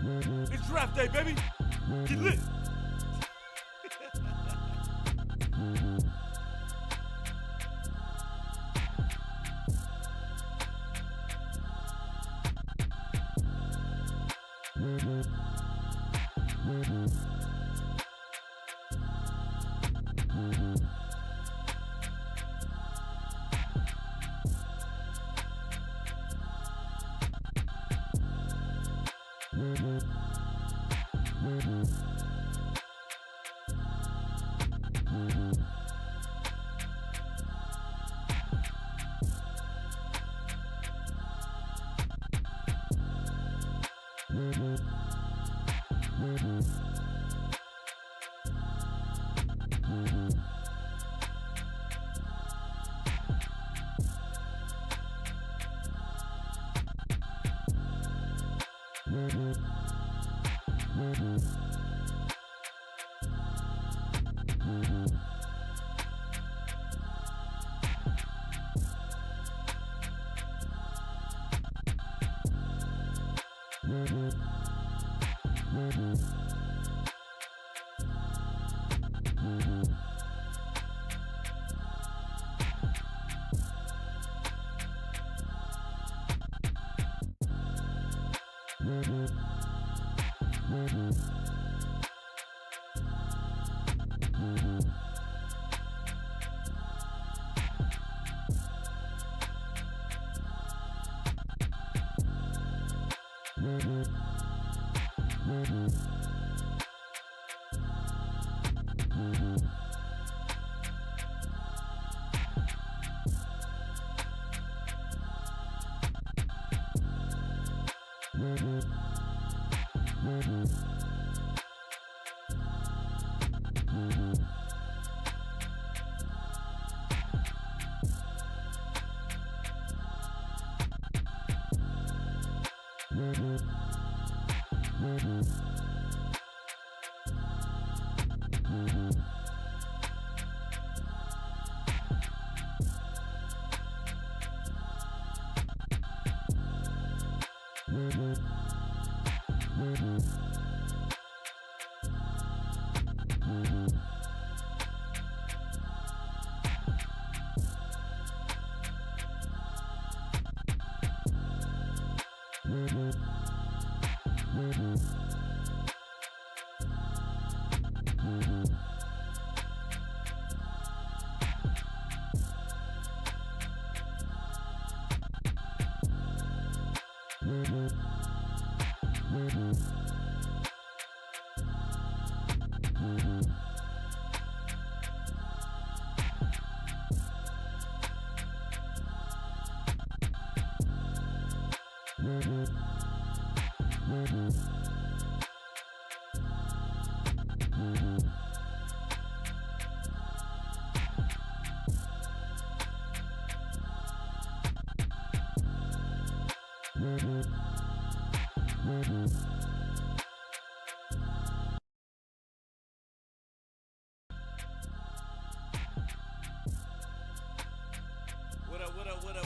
It's draft day, baby. Get lit.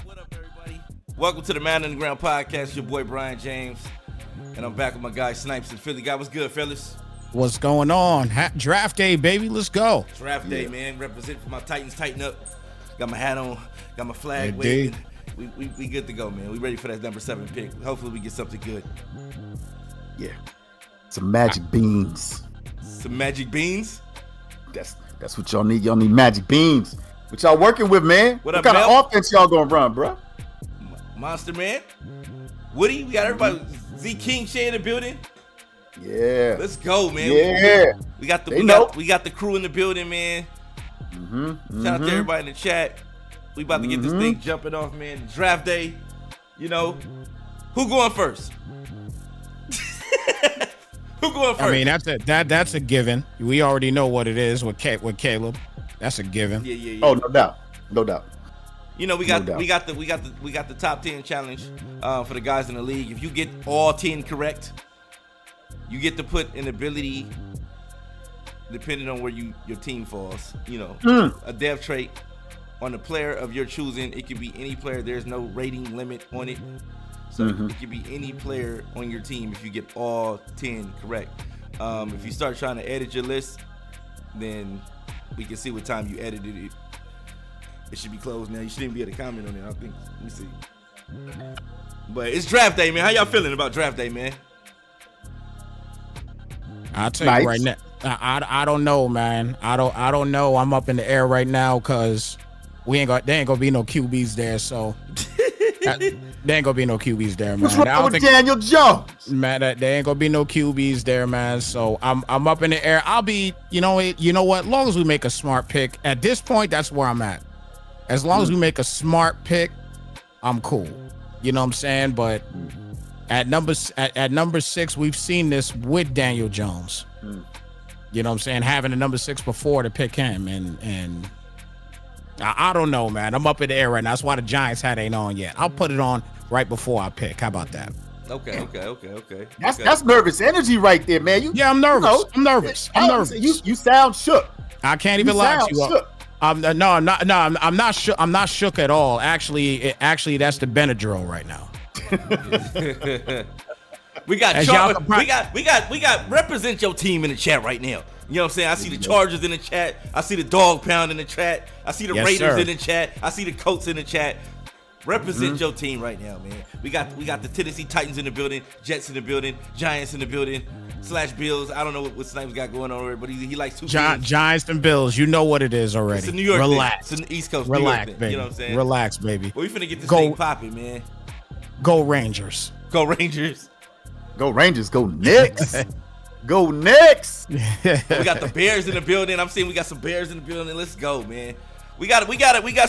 What up, everybody? Welcome to the Madden Underground Podcast. Your boy, Brian James. And I'm back with my guy, Snipes in Philly. Guy, what's good, fellas? What's going on? Draft day, baby. Let's go. Draft day, man. Represent for my Titans. Tighten up. Got my hat on. Got my flag waving. We good to go, man. We ready for that number 7 pick. Hopefully we get something good. Yeah. Some magic beans. Some magic beans? That's what y'all need. Y'all need magic beans. What y'all working with, man? What up, kind Mel? of offense y'all gonna run, bro? Monster Man. Woody, we got everybody. Z King Shay in the building. Yeah. Let's go, man. Yeah. We got the crew in the building, man. Shout out to everybody in the chat. We about to get this thing jumping off, man. Draft day. You know, who going first? Who going first? I mean, that's a given. We already know what it is with Caleb. That's a given. Yeah. Oh, no doubt. You know, we got the top 10 challenge for the guys in the league. If you get all 10 correct, you get to put an ability, depending on where your team falls. You know, a dev trait on the player of your choosing. It could be any player. There's no rating limit on it, so it could be any player on your team if you get all 10 correct. If you start trying to edit your list, then we can see what time you edited it. It should be closed now. You shouldn't be able to comment on it, I think. Let me see. But it's draft day, man. How y'all feeling about draft day, man? I'll tell you right now. I don't know, man. I don't know. I'm up in the air right now because there ain't gonna be no QBs there. So there ain't gonna be no QBs there, man. What's wrong with Daniel Jones? Man, there ain't gonna be no QBs there, man. So I'm up in the air. I'll be, you know what? As long as we make a smart pick, at this point, that's where I'm at. As long as we make a smart pick, I'm cool. You know what I'm saying? But at number 6, we've seen this with Daniel Jones. You know what I'm saying? Having a number 6 before to pick him, and I don't know, man. I'm up in the air right now. That's why the Giants hat ain't on yet. I'll put it on right before I pick. How about that? Okay. That's nervous energy right there, man. I'm nervous. I'm nervous. You sound shook. I can't even lie to you. I'm not shook. I'm not shook at all. Actually, that's the Benadryl right now. we got represent your team in the chat right now. You know what I'm saying? I see the Chargers in the chat. I see the Dog Pound in the chat. I see the Raiders in the chat. I see the Colts in the chat. Represent your team right now, man. We got the Tennessee Titans in the building, Jets in the building, Giants in the building, / Bills. I don't know what Snipes got going on already, but he likes two teams. Giants and Bills. You know what it is already. It's a New York Relax. thing. It's an East Coast Relax, New York thing. baby. You know what I'm saying? Relax, baby. Well, we finna get this thing popping, man. Go Rangers. Go Rangers. Go Rangers. Go Knicks. Go Knicks. We got the Bears in the building. I'm seeing we got some Bears in the building. Let's go, man. We got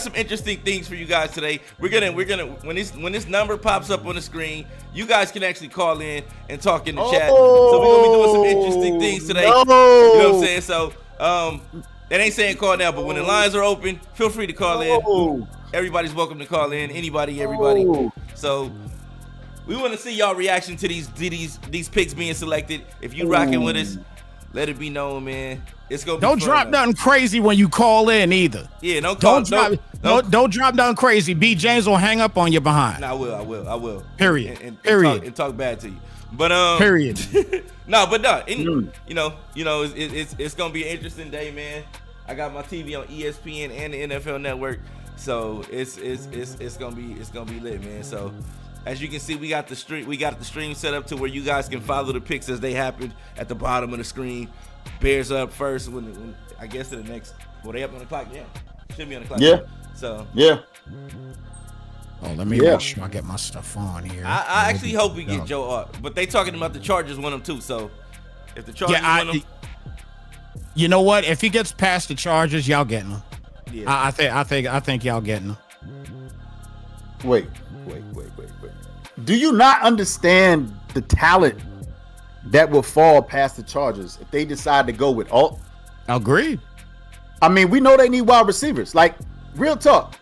some interesting things for you guys today. We're gonna when this number pops up on the screen, you guys can actually call in and talk in the chat. So we're gonna be doing some interesting things today. You know what I'm saying? So that ain't saying call now, but when the lines are open, feel free to call in. Everybody's welcome to call in. Anybody, everybody. So we want to see y'all reaction to these picks being selected. If you rocking with us, let it be known, man. It's gonna be don't drop nothing crazy when you call in either. Yeah, don't drop nothing crazy. B. James will hang up on your behind. No, I will. Period. And talk bad to you. But period. No. You know, it's gonna be an interesting day, man. I got my TV on ESPN and the NFL Network, so it's gonna be lit, man. So as you can see, we got the stream set up to where you guys can follow the picks as they happen at the bottom of the screen. Bears up first when I guess to the next. Well, they up on the clock, yeah. Should be on the clock. Yeah. Now. So yeah. Oh, let me make sure I get my stuff on here. I actually hope we get Joe Art, but they talking about the Chargers win them too. So if the Chargers win them, you know what? If he gets past the Chargers, y'all getting them. Yeah. I think y'all getting them. Wait. Do you not understand the talent that will fall past the Chargers if they decide to go with Alt? Agreed. I mean, we know they need wide receivers. Like, real talk.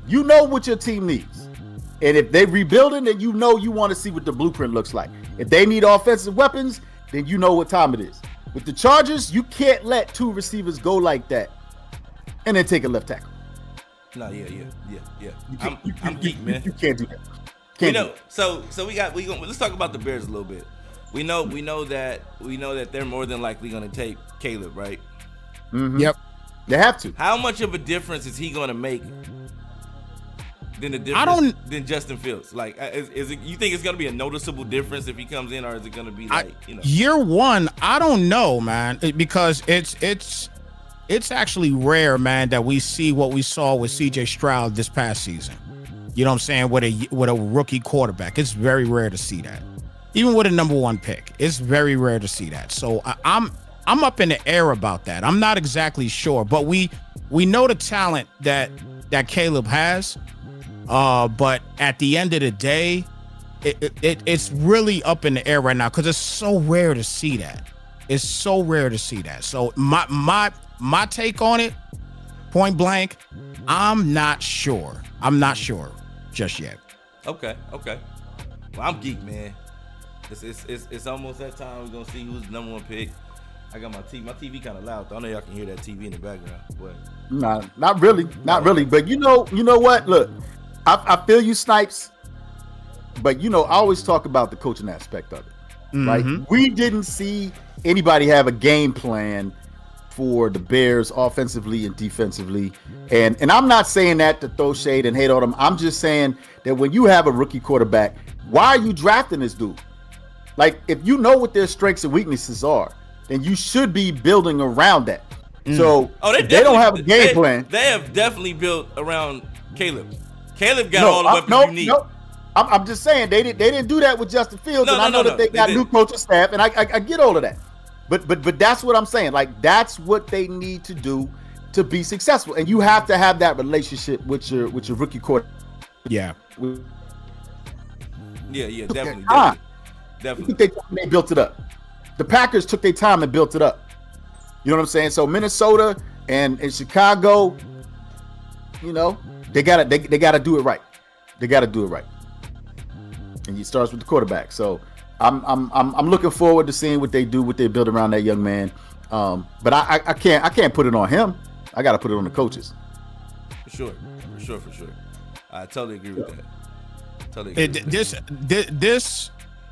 You know what your team needs. And if they rebuilding, then you know you want to see what the blueprint looks like. If they need offensive weapons, then you know what time it is. With the Chargers, you can't let 2 receivers go like that and then take a left tackle. No, yeah. I'm geek, man. You can't do that. So let's talk about the Bears a little bit. We know that they're more than likely going to take Caleb, right? Mm-hmm. Yep. They have to. How much of a difference is he going to make than Justin Fields? Like, is it? You think it's going to be a noticeable difference if he comes in, or is it going to be like year one? I don't know, man, because it's actually rare, man, that we see what we saw with C.J. Stroud this past season. You know what I'm saying? With a rookie quarterback, it's very rare to see that. Even with a number 1 pick, it's very rare to see that. So I'm up in the air about that. I'm not exactly sure, but we know the talent that Caleb has. But at the end of the day, it's really up in the air right now because it's so rare to see that. It's so rare to see that. So my take on it, point blank, I'm not sure. I'm not sure just yet. Okay. Well, I'm geek, man. It's almost that time. We're gonna see who's the number 1 pick. I got my TV. My TV kind of loud. I know y'all can hear that TV in the background, but not really. But you know what? Look, I feel you, Snipes. But I always talk about the coaching aspect of it. Mm-hmm. Right? We didn't see anybody have a game plan for the Bears offensively and defensively. And I'm not saying that to throw shade and hate on them. I'm just saying that when you have a rookie quarterback, why are you drafting this dude? Like, if you know what their strengths and weaknesses are, then you should be building around that. So they don't have a game plan. They have definitely built around Caleb. Caleb got all the weapons you need. No. I'm just saying they didn't do that with Justin Fields, and I know that they got new coaching staff, and I get all of that. But that's what I'm saying. Like, that's what they need to do to be successful, and you have to have that relationship with your rookie quarterback. Yeah. Yeah, definitely. They built it up. The Packers took their time and built it up. You know what I'm saying? So Minnesota and Chicago, you know, they gotta do it right. They gotta do it right. And it starts with the quarterback. So I'm looking forward to seeing what they do, what they build around that young man. But I can't put it on him. I got to put it on the coaches. For sure. I totally agree with that.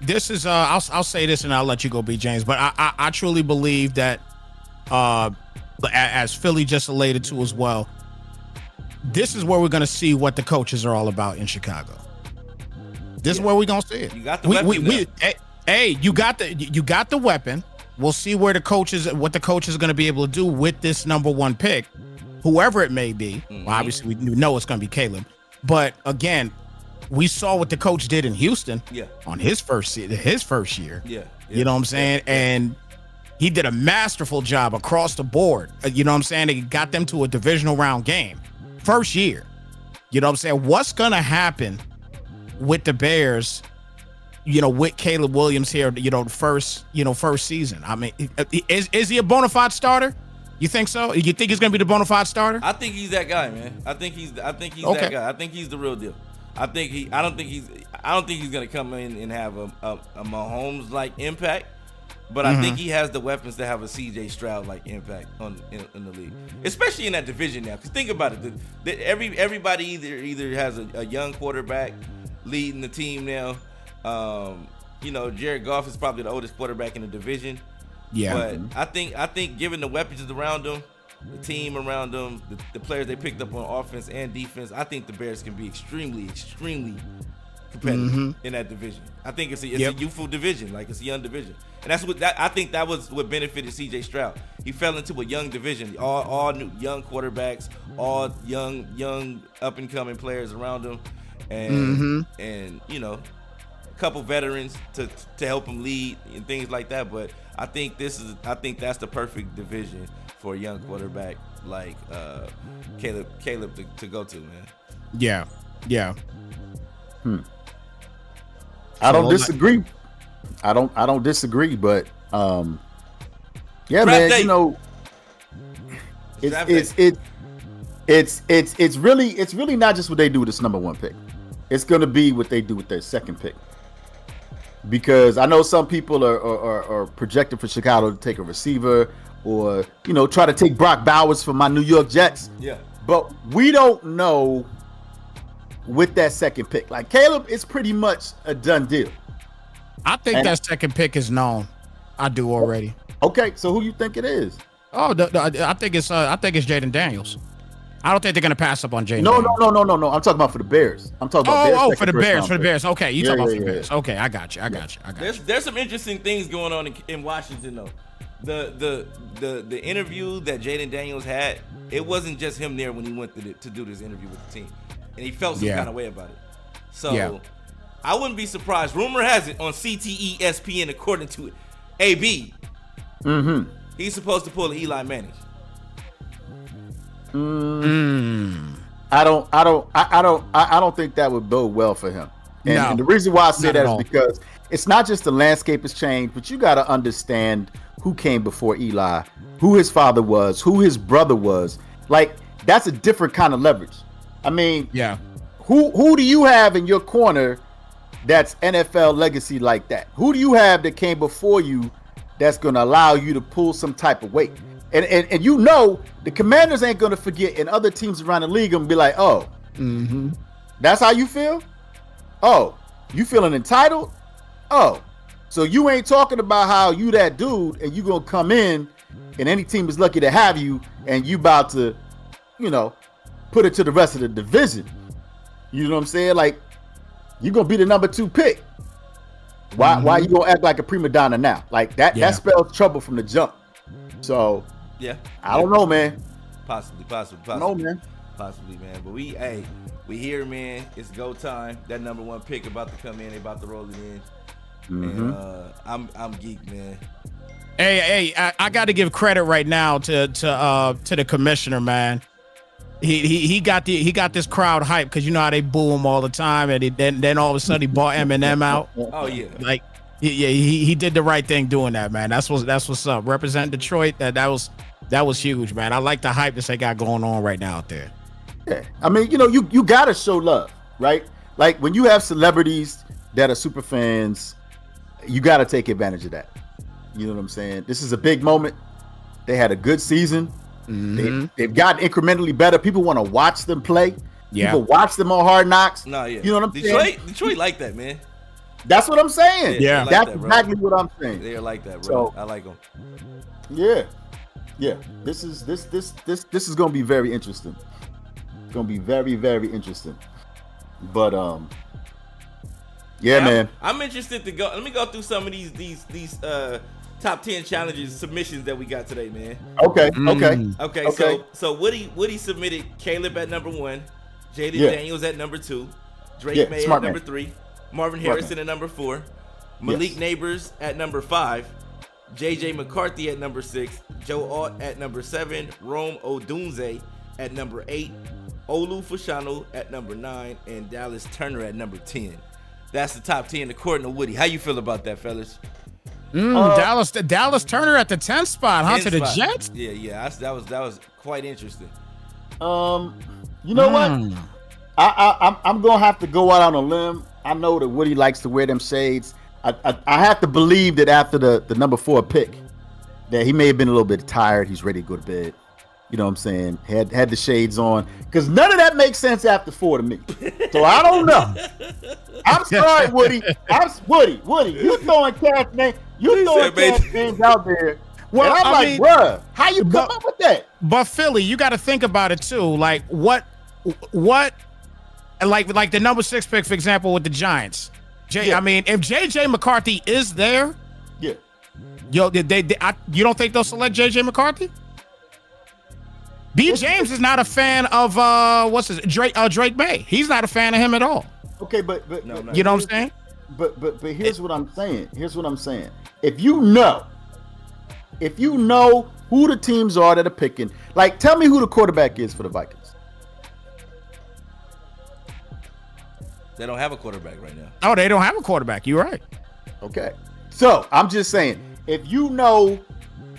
This is I'll say this and I'll let you go, B. James. But I truly believe that as Philly just alluded to as well, this is where we're going to see what the coaches are all about in Chicago. This is where we're going to see it. You got the weapon. You got the weapon. We'll see what the coaches are going to be able to do with this number one pick, whoever it may be. Mm-hmm. Well, obviously, we know it's going to be Caleb. But again, we saw what the coach did in Houston on his first year. Yeah. You know what I'm saying? And he did a masterful job across the board. You know what I'm saying? He got them to a divisional round game. First year. You know what I'm saying? What's going to happen with the Bears, you know, with Caleb Williams here, you know, first season? I mean, is he a bona fide starter? You think so? You think he's going to be the bona fide starter? I think he's that guy, man. I think he's that guy. I think he's the real deal. I don't think he's going to come in and have a Mahomes like impact, but I think he has the weapons to have a CJ Stroud like impact in the league, especially in that division now. Because think about it, everybody either has a young quarterback leading the team now. You know, Jared Goff is probably the oldest quarterback in the division. Yeah, but I think given the weapons around him, the team around them, the players they picked up on offense and defense, I think the Bears can be extremely, extremely competitive in that division. I think it's a youthful division, like it's a young division, and I think that was what benefited CJ Stroud. He fell into a young division, all new young quarterbacks, all young up and coming players around him, and you know, a couple veterans to help him lead and things like that. But I think that's the perfect division for a young quarterback like Caleb to go to, man. Yeah. I don't disagree. I don't disagree, but man, you know, it's really not just what they do with this number one pick. It's going to be what they do with their second pick. Because I know some people are projected for Chicago to take a receiver or, you know, try to take Brock Bowers from my New York Jets. Yeah. But we don't know with that second pick. Like, Caleb, it's pretty much a done deal. I think that second pick is known. I do already. Okay, so who you think it is? Oh, I think it's Jaden Daniels. I don't think they're gonna pass up on Jaden. No. I'm talking about for the Bears. I'm talking about for the Bears. Okay, you talking about for the Bears? Okay, I got you. There's some interesting things going on in Washington though. The interview that Jaden Daniels had, it wasn't just him there when he went to do this interview with the team, and he felt some kind of way about it. So I wouldn't be surprised. Rumor has it on CTE ESPN, according to AB, he's supposed to pull an Eli Manning. I don't think that would bode well for him. And the reason why I say that is because it's not just the landscape has changed, but you got to understand who came before Eli, who his father was, who his brother was. Like, that's a different kind of leverage. I mean, who do you have in your corner that's NFL legacy like that? Who do you have that came before you that's going to allow you to pull some type of weight? And you know, the Commanders ain't going to forget, and other teams around the league going to be like, oh, that's how you feel? Oh, you feeling entitled? Oh, so you ain't talking about how you that dude and you going to come in and any team is lucky to have you, and you about to, put it to the rest of the division. You know what I'm saying? Like, you're gonna be the number 2 pick. Why you gonna act like a prima donna now? Like that spells trouble from the jump. So I don't know, man. Possibly. No, man. Possibly, man. But we here, man. It's go time. That number 1 pick about to come in. They about to roll it in. And I'm geeked, man. Hey, I got to give credit right now to the commissioner, man. He got this crowd hype because you know how they boo him all the time, and then all of a sudden he bought Eminem out. Oh yeah, like he did the right thing doing that, man. That's what's up. Represent Detroit. That was huge, man. I like the hype that they got going on right now out there. Yeah, I mean, you gotta show love, right? Like when you have celebrities that are super fans, you gotta take advantage of that. You know what I'm saying? This is a big moment. They had a good season. Mm-hmm. They've gotten incrementally better. People want to watch them play. Yeah. People watch them on Hard Knocks. No, yeah. You know what I'm saying? Detroit like that, man. That's what I'm saying. Yeah. Like that's that, exactly what I'm saying. They're like that, bro. So, I like them. Yeah. This is gonna be very interesting. It's gonna be very, very interesting. But man. I'm interested to go. Let me go through some of these top 10 challenges submissions that we got today, man. Okay. So Woody submitted Caleb at number 1, Jaden Daniels at number 2, Drake May at number 3, Marvin Harrison at number 4, Malik Neighbors at number 5, JJ McCarthy at number 6, Joe Alt at number 7, Rome Odunze at number 8, Olu Fashanu at number 9, and Dallas Turner at number 10. That's the top 10 according to Woody. How you feel about that, fellas? Dallas Turner at the 10th spot, huh? To the Jets? Yeah. That was quite interesting. You know what? I'm gonna have to go out on a limb. I know that Woody likes to wear them shades. I have to believe that after the number 4 pick, that he may have been a little bit tired. He's ready to go to bed. You know what I'm saying? Had the shades on, because none of that makes sense after 4 to me. So I don't know. I'm sorry, Woody. Woody. You throwing cash names. You throwing cash names out there. Well, and I'm like, bruh, how you come up with that? But Philly, you got to think about it too. Like what, like the number 6 pick, for example, with the Giants. I mean, if JJ McCarthy is there, you don't think they'll select JJ McCarthy? B. James is not a fan of Drake May. He's not a fan of him at all. Okay, but you know what I'm saying? But here's what I'm saying. If you know who the teams are that are picking, like, tell me who the quarterback is for the Vikings. They don't have a quarterback right now. Oh, they don't have a quarterback. You're right. Okay. So I'm just saying, if you know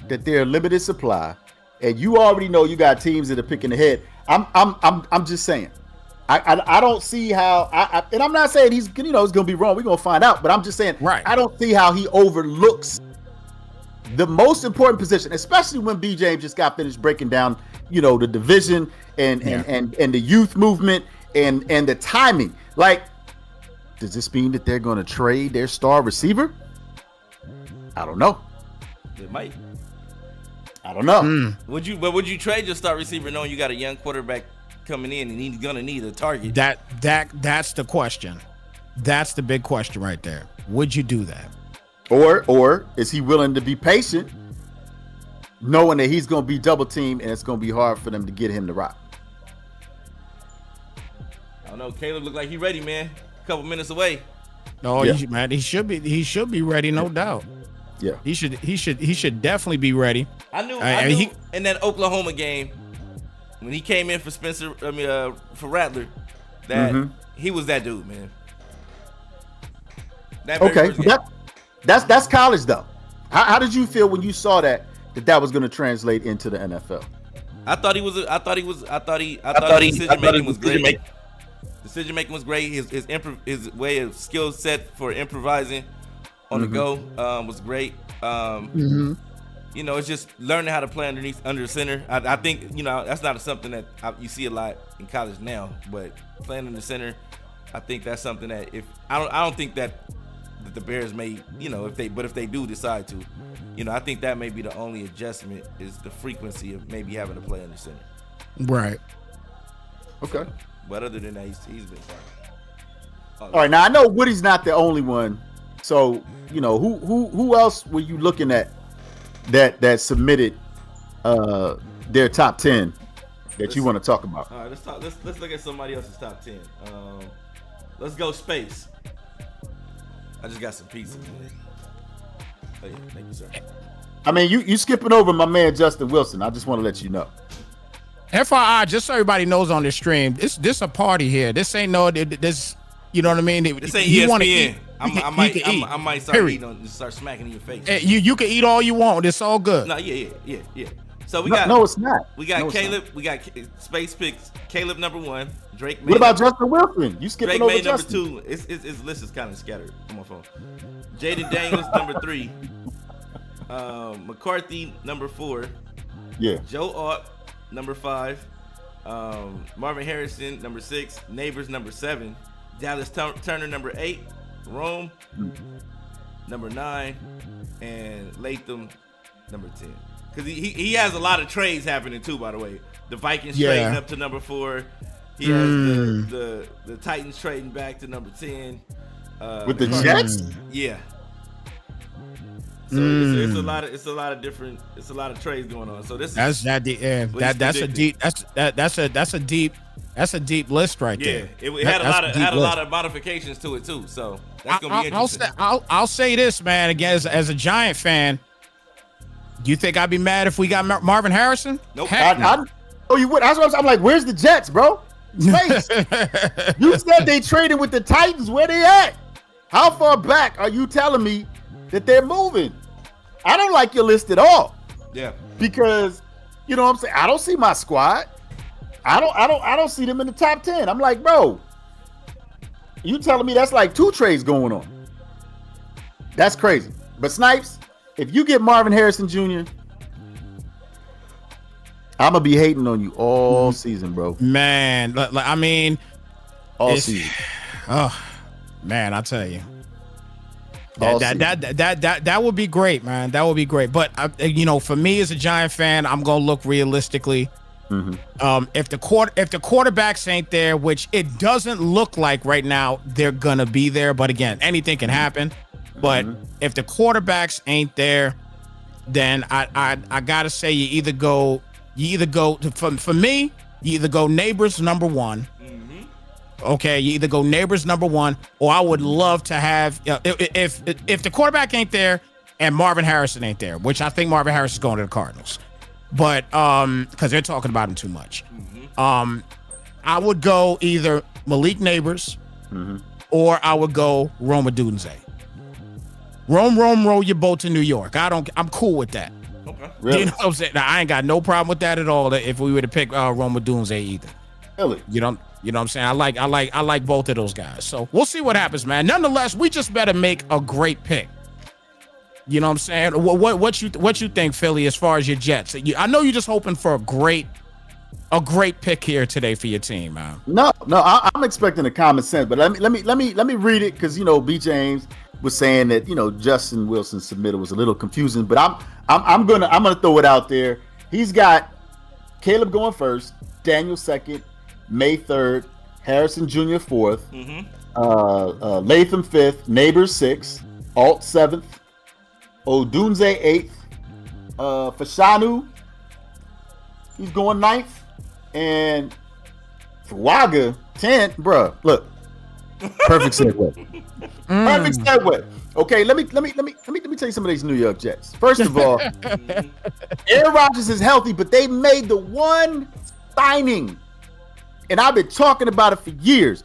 that they're a limited supply, and you already know you got teams that are picking ahead, I'm just saying, I don't see how. And I'm not saying he's going to be wrong. We're going to find out. But I'm just saying, I don't see how he overlooks the most important position, especially when B. James just got finished breaking down, the division and the youth movement and the timing. Like, does this mean that they're going to trade their star receiver? I don't know. It might. I don't know. Would you trade your star receiver knowing you got a young quarterback coming in and he's gonna need a target? That's the question. That's the big question right there. Would you do that? Or is he willing to be patient, knowing that he's gonna be double teamed and it's gonna be hard for them to get him to rock? I don't know. Caleb looked like he's ready, man. A couple minutes away. No, man, he should be ready, no doubt. Yeah, he should definitely be ready. I knew in that Oklahoma game when he came in for for Rattler, that he was that dude, man. That's college though. How did you feel when you saw that was going to translate into the NFL? I thought his decision making was great. Decision making was great. His way of skill set for improvising on the go was great. It's just learning how to play under center. I think that's not something that you see a lot in college now. But playing in the center, I think that's something that I don't think that that the Bears may, if they do decide to, I think that may be the only adjustment is the frequency of maybe having to play under center. Right. Okay. But other than that, he's been fine. All right, now I know Woody's not the only one. So, who else were you looking at that submitted their top 10 that you want to talk about? All right, let's look at somebody else's top 10. Let's go space. I just got some pizza. Oh, yeah, thank you, sir. I mean, you skipping over my man Justin Wilson. I just want to let you know. FYI, just so everybody knows on this stream, this a party here. This ain't this. You know what I mean? This ain't ESPN. I might start smacking in your face. Hey, you can eat all you want. It's all good. No, yeah. So no, it's not. We got Caleb. We got space picks. Caleb #1. Drake. What about Justin Wilson? You skipping over Justin? Drake May #2. His list is kind of scattered on my phone. Jaden Daniels #3. McCarthy #4. Yeah. Joe Alt #5. Marvin Harrison #6. Neighbors #7. Dallas Turner #8. Rome #9. And Latham #10. Because he has a lot of trades happening too, by the way. The Vikings trading up to #4. He has the Titans trading back to #10. With the Jets? Yeah. So it's a lot of trades going on. So that's a deep list right there. Yeah, it had a lot of modifications to it too. So that's gonna be interesting. I'll say this, man. Again, as a Giant fan, do you think I'd be mad if we got Marvin Harrison? Nope. You would. I'm like, where's the Jets, bro? Space. You said they traded with the Titans. Where they at? How far back are you telling me that they're moving? I don't like your list at all. Yeah. Because you know what I'm saying? I don't see my squad. I don't see them in the top 10. I'm like, bro, you telling me that's like 2 trades going on. That's crazy. But Snipes, if you get Marvin Harrison Jr., I'm gonna be hating on you all season, bro. Man, I mean, all season. Oh, man, I tell you. That would be great, man. That would be great. But for me as a Giant fan, I'm gonna look realistically. Mm-hmm. If the quarterbacks ain't there, which it doesn't look like right now, they're gonna be there. But again, anything can happen. But if the quarterbacks ain't there, then I gotta say you either go for me, you either go Neighbors #1. Okay, you either go Neighbors #1, or I would love to have if the quarterback ain't there and Marvin Harrison ain't there, which I think Marvin Harrison is going to the Cardinals, but because they're talking about him too much. I would go either Malik Neighbors or I would go Rome Odunze. Roll your boat to New York. I'm cool with that. Okay. Really? You know what I'm saying? Now, I ain't got no problem with that at all. If we were to pick Rome Odunze either. Really? You know what I'm saying? I like both of those guys. So we'll see what happens, man. Nonetheless, we just better make a great pick. You know what I'm saying? What you think, Philly, as far as your Jets? I know you're just hoping for a great pick here today for your team, man. No, I'm expecting a common sense, but let me read it because B. James was saying that Justin Wilson submitted was a little confusing, but I'm gonna throw it out there. He's got Caleb going first, Daniel second, May 3rd, Harrison Jr. 4th, Latham 5th, Neighbors 6th, Alt 7th, Odunze 8th, Fashanu, he's going 9th, and Fuaga 10th. Bruh, look, perfect segue. Perfect segue. Okay, let me tell you some of these New York Jets. First of all, Aaron Rodgers is healthy, but they made the one signing. And I've been talking about it for years.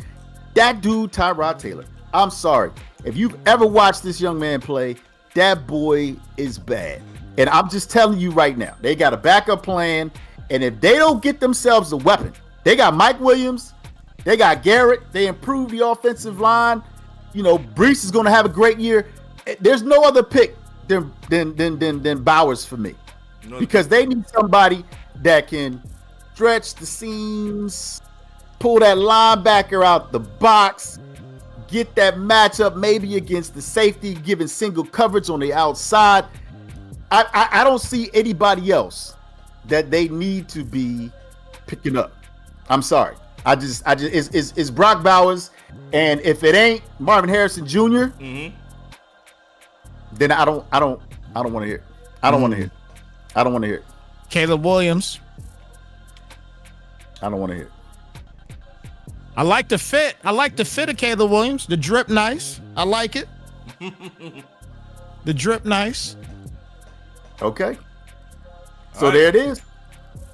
That dude, Tyrod Taylor. I'm sorry. If you've ever watched this young man play, that boy is bad. And I'm just telling you right now, they got a backup plan. And if they don't get themselves a weapon, they got Mike Williams, they got Garrett, they improved the offensive line. Brees is going to have a great year. There's no other pick than Bowers for me. Because they need somebody that can stretch the seams, pull that linebacker out the box, get that matchup maybe against the safety, giving single coverage on the outside. I don't see anybody else that they need to be picking up. I'm sorry. It's Brock Bowers, and if it ain't Marvin Harrison Jr., then I don't want to hear it. I don't want to hear it. I don't want to hear it. Caleb Williams. I don't want to hear it. I like the fit. I like the fit of Caleb Williams. The drip nice. I like it. The drip nice. Okay. So there it is.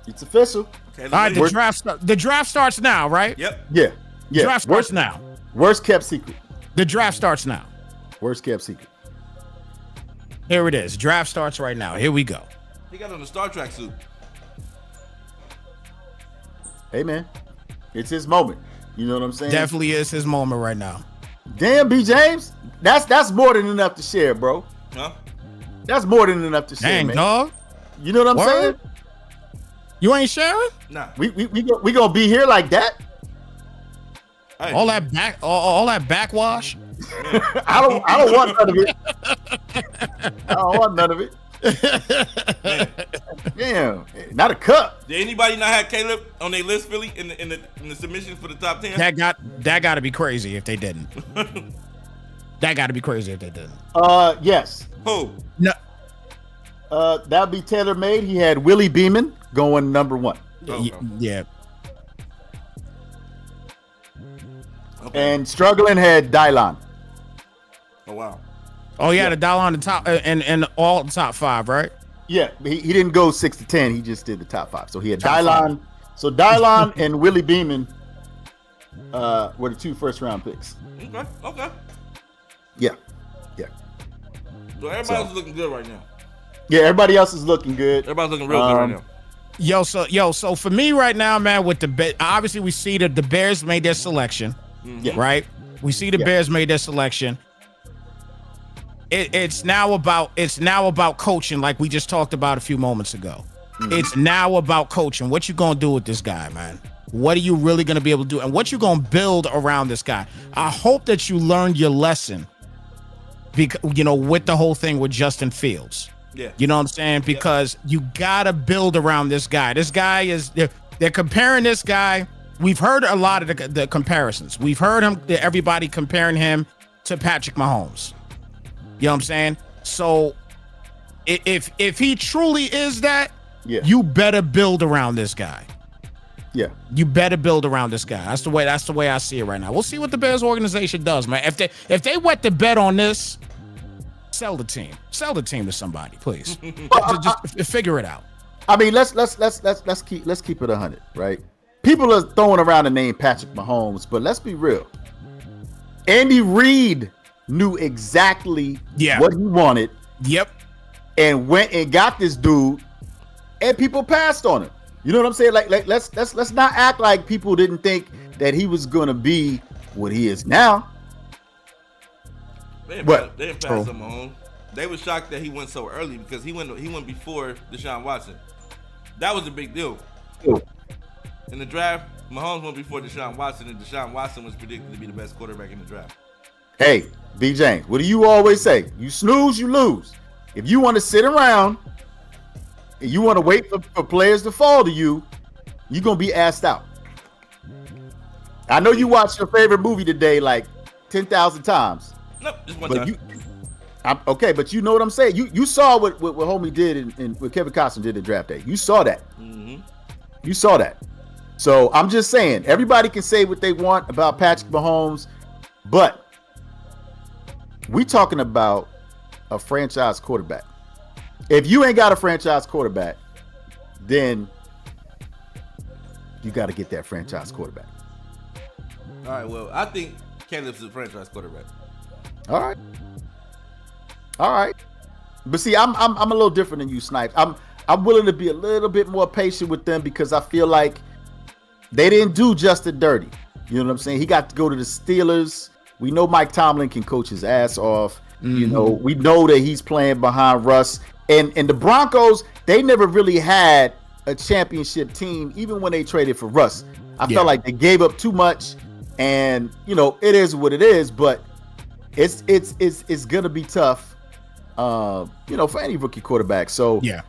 It's official. Okay, all right, the draft starts now, right? Yep. Yeah. Draft starts now. Worst kept secret. The draft starts now. Worst kept secret. Here it is. Draft starts right now. Here we go. He got on the Star Trek suit. Hey man, it's his moment. You know what I'm saying? Definitely is his moment right now. Damn, B. James, that's more than enough to share, bro. Huh? That's more than enough to share, Dang, man. dog. You know what I'm saying? You ain't sharing? Nah. We gonna be here like that? All that backwash. I don't want none of it. I don't want none of it. Damn, not a cup. Did anybody not have Caleb on their list, Philly, in the submission for the top 10? That got to be crazy if they didn't. That got to be crazy if they didn't. Yes. Who? No. That'd be tailor made. He had Willie Beeman going number 1. Okay. Yeah. Okay. And struggling had Dylon. Oh wow. Oh yeah, the dollar on the top and all the top 5, right? Yeah, he didn't go 6 to 10. He just did the top 5. So he had Top Dylon. So Dylon and Willie Beeman were the 2 first-round picks. Okay. Yeah. So everybody's looking good right now. Yeah, everybody else is looking good. Everybody's looking real good right now. So for me right now, man, with the obviously we see that the Bears made their selection, right? We see the Bears made their selection. It's now about coaching, like we just talked about a few moments ago. It's now about coaching. What you gonna do with this guy, man? What are you really gonna be able to do, and what you gonna build around this guy? I hope that you learned your lesson, because with the whole thing with Justin Fields. Yeah. You know what I'm saying? Because you gotta build around this guy. This guy is they're comparing this guy. We've heard a lot of the comparisons. We've heard everybody comparing him to Patrick Mahomes. You know what I'm saying? So if he truly is that, you better build around this guy. Yeah. You better build around this guy. That's the way I see it right now. We'll see what the Bears organization does, man. If they wet the bet on this, sell the team. Sell the team to somebody, please. just figure it out. I mean, let's keep it 100, right? People are throwing around the name Patrick Mahomes, but let's be real. Andy Reid knew exactly what he wanted. Yep. And went and got this dude, and people passed on him. You know what I'm saying? Like let's not act like people didn't think that he was gonna be what he is now. They didn't pass him on. They were shocked that he went so early because he went before Deshaun Watson. That was a big deal. Ooh. In the draft, Mahomes went before Deshaun Watson, and Deshaun Watson was predicted to be the best quarterback in the draft. Hey, B. James, what do you always say? You snooze, you lose. If you want to sit around and you want to wait for players to fall to you, you're going to be asked out. I know you watched your favorite movie today like 10,000 times. Nope, just one time. Okay, but you know what I'm saying? You saw what homie did and what Kevin Costner did at draft day. You saw that. Mm-hmm. You saw that. So I'm just saying, everybody can say what they want about Patrick Mahomes, but we talking about a franchise quarterback. If you ain't got a franchise quarterback, then you got to get that franchise quarterback. All right, well, I think Caleb's a franchise quarterback. All right. But see, I'm a little different than you, Snipes. I'm willing to be a little bit more patient with them because I feel like they didn't do Justin dirty. You know what I'm saying? He got to go to the Steelers. We know Mike Tomlin can coach his ass off. Mm-hmm. You know, we know that he's playing behind Russ. And the Broncos, they never really had a championship team, even when they traded for Russ. I felt like they gave up too much And it is what it is, but it's gonna be tough, for any rookie quarterback. So yeah,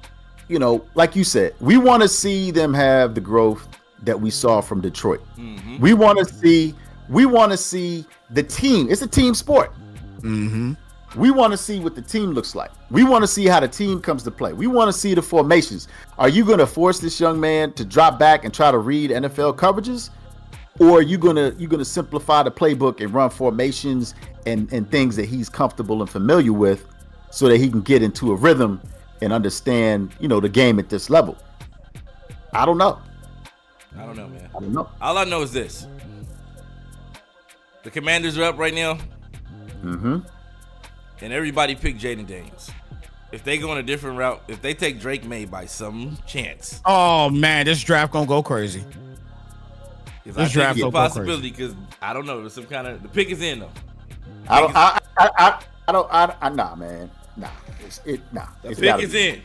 like you said, we want to see them have the growth that we saw from Detroit. Mm-hmm. We want to see the team. It's a team sport. mm-hmm. We want to see what the team looks like. We want to see how the team comes to play. We want to see the formations. Are you going to force this young man to drop back and try to read NFL coverages? Or are you gonna simplify the playbook and run formations and things that he's comfortable and familiar with so that he can get into a rhythm and understand, the game at this level? I don't know. I don't know, man. I don't know. All I know is this. The Commanders are up right now. Mm-hmm. And everybody picked Jaden Daniels. If they go on a different route, if they take Drake May by some chance. Oh man, this draft gonna go crazy. This draft is a possibility because I don't know. There's some kind of the pick is in though. Nah, man. Nah. The pick is in.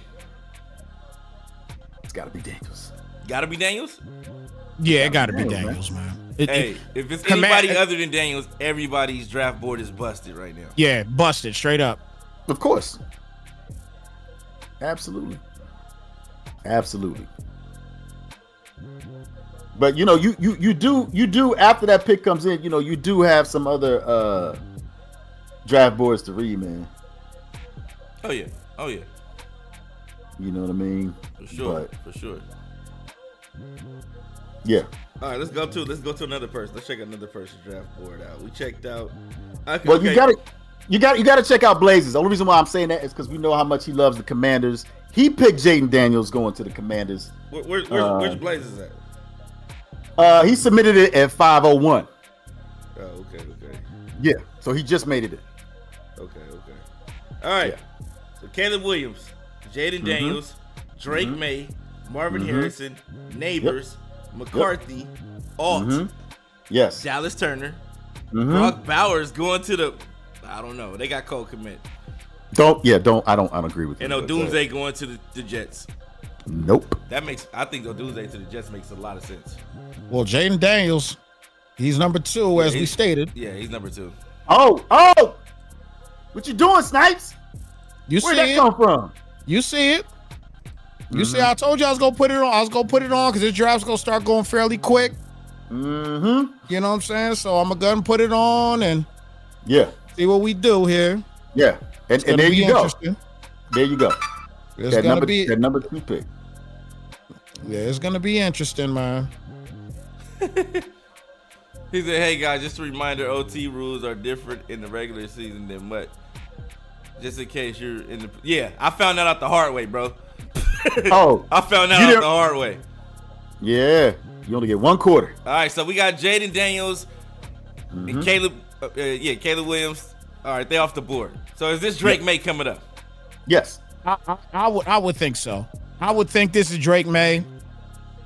It's gotta be Daniels. Gotta be Daniels? Yeah, it gotta be Daniels, man. If it's anybody other than Daniels, everybody's draft board is busted right now. Yeah, busted straight up. Of course. Absolutely. But you do after that pick comes in, you do have some other draft boards to read, man. Oh yeah. You know what I mean? For sure. Yeah. All right, let's go to another person. Let's check another person's draft board out. We checked out. Okay, well, you got to check out Blazers. The only reason why I'm saying that is because we know how much he loves the Commanders. He picked Jaden Daniels going to the Commanders. Where's Blazers at? He submitted it at 501. Oh, okay. Yeah, so he just made it in. Okay. All right. Yeah. So Caleb Williams, Jaden Daniels, Drake May, Marvin Harrison, Neighbors, McCarthy, Alt, yes, Dallas Turner, Brock Bowers going to the. I don't know. They got cold commit. I don't agree with you. And Odunze going to the Jets. Nope. I think Odunze to the Jets makes a lot of sense. Well, Jaden Daniels, he's number 2, as we stated. Yeah, he's number 2. Oh! What you doing, Snipes? Where'd that come from? You see it? You see, I told you I was gonna put it on. Because this draft's gonna start going fairly quick. Mm-hmm. You know what I'm saying? So I'm gonna put it on and see what we do here. Yeah, and there you go. There you go. It's gonna be that number 2 pick. Yeah, it's gonna be interesting, man. He said, "Hey guys, just a reminder: OT rules are different in the regular season than what. Just in case you're in the I found that out the hard way, bro. I found that out the hard way. Yeah, you only get 1 quarter. All right, so we got Jaden Daniels and Caleb. Caleb Williams. All right, they off the board. So is this Drake May coming up? Yes, I would think so. I would think this is Drake May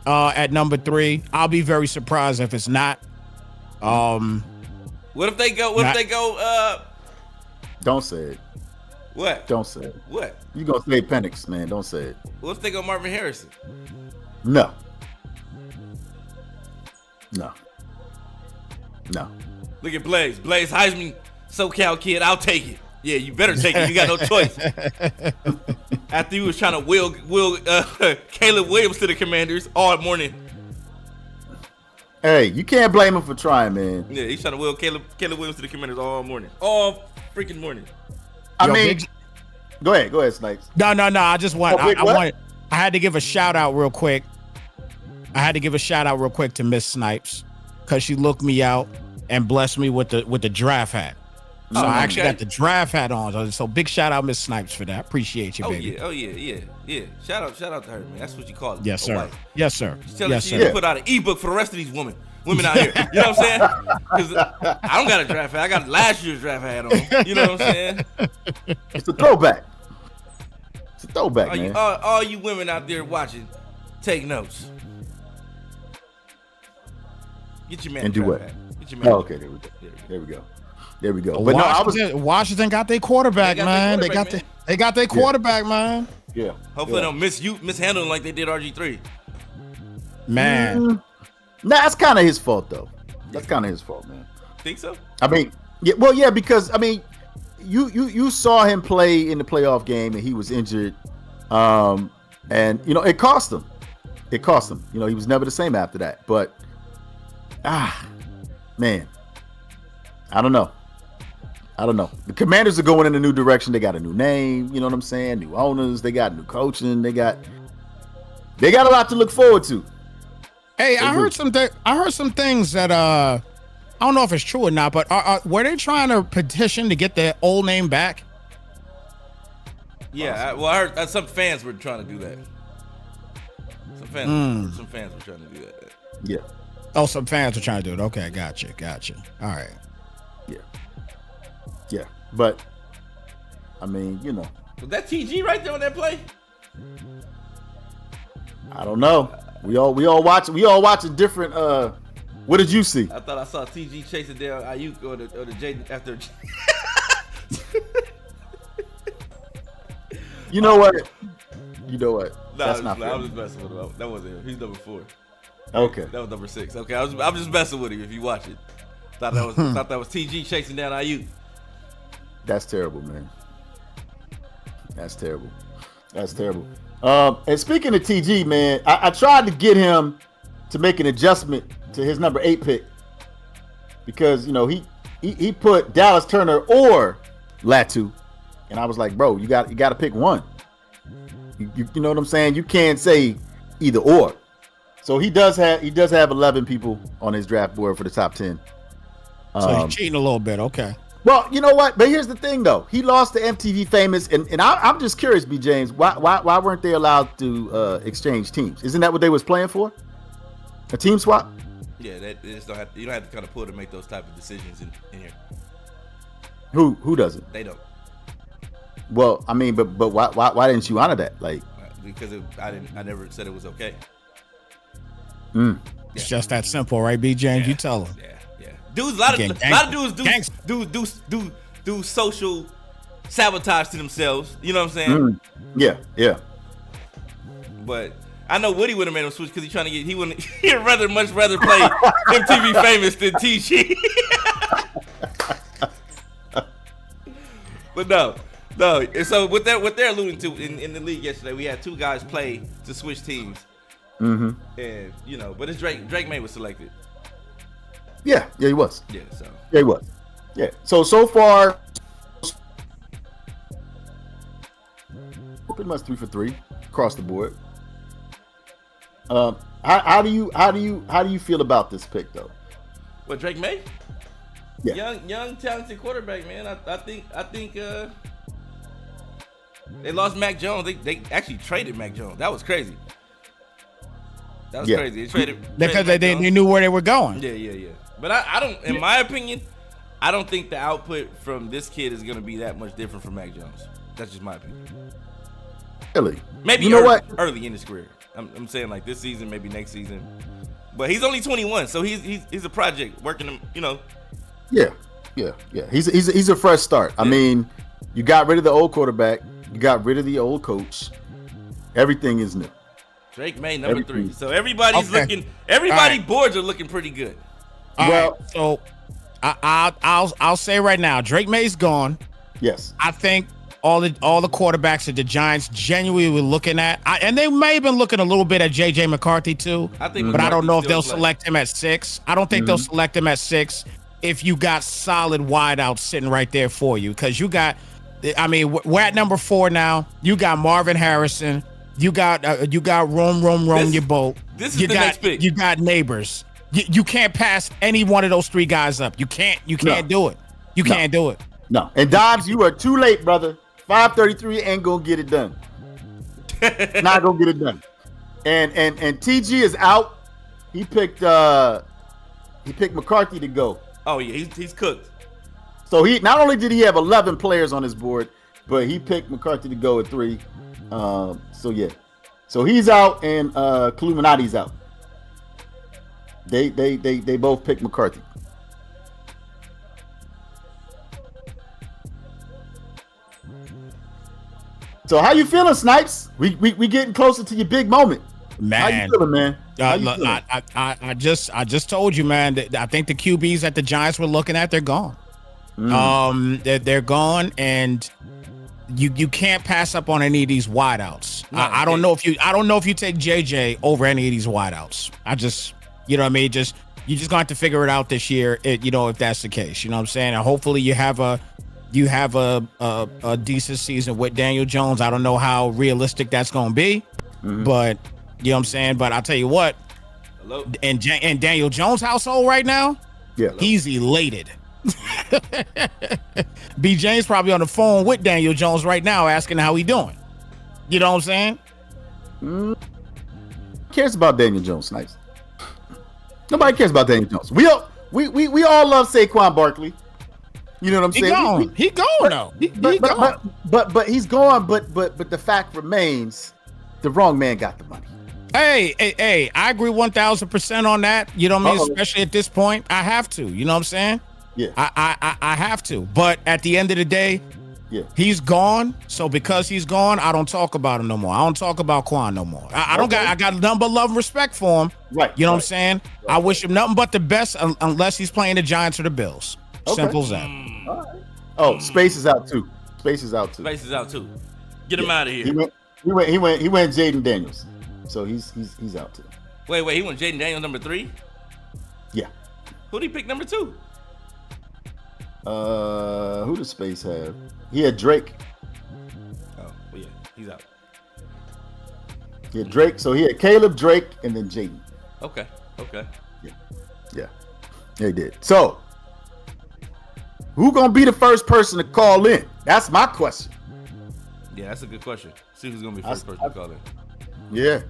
at number 3. I'll be very surprised if it's not. What if they go? Don't say it. What? Don't say it. What? You gonna say Penix, man? Don't say it. What if they go Marvin Harrison? No. Look at Blaze. Blaze Heisman SoCal kid. I'll take it. Yeah, you better take it. You got no choice. After you was trying to will Caleb Williams to the Commanders all morning. Hey, you can't blame him for trying, man. Yeah, he's trying to will Caleb Williams to the Commanders all morning. All freaking morning. Go ahead, Snipes. No. I just want. I had to give a shout out real quick. To Miss Snipes because she looked me out and blessed me with the draft hat. So I actually got the draft hat on. So big shout out, Miss Snipes, for that. Appreciate you, baby. Oh yeah. Shout out to her, man. That's what you call it. Yes, sir. Yes, sir. She's telling she put out an ebook for the rest of these women out here. You know what I'm saying? Because I don't got a draft hat. I got last year's draft hat on. You know what I'm saying? It's a throwback. Man. All you women out there watching, take notes. Get your man and do what? Hat. Get your man. Okay, there we go. But Washington got their quarterback, man. They got their quarterback, man. Yeah. Hopefully they don't mishandle him like they did RG3. Man. Nah, that's kind of his fault though. That's kind of his fault, man. Think so? I mean, yeah, because I mean, you saw him play in the playoff game and he was injured, and it cost him. It cost him. He was never the same after that. But man, I don't know. The Commanders are going in a new direction. They got a new name. You know what I'm saying? New owners. They got new coaching. They got a lot to look forward to. Hey, I heard some things that I don't know if it's true or not, but were they trying to petition to get their old name back? Yeah, I heard some fans were trying to do that. Some fans were trying to do that. Yeah. Oh, some fans were trying to do it. Okay, gotcha. All right. Yeah, but I mean, Was that TG right there on that play? I don't know. We all watching different. What did you see? I thought I saw TG chasing down Ayuk or the Jaden after. You know what? That's not fair. I was just messing with him. That wasn't him. He's number 4. Okay. That was number 6. Okay, I'm just messing with him. If you watch it, thought that was TG chasing down Ayuk. That's terrible, man. That's terrible. And speaking of TG, man, I tried to get him to make an adjustment to his number 8 pick because he put Dallas Turner or Latu, and I was like, bro, you got to pick one. You know what I'm saying? You can't say either or. So he does have 11 people on his draft board for the top 10. So he's cheating a little bit. Okay. Well, you know what? But here's the thing, though. He lost to MTV Famous, and I'm just curious, B. James, why weren't they allowed to exchange teams? Isn't that what they was playing for? A team swap? Yeah, they just don't have. You don't have to kind of pull to make those type of decisions in here. Who doesn't? They don't. Well, I mean, but why didn't you honor that? Like, because I never said it was okay. It's just that simple, right, B. James? Yeah. You tell them. Yeah. Dudes, a lot of dudes do social sabotage to themselves. You know what I'm saying? Yeah. But I know Woody would have made him switch because he's trying to get. He'd much rather play MTV Famous than TG. But no. And so what they're alluding to in the league yesterday, we had 2 guys play to switch teams. Mm-hmm. And but it's Drake. Drake May was selected. Yeah, he was. Yeah, so. Yeah, he was. Yeah. So far, pretty much 3 for 3 across the board. How do you feel about this pick though? What, Drake May? Yeah. Young talented quarterback, man. I think they lost Mac Jones. They actually traded Mac Jones. That was crazy. Crazy. They traded because they knew where they were going. Yeah. But I don't. In my opinion, I don't think the output from this kid is going to be that much different from Mac Jones. That's just my opinion. Really? Maybe early in his career. I'm saying like this season, maybe next season. But he's only 21, so he's a project working him. Yeah. He's a fresh start. Yeah. I mean, you got rid of the old quarterback. You got rid of the old coach. Everything is new. Drake May, number 3. So everybody's looking. Everybody's boards are looking pretty good. So I'll say right now, Drake May's gone. Yes. I think all the quarterbacks that the Giants genuinely were looking at, and they may have been looking a little bit at J.J. McCarthy too. But I don't know if they'll select him at 6. I don't think they'll select him at 6 if you got solid wideouts sitting right there for you, because you got. I mean, we're at number 4 now. You got Marvin Harrison. You got Rome your boat. This is the next pick. You got Neighbors. You can't pass any one of those 3 guys up. You can't do it. You can't do it. No. And Dobbs, you are too late, brother. 533 ain't gonna get it done. Not gonna get it done. And TG is out. He picked McCarthy to go. Oh yeah, he's cooked. So he not only did he have 11 players on his board, but he picked McCarthy to go at 3. So yeah. So he's out and Illuminati's out. They both picked McCarthy. So how you feeling, Snipes? We getting closer to your big moment. Man, how you feeling, man? I just told you, man. That I think the QBs that the Giants were looking at, they're gone. They're gone, and you can't pass up on any of these wideouts. No, I don't know if you take JJ over any of these wideouts. You know what I mean? You're just going to have to figure it out this year. If that's the case, you know what I'm saying? And hopefully you have a decent season with Daniel Jones. I don't know how realistic that's going to be, but you know what I'm saying? But I'll tell you what, in Daniel Jones' household right now, he's elated. B. James probably on the phone with Daniel Jones right now asking how he doing. You know what I'm saying? Who cares about Daniel Jones, Snipes? Nobody cares about Daniel Jones. We all love Saquon Barkley. You know what I'm saying? He gone though. But he's gone. But the fact remains, the wrong man got the money. Hey, I agree 1,000% on that. You know what I mean? Especially at this point, I have to. You know what I'm saying? Yeah. I have to. But at the end of the day, he's gone. So because he's gone, I don't talk about him no more. I don't talk about Quan no more. I got nothing but love and respect for him. Right. You know what I'm saying? Right. I wish him nothing but the best unless he's playing the Giants or the Bills. Simple as that. All right. Oh, Space is out too. Space is out too. Get him out of here. He went Jaden Daniels. So he's out too. Wait, he went Jaden Daniels number 3? Yeah. Who'd he pick number 2? Who does Space have? He had Drake. Oh, well, yeah, he's out. He had Drake, so he had Caleb, Drake, and then Jaden. Okay. Yeah, he did. So, who gonna be the first person to call in? That's my question. Yeah, that's a good question. See who's gonna be the first person to call in. Yeah.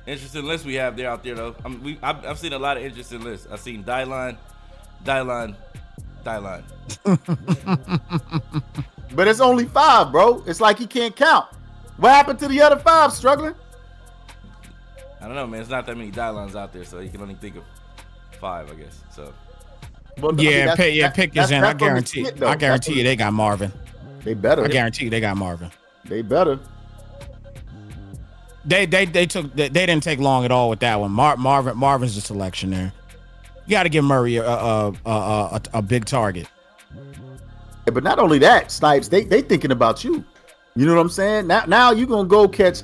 Interesting list we have there out there though. I've seen a lot of interesting lists. I've seen Dylan. But it's only 5, bro. It's like he can't count. What happened to the other 5 struggling? I don't know, man. It's not that many Dylans out there, so you can only think of 5, I guess. So. Well, Pickens in. I guarantee you they got Marvin. They better. I guarantee you they got Marvin. They better. They didn't take long at all with that one. Marvin's the selection there. You got to give Murray a big target. Yeah, but not only that, Snipes, they thinking about you. You know what I'm saying? Now you're gonna go catch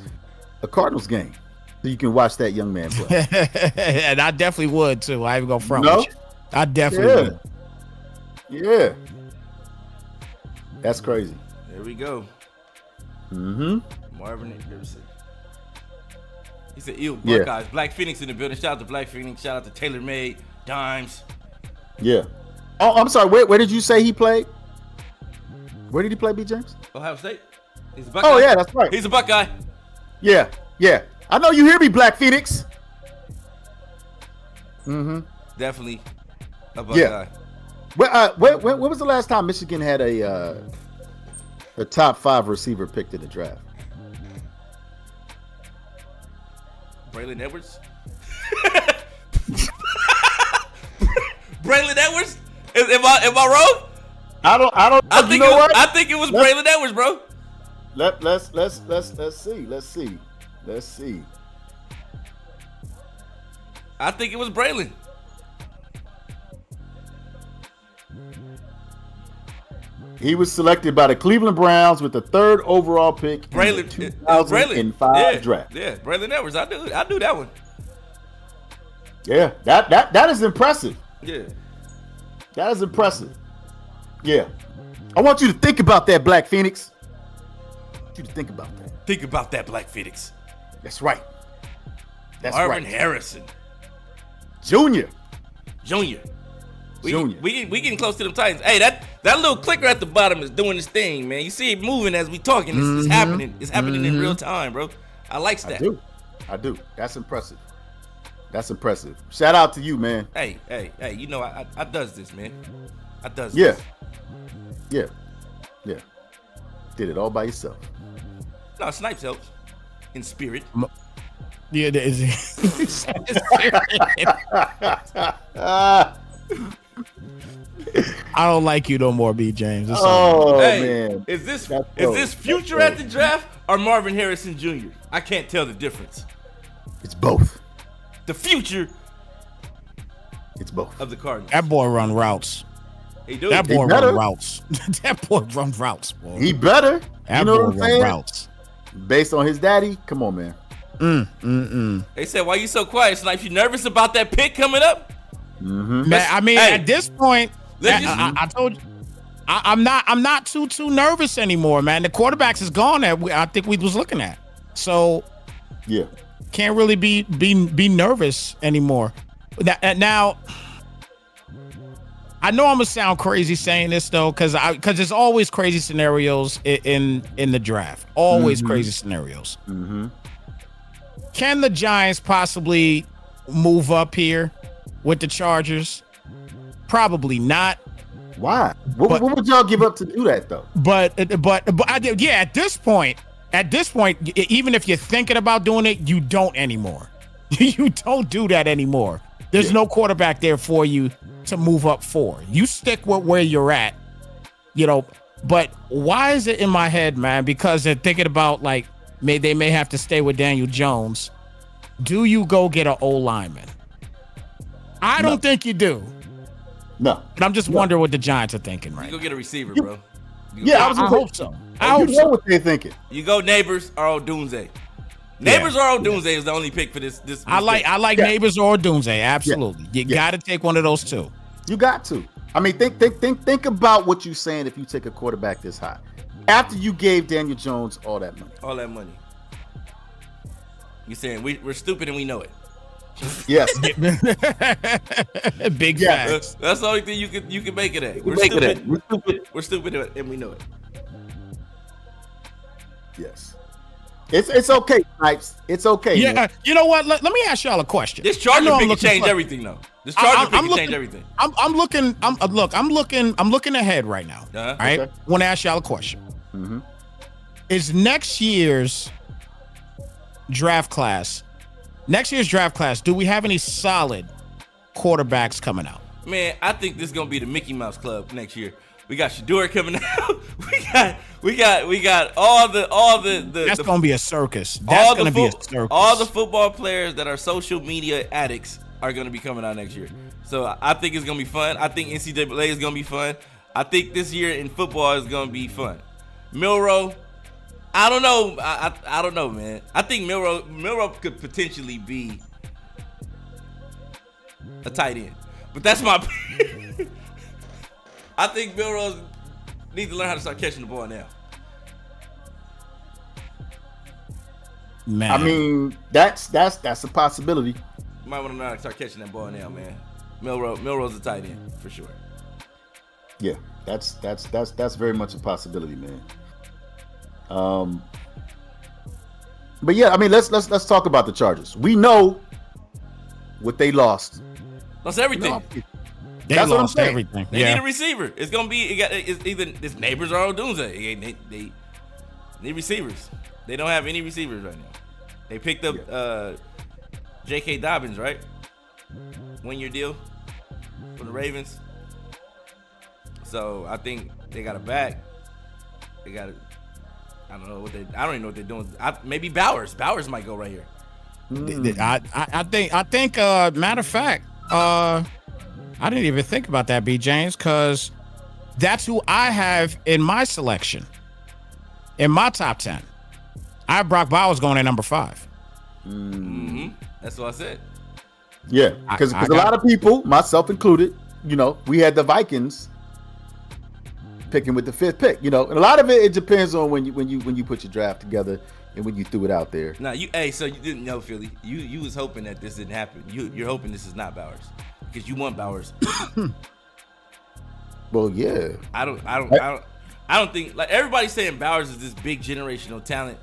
a Cardinals game so you can watch that young man play. And I definitely would too. I ain't gonna front with you. I definitely would. Yeah. That's crazy. There we go. Marvin Harrison. He said, "Ew, Buckeyes." Black Phoenix in the building. Shout out to Black Phoenix. Shout out to Taylor Made, Dimes. Yeah. Oh, I'm sorry. Where did you say he played? Where did he play, B. James? Ohio State. He's a Buckeye. Oh yeah, that's right. He's a Buckeye. Yeah. I know you hear me, Black Phoenix. Definitely a Buckeye. Yeah. When was the last time Michigan had a top 5 receiver picked in the draft? Braylon Edwards. Braylon Edwards? Am I wrong? I don't. I think it was Braylon Edwards, bro. Let's see. I think it was Braylon. He was selected by the Cleveland Browns with the 3rd overall pick in the 2005 draft. Yeah, Braylon Edwards. I knew that one. Yeah, that is impressive. Yeah. That is impressive. Yeah. I want you to think about that, Black Phoenix. I want you to think about that. Think about that, Black Phoenix. That's right. Marvin Harrison. Junior. We getting close to them Titans. Hey, that little clicker at the bottom is doing this thing, man. You see it moving as we talking. It's happening. It's happening in real time, bro. I like that. I do. That's impressive. Shout out to you, man. Hey. You know I does this, man. I does this. Yeah. Did it all by yourself. No, Snipes helps. In spirit. Yeah, there is. I don't like you no more, B. James. Man. Is this Future at the draft or Marvin Harrison Jr.? I can't tell the difference. It's both. the future It's both of the Cardinals. That boy run routes. He do. That boy better. run routes. That boy run routes, boy. He better. That you know boy what I'm run saying? routes. Based on his daddy, come on, man. They said, "Why you so quiet, Snipes? You nervous about that pick coming up?" Man, I mean, Hey, at this point, I told you, I'm not too nervous anymore, man. The quarterbacks is gone that I think we was looking at, so Yeah. can't really be nervous anymore. Now, I know I'm gonna sound crazy saying this though, because there's always crazy scenarios in the draft. Always crazy scenarios. Can the Giants possibly move up here with the Chargers? Probably not. Why? What would y'all give up to do that though? But yeah, at this point, even if you're thinking about doing it, you don't anymore. You don't do that anymore. There's no quarterback there for you to move up for. You stick with where you're at, But why is it in my head, man? Because they're thinking about they may have to stay with Daniel Jones. Do you go get an O lineman? I don't think you do. No. But I'm just wondering what the Giants are thinking, right? You go get a receiver, bro. Yeah, I hope so. I You hope know so. what they're thinking. You go Neighbors or Odunze. Neighbors or Odunze is the only pick for this. I like Neighbors or Doomsday. Absolutely. You got to take one of those two. You got to. I mean, think about what you're saying if you take a quarterback this high. After you gave Daniel Jones all that money. All that money. You saying we're stupid and we know it. Yes. Big Yeah. facts. That's the only thing you can make it at. We're Make it stupid. at. We're stupid. We're stupid and we know it. Yes. It's okay, Snipes. It's okay. Yeah, man. you know what? Let me ask y'all a question. This Charger I know pick I'm can looking change for- everything, though. This Charger pick can looking- change everything. I'm looking ahead right now. Uh-huh. All right. Okay. Want to ask y'all a question. Is next year's draft class? Do we have any solid quarterbacks coming out? Man, I think this is gonna be the Mickey Mouse Club next year. We got Shador coming out. we got all the That's gonna be a circus. all That's the gonna be a circus. all the football players that are social media addicts are gonna be coming out next year. So I think it's gonna be fun. I think NCAA is gonna be fun. I think this year in football is gonna be fun. Milroe, I don't know. I don't know, man. I think Milroe could potentially be a tight end, but that's my. I think Milroe needs to learn how to start catching the ball now. Man. I mean, that's a possibility. You might want to learn how to start catching that ball now, man. Milroe's a tight end for sure. Yeah, that's very much a possibility, man. But yeah, I mean, let's talk about the Chargers. We know what they lost. That's everything. They That's what I'm lost saying. everything. They need a receiver. It's gonna be it's either this Neighbors or Odunze. They need receivers. They don't have any receivers right now. They picked up J.K. Dobbins, right? 1 year deal for the Ravens. So I think they got a back. They got it. I don't even know what they're doing. Maybe Bowers. Bowers might go right here. I think matter of fact, I didn't even think about that, B. James, because that's who I have in my selection. In my top 10. I have Brock Bowers going at number 5. Mm-hmm. That's what I said. Yeah, because a lot of people, myself included, we had the Vikings picking with the 5th pick. And a lot of it depends on when you put your draft together and when you threw it out there. Now so you didn't know, Philly. You was hoping that this didn't happen. You're hoping this is not Bowers because you want Bowers. Well, yeah. I don't think like everybody's saying Bowers is this big generational talent.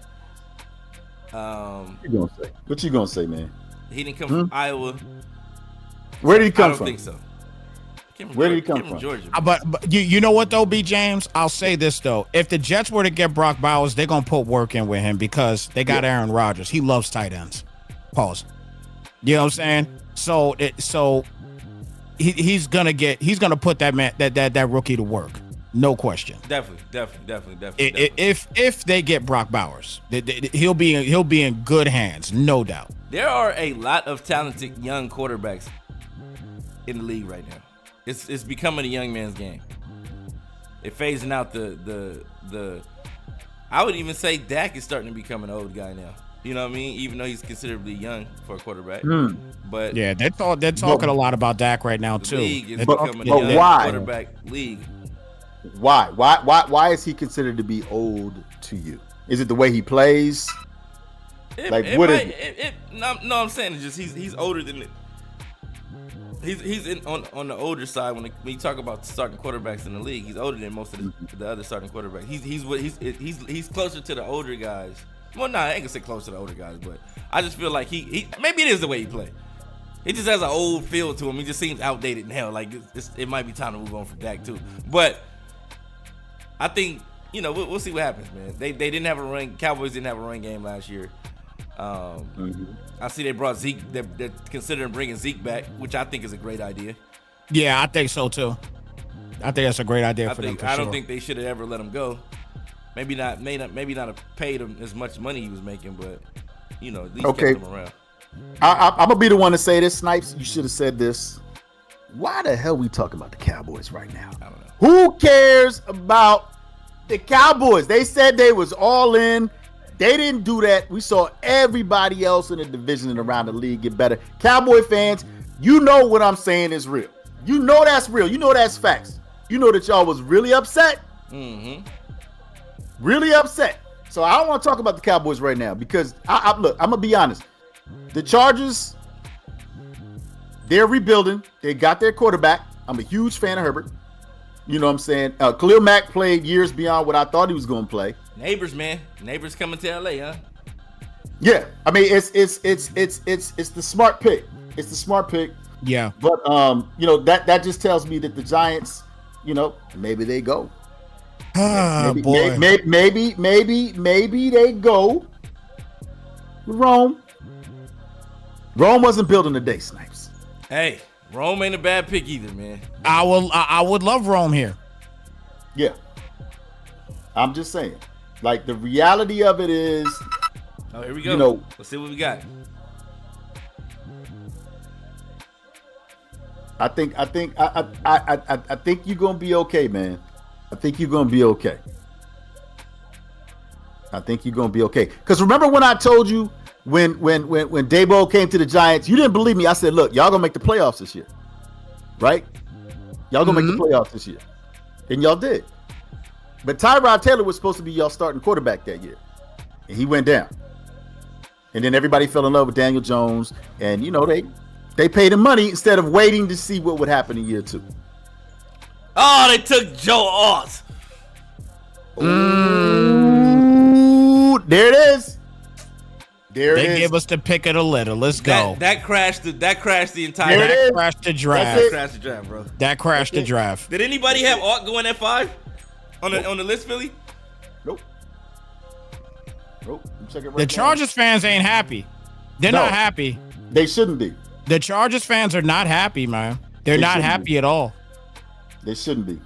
What you gonna say, man? He didn't come from Iowa. Where did he come I don't from? think so. Where did he come from? Georgia. But you know what though, B. James? I'll say this though: if the Jets were to get Brock Bowers, they're gonna put work in with him because they got Aaron Rodgers. He loves tight ends. Pause. You know what I'm saying? So he's gonna put that rookie to work. No question. Definitely. If they get Brock Bowers, he'll be in good hands, no doubt. There are a lot of talented young quarterbacks in the league right now. It's becoming a young man's game. It phasing out the. I would even say Dak is starting to become an old guy now. You know what I mean? Even though he's considerably young for a quarterback. But yeah, they're talking a lot about Dak right now too. The league is becoming a young quarterback league. Why is he considered to be old to you? Is it the way he plays? No, I'm saying it's just he's older than it. He's on the older side when you talk about starting quarterbacks in the league. He's older than most of the other starting quarterbacks. He's closer to the older guys. Well, I ain't gonna say close to the older guys, but I just feel like he maybe it is the way he play. He just has an old feel to him. He just seems outdated now. Like it might be time to move on from Dak too. But I think we'll see what happens, man. They didn't have a run. Cowboys didn't have a run game last year. I see they brought Zeke. They're considering bringing Zeke back, which I think is a great idea. Yeah, I think so too. I think that's a great idea for them. I don't think they should have ever let him go. Maybe not have paid him as much money he was making, but at least kept him around. I'm gonna be the one to say this, Snipes. You should have said this. Why the hell we talking about the Cowboys right now? I don't know. Who cares about the Cowboys? They said they was all in. They didn't do that. We saw everybody else in the division and around the league get better. Cowboy fans, you know what I'm saying is real. You know that's real. You know that's facts. You know that y'all was really upset. Really upset. So I don't want to talk about the Cowboys right now because look, I'm gonna be honest. The Chargers, they're rebuilding. They got their quarterback. I'm a huge fan of Herbert. You know what I'm saying? Khalil Mack played years beyond what I thought he was going to play. Neighbors, man. Neighbors coming to LA, huh? Yeah. I mean, it's the smart pick. It's the smart pick. Yeah. But that just tells me that the Giants, maybe they go. Maybe they go with Rome. Rome wasn't built in a day, Snipes. Hey, Rome ain't a bad pick either, man. I would love Rome here. Yeah. I'm just saying. Like, the reality of it is. Oh, here we go. Let's see what we got. I think you're gonna be okay, man. I think you're gonna be okay. Because remember when I told you when Daboll came to the Giants, you didn't believe me. I said, look, y'all gonna make the playoffs this year, right? Y'all gonna make the playoffs this year, and y'all did. But Tyrod Taylor was supposed to be y'all starting quarterback that year, and he went down. And then everybody fell in love with Daniel Jones, and they paid him money instead of waiting to see what would happen in year 2. Oh, they took Joe Alt. Ooh, there it is. They gave us the pick of the litter. Let's go. That crashed the entire. That crashed the draft. That crashed the draft, bro. That crashed the draft. Did anybody have Alt going at 5 on the list, Philly? Nope. I'm checking right the Chargers fans ain't happy. They're not happy. They shouldn't be. The Chargers fans are not happy, man. They're not happy at all. They shouldn't be.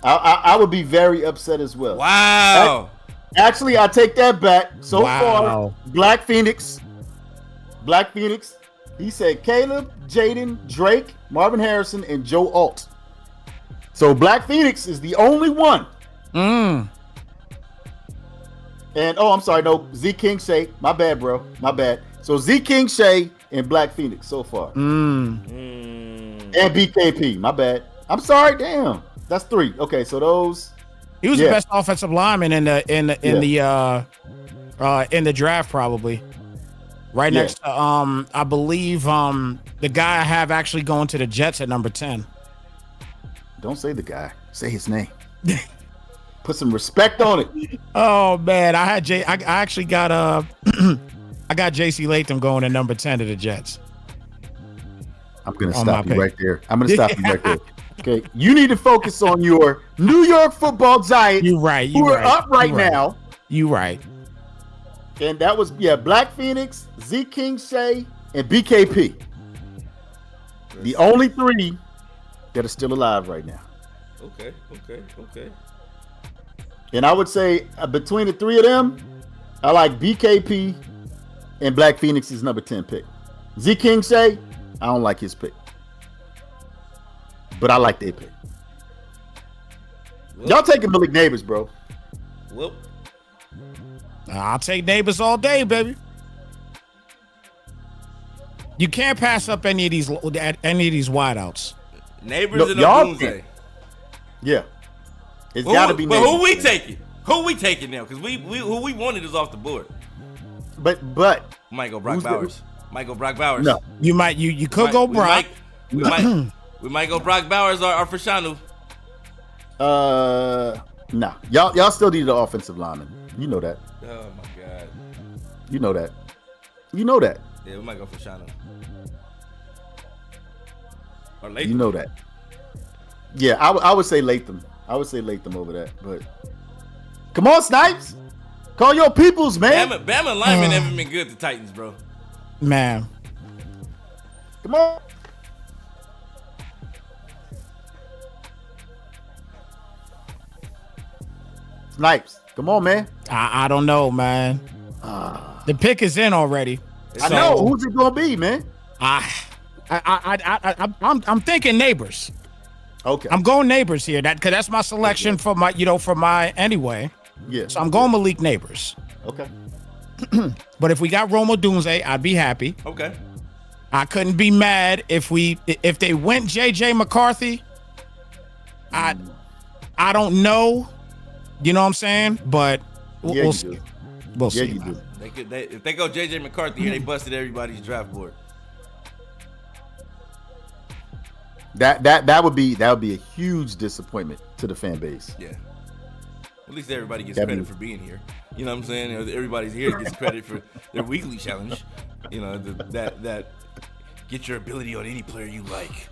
I would be very upset as well. Wow. Actually, I take that back. So far, Black Phoenix. He said Caleb, Jaden, Drake, Marvin Harrison, and Joe Alt. So Black Phoenix is the only one. And I'm sorry, no, Z King Shay. My bad, bro. My bad. So Z King Shay and Black Phoenix so far. And BKP. My bad. I'm sorry. Damn. That's 3. Okay, so those. He was the best offensive lineman in the draft, probably. Right next to I believe the guy I have actually going to the Jets at number 10. Don't say the guy. Say his name. Put some respect on it. Oh man, I actually got I got JC Latham going at number 10 to the Jets. I'm gonna stop you right there. Okay, you need to focus on your New York Football Giants. You right. Who are up right now. You right. And that was Black Phoenix, Z King Shay, and BKP. The only 3 that are still alive right now. Okay. And I would say between the three of them, I like BKP and Black Phoenix's number 10 pick. Z King Shay, I don't like his pick. But I like their pick. Whoop. Y'all taking Malik Neighbors, bro. Whoop. I'll take Neighbors all day, baby. You can't pass up any of these wideouts. Neighbors and Odunze. Yeah. It's got to be But Neighbors. who we taking? Who we taking now? Because who we wanted is off the board. But Might go Brock Bowers. No. You could go Brock. We might go Brock Bowers or Fashanu. Nah. Y'all still need the offensive lineman. You know that. Oh my God. You know that. Yeah, we might go Fashanu. Or Latham. You know that. Yeah, I would say Latham. I would say Latham over that. But come on, Snipes. Call your peoples, man. Bama linemen haven't been good to Titans, bro. Man. Come on. Snipes. Come on, man. I don't know, man. The pick is in already. I know. Who's it gonna be, man? I'm thinking Neighbors. Okay. I'm going Neighbors here. Because that's my selection for my anyway. Yeah. So I'm going Malik Neighbors. Okay. But if we got Rome Odunze, I'd be happy. Okay. I couldn't be mad if they went JJ McCarthy. I don't know. You know what I'm saying? But we'll see. We'll see. Yeah, you do. If they go JJ McCarthy here, they busted everybody's draft board. That would be a huge disappointment to the fan base. Yeah. At least everybody gets credit for being here. You know what I'm saying? Everybody's here gets credit for their weekly challenge. You know, that get your ability on any player you like.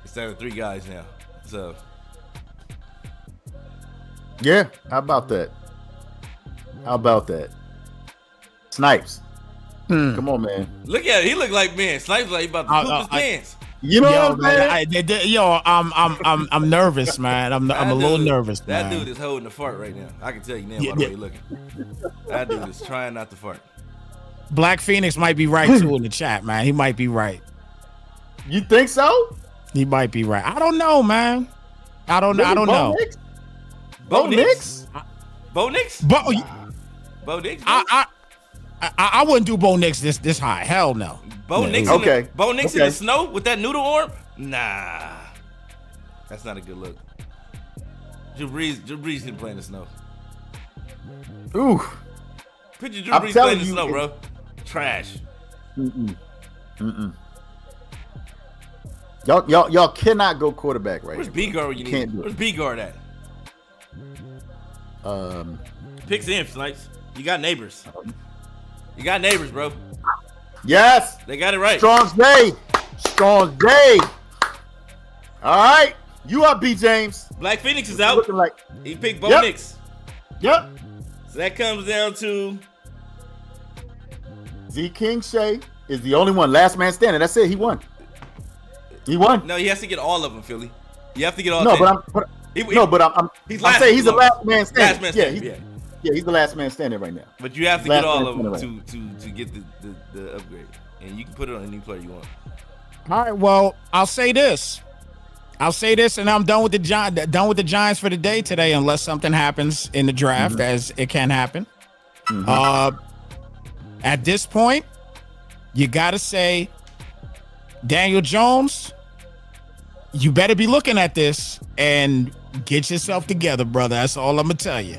It's down to 3 guys now. So yeah, how about that? Snipes. Come on, man. Look at it. He look like Snipes like he about to poop his pants. You know what I'm saying? I'm nervous, man. I'm a little nervous, man. That dude is holding the fart right now. I can tell you now by the way he's looking. That dude is trying not to fart. Black Phoenix might be right too in the chat, man. He might be right. You think so? He might be right. I don't know, man. I don't know. Bo Nix? Bo Nix? Bo Nix? I wouldn't do Bo Nix this high. Hell no. Bo Nix in the snow with that noodle arm? Nah. That's not a good look. Drew Brees didn't play in the snow. Ooh. Picture Drew Brees playing in the snow, bro. Trash. Y'all cannot go quarterback right Where's here. B guard you need? Where's B guard at? Pick Sam, Snipes. You got Neighbors. You got Neighbors, bro. Yes. They got it right. Strong day. All right. You up, B. James. Black Phoenix is out. Looking like he picked Bo Nix. Yep. So that comes down to Z King Shay is the only one. Last man standing. That's it. He won. No, he has to get all of them, Philly. You have to get all. No, 10. I'm saying he's the last man standing. Yeah, he's the last man standing right now. But you have to get all of them to get the upgrade, and you can put it on any player you want. All right. Well, I'll say this, and I'm done with the Giants for the day today, unless something happens in the draft, as it can happen. At this point, you got to say, Daniel Jones, you better be looking at this and get yourself together, brother. That's all I'm gonna tell you.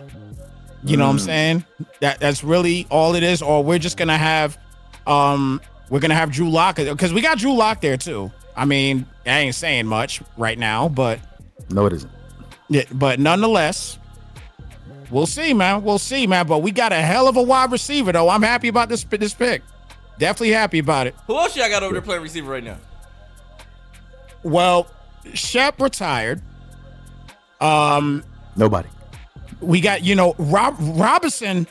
You know what I'm saying? That's really all it is. Or we're just gonna have Drew Lock, because we got Drew Lock there too. I mean, I ain't saying much right now, but no, it isn't. Yeah, but nonetheless, we'll see, man. But we got a hell of a wide receiver, though. I'm happy about this pick. Definitely happy about it. Who else y'all got over there playing receiver right now? Well, Shep retired. Nobody. We got, Robinson.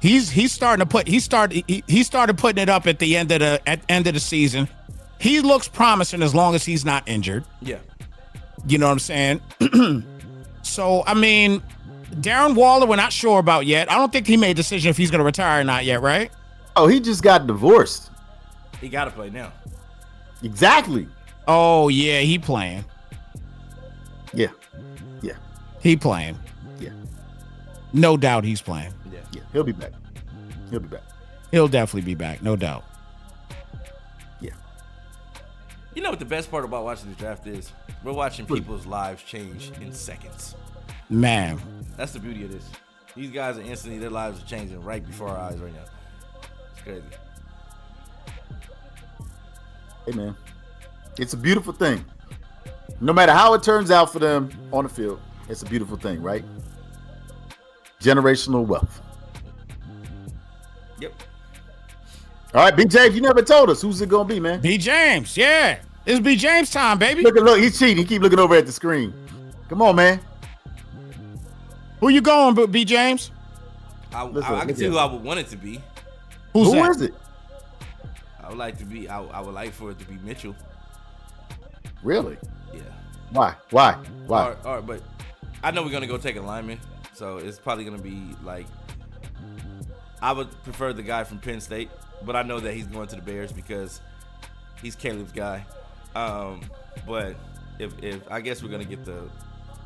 He started putting it up at the end of the season. He looks promising as long as he's not injured. Yeah. You know what I'm saying? So, I mean, Darren Waller, we're not sure about yet. I don't think he made a decision if he's going to retire or not yet, right? Oh, he just got divorced. He got to play now. Exactly. Oh, yeah, he playing. Yeah. He playing. Yeah. No doubt he's playing. Yeah. He'll be back. He'll definitely be back, no doubt. Yeah. You know what the best part about watching the draft is? We're watching people's lives change in seconds. Man. That's the beauty of this. These guys are instantly, their lives are changing right before our eyes right now. It's crazy. Hey, man. It's a beautiful thing. No matter how it turns out for them on the field, it's a beautiful thing, right? Generational wealth. Yep. All right, B. James, you never told us. Who's it going to be, man? B. James, yeah. It's B. James time, baby. Look, he's cheating. He keep looking over at the screen. Come on, man. Who you going, B. James? I can see who I would want it to be. Who is it? I would like to be. I would like for it to be Mitchell. Really? Yeah. Why? All right, but I know we're gonna go take a lineman, so it's probably gonna be like. I would prefer the guy from Penn State, but I know that he's going to the Bears because he's Caleb's guy. But if I guess we're gonna get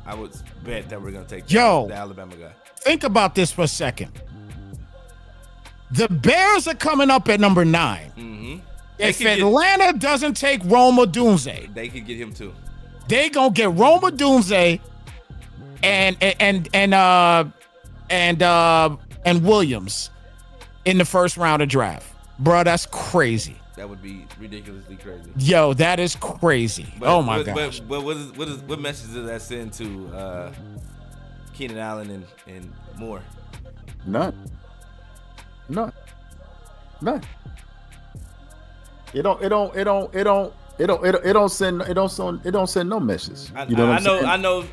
I would bet that we're gonna take the Alabama guy. Think about this for a second. The Bears are coming up at number 9. Mm-hmm. If Atlanta doesn't take Rome Odunze, they could get him too. They gonna get Rome Odunze and Williams in the first round of draft. Bro, that's crazy. That would be ridiculously crazy. Yo, that is crazy. Oh my gosh. But what message does that send to Keenan Allen and Moore? None. It don't send no message. You know what I'm saying?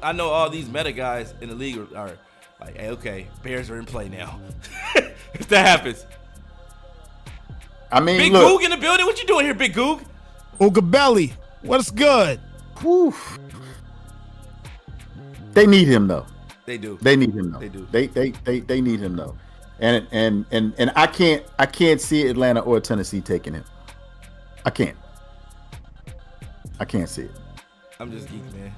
I know all these meta guys in the league are like, hey, okay, Bears are in play now. If that happens. I mean, Big Goog in the building. What you doing here, Big Goog? Ugabelli, what's good? Whew. They need him though. They do. They need him though. They do. They need him though. And I can't see Atlanta or Tennessee taking him. I can't see it. I'm just geeked, man.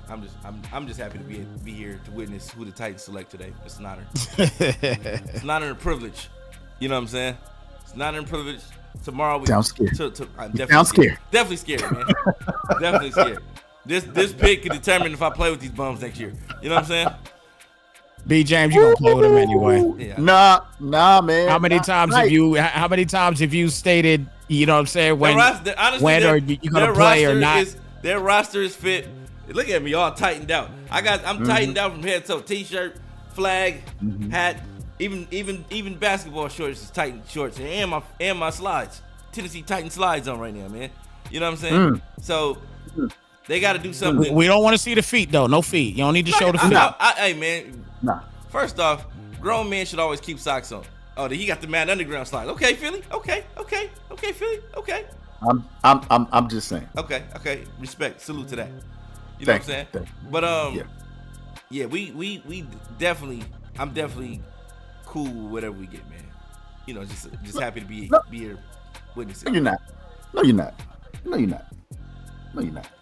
I'm just happy to be here to witness who the Titans select today. It's an honor. It's an honor and a privilege. You know what I'm saying? It's an honor and privilege. Tomorrow we sound scared. I'm definitely scared. Definitely scared, man. Definitely scared. This pick can determine if I play with these bums next year. You know what I'm saying? B. James, you gonna play with him anyway? Yeah. Nah, man. How many times have you stated? You know what I'm saying? When are you gonna play or not? Their roster is fit. Look at me, all tightened out. I'm tightened out from head to toe. T-shirt, flag, hat, even basketball shorts is tightened shorts, and my slides. Tennessee Titan slides on right now, man. You know what I'm saying? So they got to do something. We don't want to see the feet though. No feet. You don't need to show the feet. Hey man. Nah. First off, grown men should always keep socks on. Oh, he got the Madden Underground slide. Okay, Philly. Okay, Philly. Okay. I'm just saying. Okay. Respect. Salute to that. You know what I'm saying? But yeah, we definitely. I'm definitely cool with whatever we get, man. You know, just happy to be here witnessing. No, you're not. I'm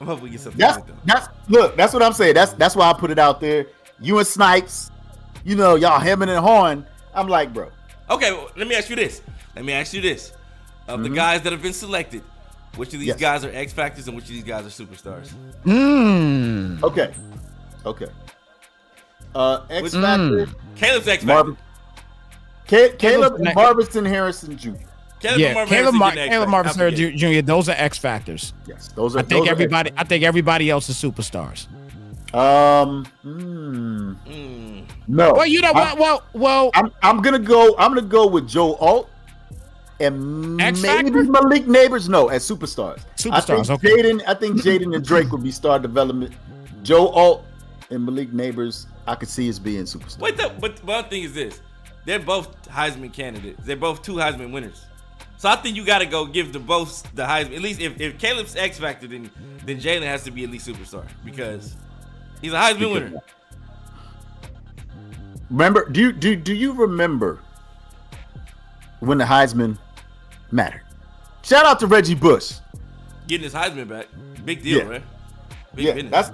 hoping we get something. That's what I'm saying. That's why I put it out there. You and Snipes, you know, y'all hemming and hawing. I'm like, bro. Okay, well, let me ask you this. Of the guys that have been selected, which of these guys are X Factors and which of these guys are superstars? Okay. X Factor. Caleb's X Factor. Caleb and Marvin Harrison Jr. Caleb Marvin Harrison Jr. Those are X Factors. Yes, those are. I think everybody else is superstars. No. Well, you know what? Well, I'm gonna go with Joe Alt and maybe Malik Neighbors. No, as superstars. I think Jaden and Drake would be star development. Joe Alt and Malik Neighbors, I could see as being superstars. But one thing is this: they're both Heisman candidates. They're both 2 Heisman winners. So I think you got to go give both the Heisman. At least if Caleb's X Factor, then Jalen has to be at least superstar because He's a Heisman winner. Remember? Do you remember when the Heisman mattered? Shout out to Reggie Bush getting his Heisman back. Big deal, right? Big business.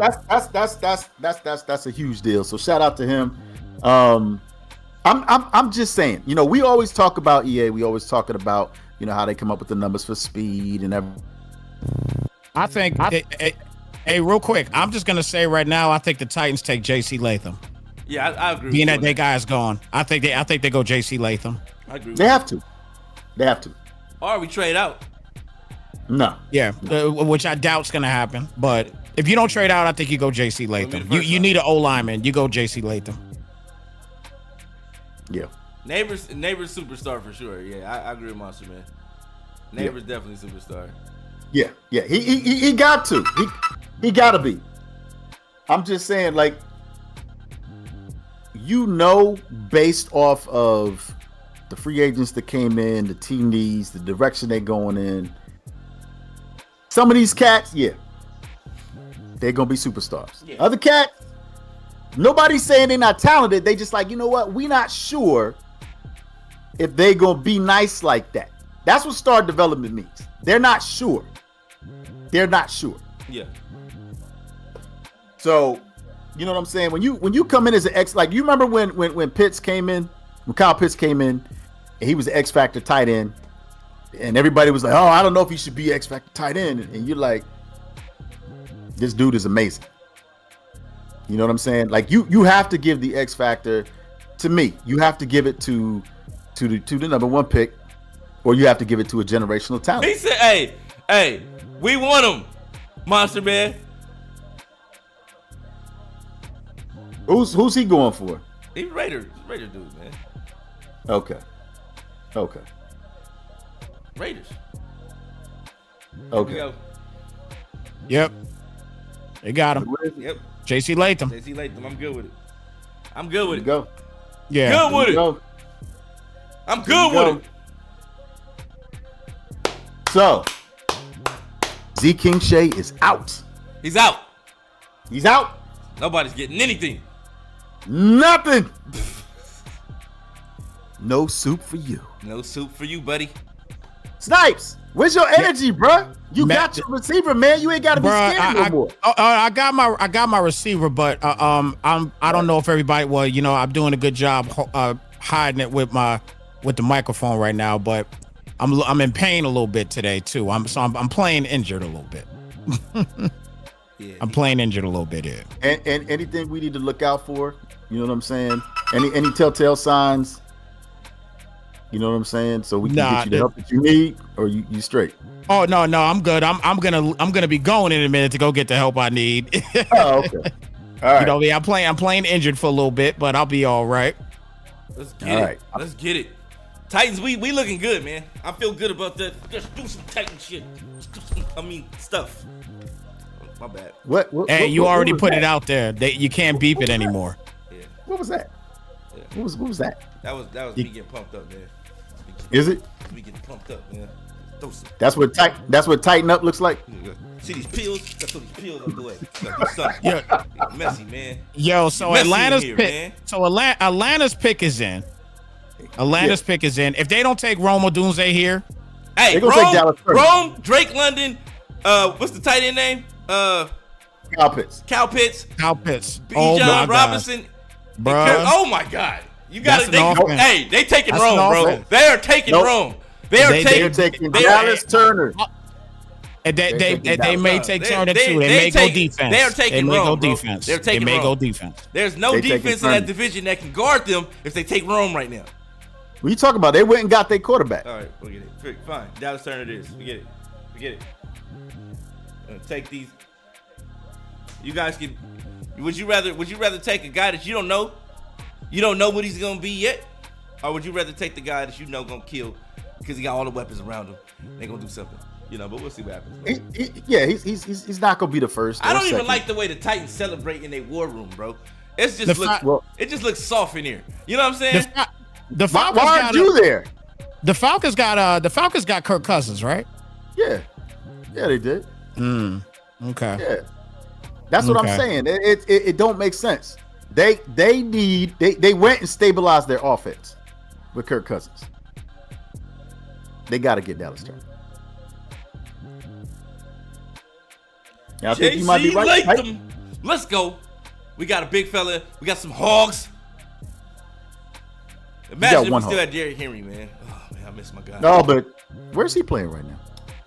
That's a huge deal. So shout out to him. I'm just saying, you know, we always talk about EA. We always talking about, you know, how they come up with the numbers for speed and everything. I think, hey, real quick, I'm just gonna say right now, I think the Titans take J.C. Latham. Yeah, I agree. Being that their guy's gone, I think they go J.C. Latham. I agree. They have to. Or we trade out. No. Yeah, which I doubt's gonna happen. But if you don't trade out, I think you go J.C. Latham. You need an O lineman. You go J.C. Latham. Yeah. Neighbors superstar for sure. Yeah, I agree with Monster Man. Neighbors definitely superstar. Yeah. He got to. He got to be. I'm just saying, like, you know, based off of the free agents that came in, the team needs, the direction they're going in. Some of these cats, they're gonna be superstars. Yeah. Other cats, nobody's saying they're not talented. They just like, you know what? We not sure if they gonna be nice like that. That's what star development means. They're not sure. Yeah. So, you know what I'm saying? When you come in as an X, like you remember when Pitts came in, when Kyle Pitts came in, and he was the X Factor tight end, and everybody was like, "Oh, I don't know if he should be X Factor tight end," and you're like, "This dude is amazing." You know what I'm saying? Like you have to give the X Factor to me. You have to give it to the number one pick, or you have to give it to a generational talent. He said, "Hey, we want him, Monster Man." Who's he going for? He's Raider dude, man. Okay. Raiders. Okay. Yep. They got him. Yep. J.C. Latham. I'm good with it. Go. Yeah. Good with it. I'm good with it. So, Z King Shea is out. He's out. Nobody's getting anything. Nothing. No soup for you. No soup for you, buddy. Snipes, where's your energy, bruh? You got your receiver, man. You ain't got to be scared no more. I got my receiver, but I don't know if everybody. Well, you know, I'm doing a good job hiding it with the microphone right now, but I'm in pain a little bit today too. I'm playing injured a little bit. I'm playing injured a little bit here. And anything we need to look out for? You know what I'm saying? Any telltale signs? You know what I'm saying? So we can get you the help that you need, or you straight. Oh no, I'm good. I'm gonna be going in a minute to go get the help I need. Oh, okay. All right. You know, I'm playing injured for a little bit, but I'll be all right. Let's get it. Titans, we looking good, man. I feel good about that. Let's do some Titan shit. Stuff. My bad. What hey, you already put that? it out there. You can't beep it anymore. Yeah. What was that? Yeah. What was that? That was me getting pumped up, man. Is it? We getting pumped up, man. That's what tighten up looks like. See these pills? That's what these pills are doing. Yeah. Messy, man. Yo, so Atlanta's pick. Man. So Atlanta's pick is in. Pick is in. If they don't take Rome Odunze here, hey, Rome, Drake London. What's the tight end name? Kyle Pitts. Bijan Robinson. Bro. Oh my God. You got it. They taking Rome, bro. They are taking Rome. They're taking Dallas Turner. And they may take Turner too. They may go defense. They are taking Rome. They're taking go defense. There's no defense in that division that can guard them if they take Rome right now. What are you talking about? They went and got their quarterback. All right, we'll get it. Fine. Dallas Turner it is. We get it. Take these. You guys can. Would you rather take a guy that you don't know? You don't know what he's gonna be yet, or would you rather take the guy that you know gonna kill because he got all the weapons around him? They're gonna do something, you know. But we'll see what happens. He's not gonna be the first. I don't even like the way the Titans celebrate in their war room, bro. It just looks soft in here. You know what I'm saying? The Falcons why aren't you there? The Falcons got Kirk Cousins, right? Yeah, they did. Okay. Yeah, That's what I'm saying. It don't make sense. They went and stabilized their offense with Kirk Cousins. They got to get Dallas Turner. Yeah, I think you might be right. Let's go. We got a big fella. We got some hogs. Imagine if we still had Derrick Henry, man. Oh man, I miss my guy. No, but where's he playing right now?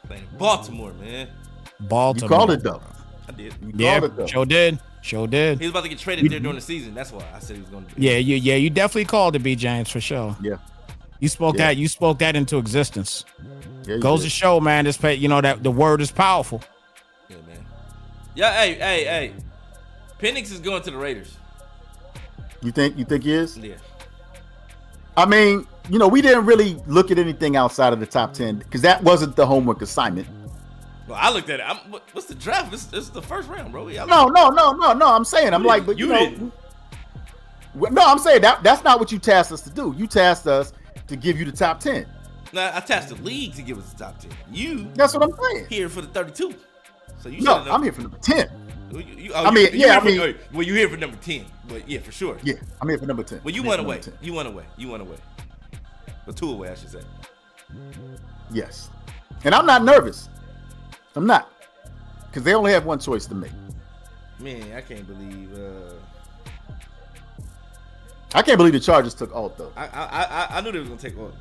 Playing in Baltimore, man. You called it though. I did. Sure did. He was about to get traded there during the season. That's why I said he was going to. Yeah. You definitely called it, B. James, for sure. Yeah. You spoke that. You spoke that into existence. Yeah, goes to show, man. That the word is powerful. Yeah, man. Yeah. Hey. Penix is going to the Raiders. You think he is? Yeah. I mean, we didn't really look at anything outside of the top 10 because that wasn't the homework assignment. Well, I looked at it. What's the draft? This is the first round, bro. No. I'm saying, but you know, no, I'm saying that's not what you tasked us to do. You tasked us to give you the top 10. Nah, I tasked the league to give us the top 10. That's what I'm saying. Here for the 32. So you I'm here for number 10. Well, you here for number 10, but yeah, for sure. Yeah, I'm here for number 10. Well, you went away. You went away. Or two away, I should say. Yes, and I'm not nervous. I'm not, because they only have one choice to make. Man, I can't believe. I can't believe the Chargers took Alt though. I knew they was gonna take Alt.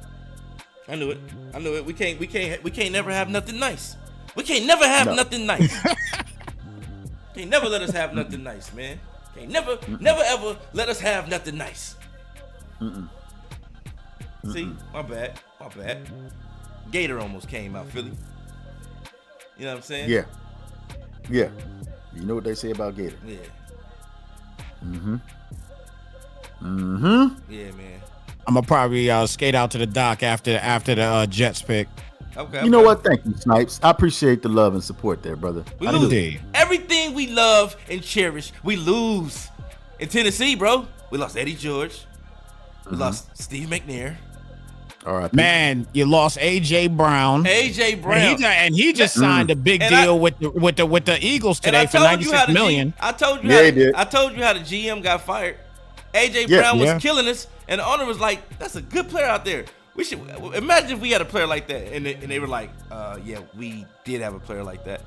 I knew it. We can't never have nothing nice. We can't never have nothing nice. Can't never let us have nothing nice, man. Can't never ever let us have nothing nice. See, my bad. Gator almost came out, Philly. You know what I'm saying? Yeah. You know what they say about Gator? Yeah. Yeah, man. I'm gonna probably skate out to the dock after the Jets pick. Okay. You know what? Thank you, Snipes. I appreciate the love and support there, brother. We lose. Everything we love and cherish, we lose. In Tennessee, bro, we lost Eddie George. We lost Steve McNair. All right, man, you lost AJ Brown. And he just signed a big deal with the Eagles today for $96 million. I told you how the GM got fired. AJ Brown was killing us, and the owner was like, "That's a good player out there. We should imagine if we had a player like that." And they were like, "Yeah, we did have a player like that."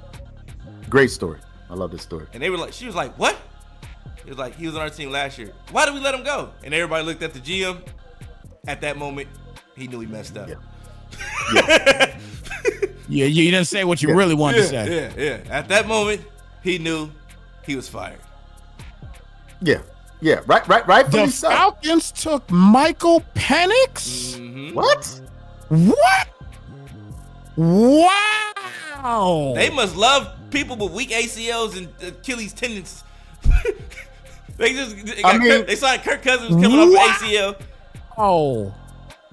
Great story. I love this story. And they were like, she was like, "What?" He was like, "He was on our team last year. Why did we let him go?" And everybody looked at the GM. At that moment, he knew he messed up. Yeah, you didn't say what you really wanted to say. Yeah. At that moment, he knew he was fired. Yeah. Right. The Falcons took Michael Penix? Mm-hmm. What? Wow. They must love people with weak ACLs and Achilles tendons. They signed Kirk Cousins coming off an ACL. Oh.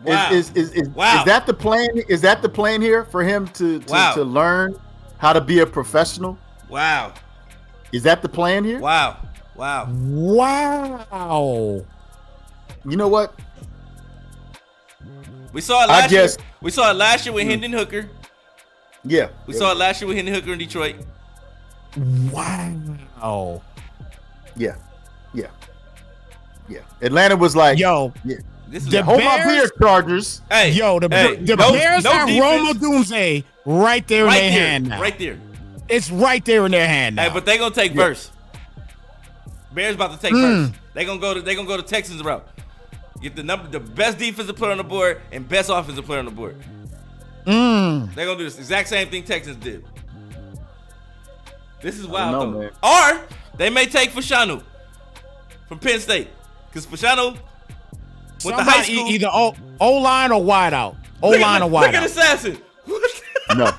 Wow. Is that the plan? Is that the plan here for him to learn how to be a professional? Wow. Is that the plan here? Wow. You know what? We saw it last year. We saw it last year with Hendon Hooker. Yeah. We saw it last year with Hendon Hooker in Detroit. Wow. Yeah. Atlanta was like, yo, hold my beer, Chargers. Hey, yo, the Bears have Roma Dunze right there in their hand now. Right there. It's right there in their hand now. Hey, but they gonna take first. Bears about to take first. They gonna go to Texans route. Get the best defensive player on the board and best offensive player on the board. They're gonna do this exact same thing Texans did. This is wild though. Man. Or they may take Fashanu from Penn State. Because Fashanu went to high school. Either O-line or wide out. O-line or wide out. Look at Assassin. No.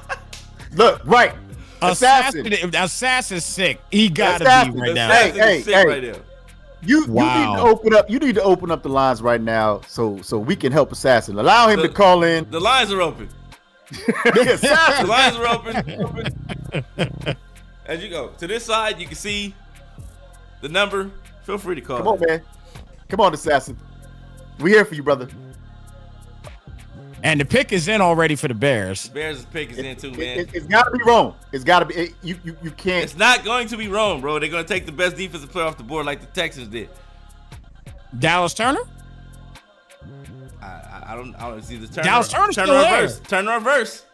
Look, right. Assassin's sick. He gotta be right now. Hey. Right now. You need to open up the lines right now so we can help Assassin. Allow him to call in. The lines are open. The lines are open. As you go to this side, you can see the number. Feel free to call. Come on, man. Come on, Assassin. We here for you, brother. And the pick is in already for the Bears. Bears' pick is in too, man. It's got to be Rome. It's got to be. You can't. It's not going to be Rome, bro. They're going to take the best defensive player off the board like the Texans did. Dallas Turner? I don't see the Turner. Dallas Turner's Turner still reverse. there. Turner reverse.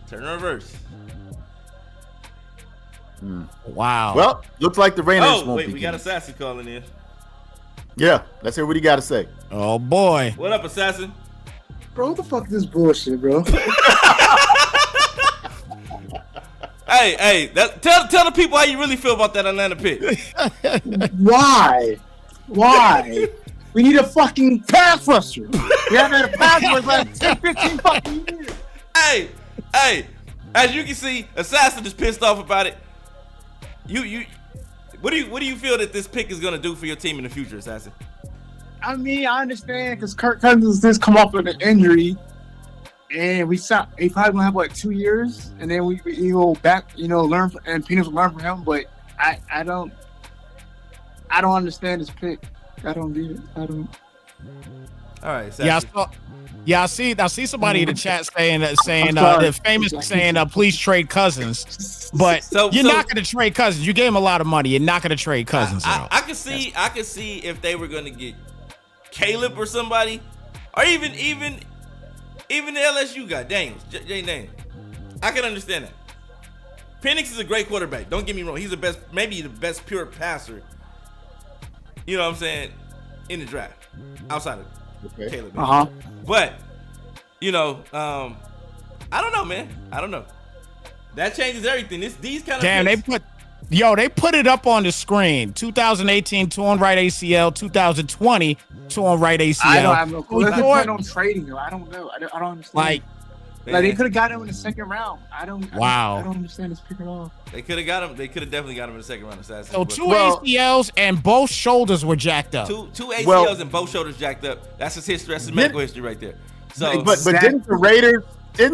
Turner reverse. Wow. Well, looks like the Raiders won't wait, be. we got Assassin calling in. Yeah, let's hear what he got to say. Oh, boy. What up, Assassin? Bro, what the fuck is this bullshit, bro? Hey, tell the people how you really feel about that Atlanta pick. Why? We need a fucking pass rusher. We haven't had a pass rusher like 10, 15 fucking years. Hey, as you can see, Assassin is pissed off about it. What do you feel that this pick is gonna do for your team in the future, Assassin? I mean, I understand because Kirk Cousins just come off with an injury, and he probably gonna have like 2 years, and then we go back, learn and Peanuts will learn from him. But I don't understand this pick. I don't get it. I don't. All right, Assassin. I see somebody in the chat saying the famous saying, please trade Cousins. But you're not going to trade Cousins. You gave him a lot of money. You're not going to trade Cousins. I could see if they were going to get Caleb or somebody, or even the LSU guy, Daniels, Jay Daniels. I can understand that. Penix is a great quarterback. Don't get me wrong. He's maybe the best pure passer. You know what I'm saying? In the draft, outside of Caleb. But I don't know, man. I don't know. That changes everything. These kind of picks, they put it up on the screen. 2018 torn right ACL, 2020 torn right ACL. I don't have no clue. They plan on trading though. I don't know. I don't understand. Like they could have got him in the second round. I don't understand this pick at all. They could have got him. They could have definitely got him in the second round. Assassin. So two ACLs and both shoulders were jacked up. Two ACLs and both shoulders jacked up. That's his history. That's his medical history right there. So, but didn't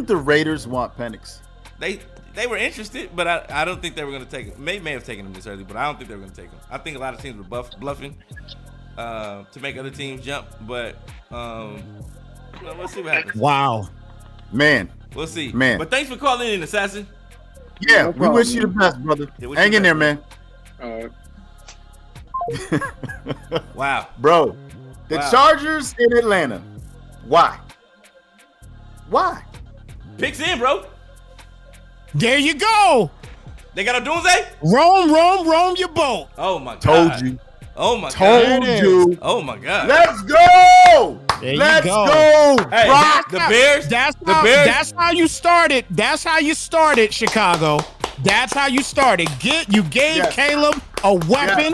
the Raiders want Penix? They were interested, but I don't think they were going to take him. May have taken him this early, but I don't think they were going to take him. I think a lot of teams were bluffing to make other teams jump, but we'll see what happens. Wow. Man. We'll see. Man. But thanks for calling in, Assassin. Yeah, we wish you the best, brother. Hang in there, man. Wow. Bro, the Chargers in Atlanta. Why? Picks in, bro. There you go. They got a doomsday? Roam your boat. Oh, my God. Told you. Oh, my God. Told you. Oh, my God. Let's go. Let's go. Hey, the Bears. That's how you started. That's how you started, Chicago. That's how you started. You gave Caleb a weapon.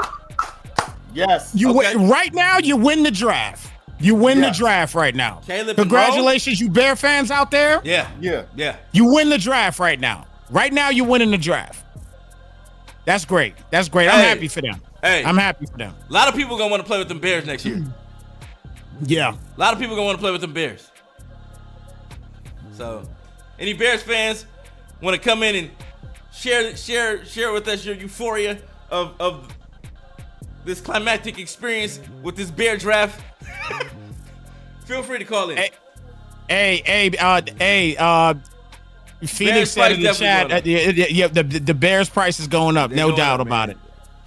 Yes. Right now, you win the draft. You win the draft right now. Caleb, congratulations, you Bear fans out there. Yeah. You win the draft right now. Right now, you're winning the draft. That's great. I'm happy for them. I'm happy for them. A lot of people gonna want to play with them Bears next year. Yeah. A lot of people gonna want to play with them Bears. So, any Bears fans want to come in and share with us your euphoria of this climactic experience with this Bear draft? Feel free to call in. Phoenix said in the chat, the Bears price is going up. No doubt about it.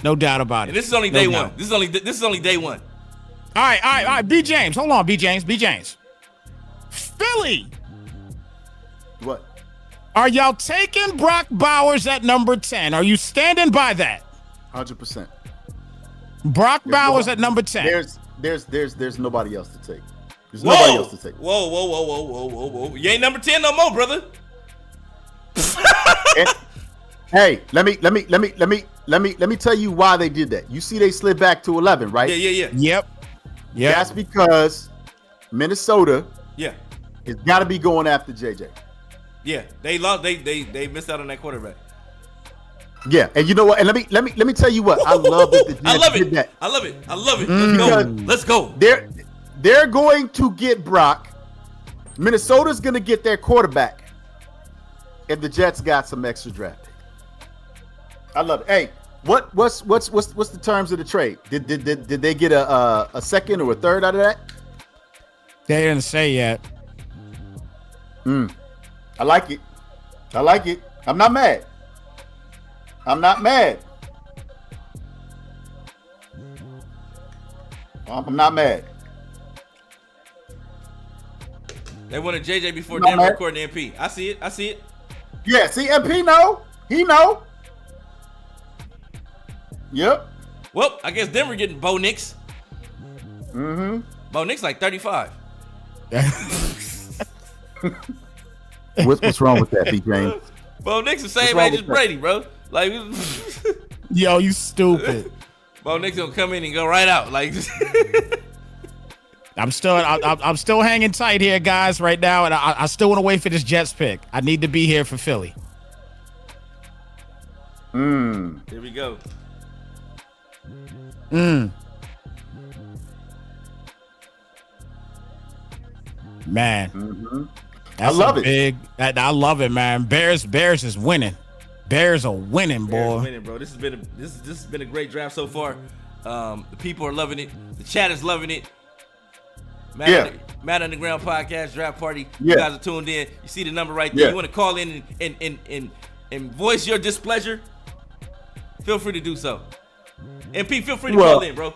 No doubt about it. And this is only day one. This is only day one. All right. B. James, hold on. B. James. Philly. What? Are y'all taking Brock Bowers at number 10? Are you standing by that? 100%. Brock Bowers at number 10. There's nobody else to take. There's nobody else to take. Whoa. You ain't number 10 no more, brother. Hey, let me tell you why they did that. You see they slid back to 11, right? Yeah. Yep. That's because Minnesota has got to be going after JJ. Yeah, they lost. They missed out on that quarterback. Yeah, and you know what? And let me tell you what. I love that the Jets did that. I love it. Let's go. They're going to get Brock. Minnesota's going to get their quarterback, and the Jets got some extra draft pick. I love it. Hey, what's the terms of the trade? Did they get a second or a third out of that? They didn't say yet. I like it. I like it. I'm not mad. I'm not mad. I'm not mad. They wanted JJ before Denver recording MP. I see it. I see it. Yeah, see, MP know. He know. Yep. Well, I guess Denver getting Bo Nix. Mm-hmm. Bo Nix like 35. What's wrong with that, B. James? Bo Nix the same age as Brady, bro. Like, yo, you stupid. Bo Nix gonna come in and go right out. Like, I'm still hanging tight here, guys, right now, and I still want to wait for this Jets pick. I need to be here for Philly. Here we go. Man, I love it. I love it, man. Bears is winning. Bears are winning, boy. Bears winning, bro. This has been a great draft so far. The people are loving it. The chat is loving it. Madden Underground Podcast Draft Party. You guys are tuned in. You see the number right there. You want to call in and voice your displeasure? Feel free to do so. MP, feel free to call in, bro.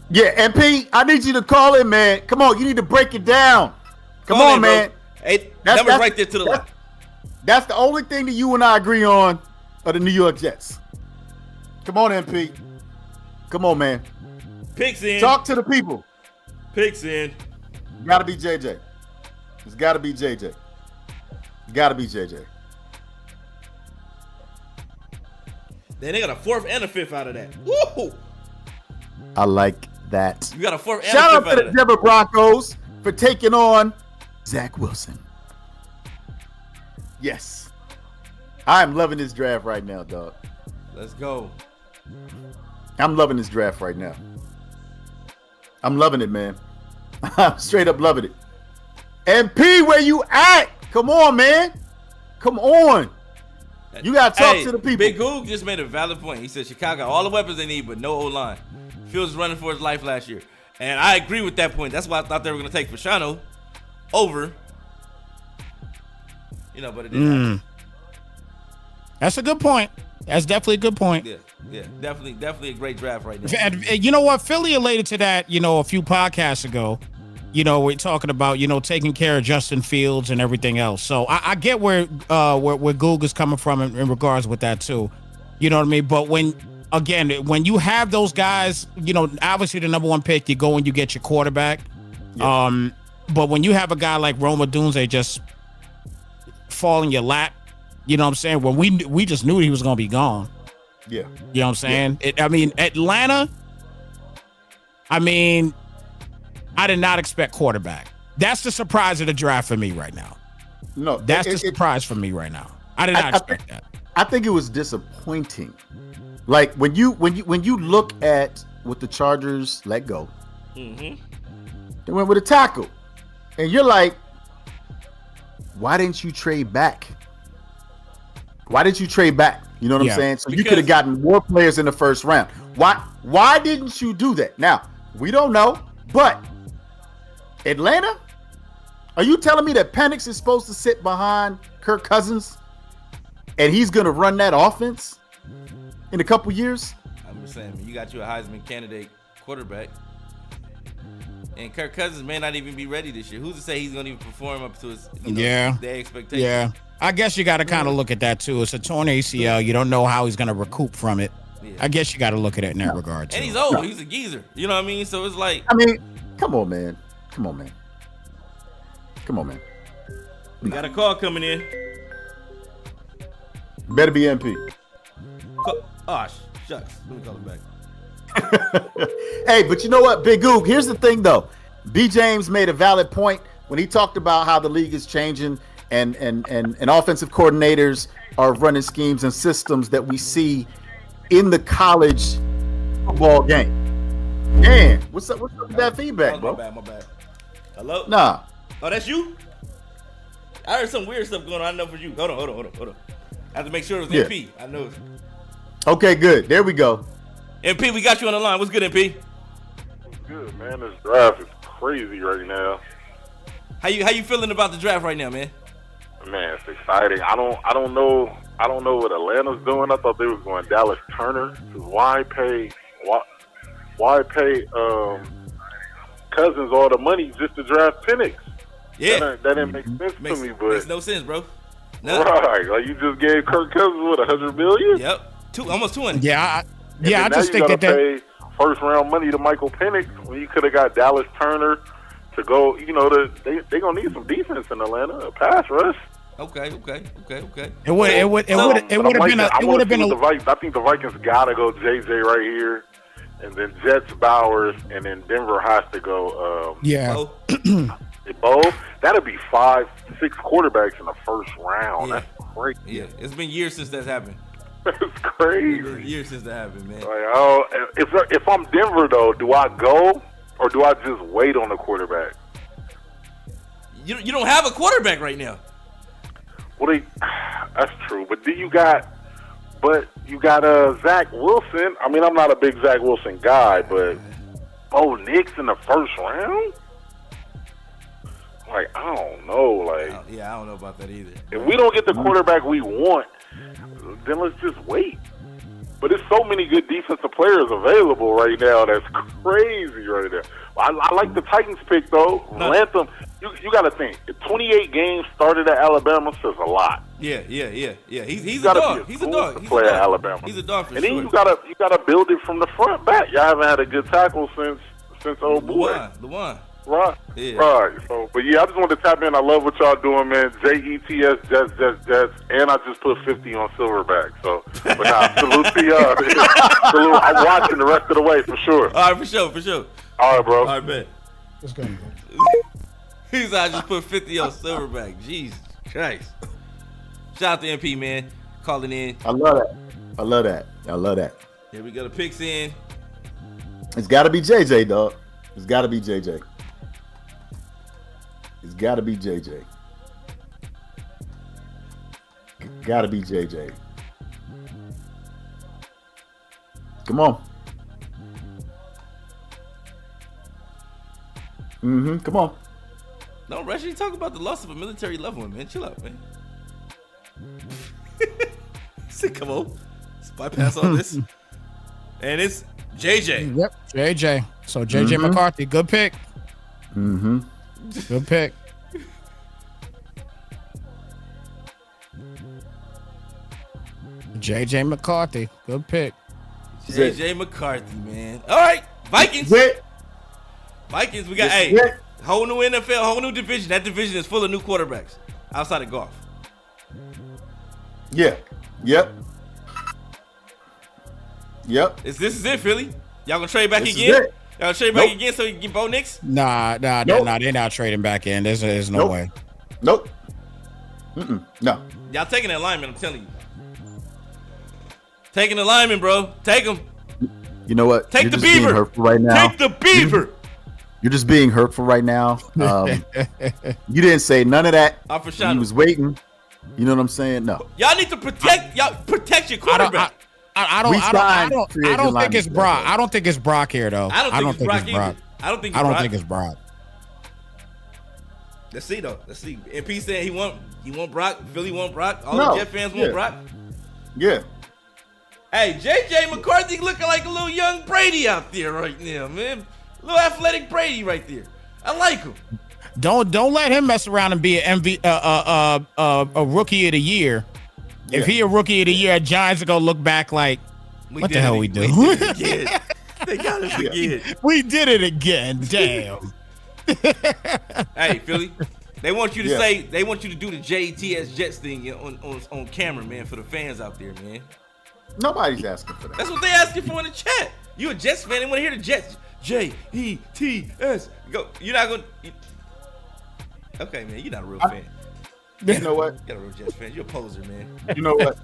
Yeah, MP, I need you to call in, man. Come on, you need to break it down. Come on, man. Hey, number's right there to the left. That's the only thing that you and I agree on are the New York Jets. Come on, MP. Come on, man. Picks in. Talk to the people. Picks in. Gotta be JJ. It's gotta be JJ. Gotta be JJ. Then they got a 4th and a 5th out of that. Woo! I like that. You got a 4th and Shout a 5th out to the Denver Broncos for taking on Zach Wilson. Yes. I'm loving this draft right now, dog. Let's go. I'm loving this draft right now. I'm loving it, man. I'm straight up loving it. MP, where you at? Come on, man. Come on. You got to talk to the people. Big Goog just made a valid point. He said Chicago got all the weapons they need, but no O-line. Fields was running for his life last year. And I agree with that point. That's why I thought they were going to take Fashano over. But it didn't happen. That's a good point. That's definitely a good point. Yeah, definitely a great draft right now. And you know what? Philly related to that, a few podcasts ago, we're talking about, taking care of Justin Fields and everything else. So I get where Goog is coming from in regards with that too. You know what I mean? But when you have those guys, obviously the number one pick, you go and you get your quarterback. Yeah. But when you have a guy like Roma Dunze just fall in your lap, you know what I'm saying? When we just knew he was going to be gone. Yeah. You know what I'm saying? Yeah. Atlanta, I did not expect quarterback. That's the surprise of the draft for me right now. No. That's the surprise for me right now. I did not expect that. I think it was disappointing. Like when you look at what the Chargers let go, they went with a tackle. And you're like, why didn't you trade back? Why didn't you trade back? You know what I'm saying? So you could have gotten more players in the first round. Why didn't you do that? Now, we don't know, but Atlanta? Are you telling me that Penix is supposed to sit behind Kirk Cousins and he's going to run that offense in a couple years? I'm just saying, you got you a Heisman candidate quarterback. And Kirk Cousins may not even be ready this year. Who's to say he's going to even perform up to his their expectations? Yeah. I guess you got to kind of look at that too. It's a torn ACL. You don't know how he's going to recoup from it. Yeah. I guess you got to look at it in that regard too. And he's old. No. He's a geezer. You know what I mean? So it's like. Come on, man. We got a call coming in. Better be MP. Shucks. Let me call him back. Hey, but you know what, Big Goog? Here's the thing, though. B. James made a valid point when he talked about how the league is changing and offensive coordinators are running schemes and systems that we see in the college football game. Man, what's up with that feedback, bro? My bad. Hello? Nah. Oh, that's you? I heard some weird stuff going on. I know for you. Hold on. I have to make sure it was MP. I know. Okay, good. There we go. MP, we got you on the line. What's good, MP? What's good, man? This draft is crazy right now. How you feeling about the draft right now, man? Man, it's exciting. I don't know what Atlanta's doing. I thought they was going Dallas Turner. Why pay Cousins all the money just to draft Penix? Yeah, that didn't make sense to me. But makes no sense, bro. No. Right, like you just gave Kirk Cousins what $100 million. Yep, almost 200. Yeah, I now just you think gotta that pay first round money to Michael Penix when you could have got Dallas Turner to go. You know, they gonna need some defense in Atlanta, a pass rush. Okay. it would have been I think the Vikings gotta go JJ right here, and then Jets Bowers, and then Denver has to go. Bo. That'd be 5-6 quarterbacks in the first round. Yeah. That's crazy. Yeah, it's been years since that's happened. That's crazy. It's been years since that happened, man. Like, if I'm Denver though, do I go or do I just wait on the quarterback? You don't have a quarterback right now. Well, that's true. But you got Zach Wilson. I mean, I'm not a big Zach Wilson guy, but Nix in the first round. Like, I don't know. Like, I don't know about that either. If we don't get the quarterback we want, then let's just wait. But there's so many good defensive players available right now. That's crazy right now. I like the Titans pick, though. Latham, you got to think. 28 games started at Alabama says a lot. Yeah. He's a dog. He's a dog. Play at Alabama. He's a dog for and sure. then you gotta build it from the front back. Y'all haven't had a good tackle since old boy. Luan. Right. Yeah. Right. So, but yeah, I just wanted to tap in. I love what y'all doing, man. JETS, Jets, and I just put 50 on Silverback. So, but salute to y'all. Salute. I'm watching the rest of the way for sure. All right, for sure. All right, bro. All right, man. Let's go. He's I just put 50 on Silverback. Jesus Christ. Shout out to MP, man, calling in. I love that. Here we go. The picks in. It's got to be JJ, dog. It's got to be JJ. It's got to be JJ. Got to be JJ. Come on. Come on. No, Rush, you talk about the loss of a military loved one, man. Chill out, man. Say, come on. Let's bypass all this. And it's JJ. Yep, JJ. So JJ McCarthy, good pick. Good pick. JJ McCarthy, good pick. JJ McCarthy, man. All right, Vikings. Vikings, we got whole new NFL, whole new division. That division is full of new quarterbacks outside of golf. Yeah. Yep. This is it, Philly. Y'all gonna trade back This is again? it. Y'all gonna trade back again so you can get Bo Nix? Nah, they're not trading back in. There's no way. Nope. No. Y'all taking that lineman, I'm telling you. Taking the lineman, bro. Take him. You know what? Take You're the just being beaver. hurtful right now. Take the beaver. You're just being hurtful right now. You didn't say none of that. I'm for sure. You was waiting. You know what I'm saying? No. Y'all need to protect your quarterback. I don't think it's Brock. I don't think it's Brock here though. I don't think it's Brock. I don't think it's Brock. Let's see though. Let's see. MP said he want Brock. Philly want Brock. All the Jet fans want Brock. Yeah. Hey, JJ McCarthy looking like a little young Brady out there right now, man. Little athletic Brady right there. I like him. Don't let him mess around and be an a rookie of the year. If he a rookie of the year, Giants are gonna look back like, what the hell we do? We did it again. They got us again. We did it again. Damn. Hey, Philly. They want you to say. They want you to do the JETS Jets thing on camera, man, for the fans out there, man. Nobody's asking for that. That's what they asking for in the chat. You a Jets fan? They want to hear the Jets. JETS. Go. You're not gonna. Okay, man. You're not a real fan. You know what? You're not a real Jets fan. You're a poser, man. You know what?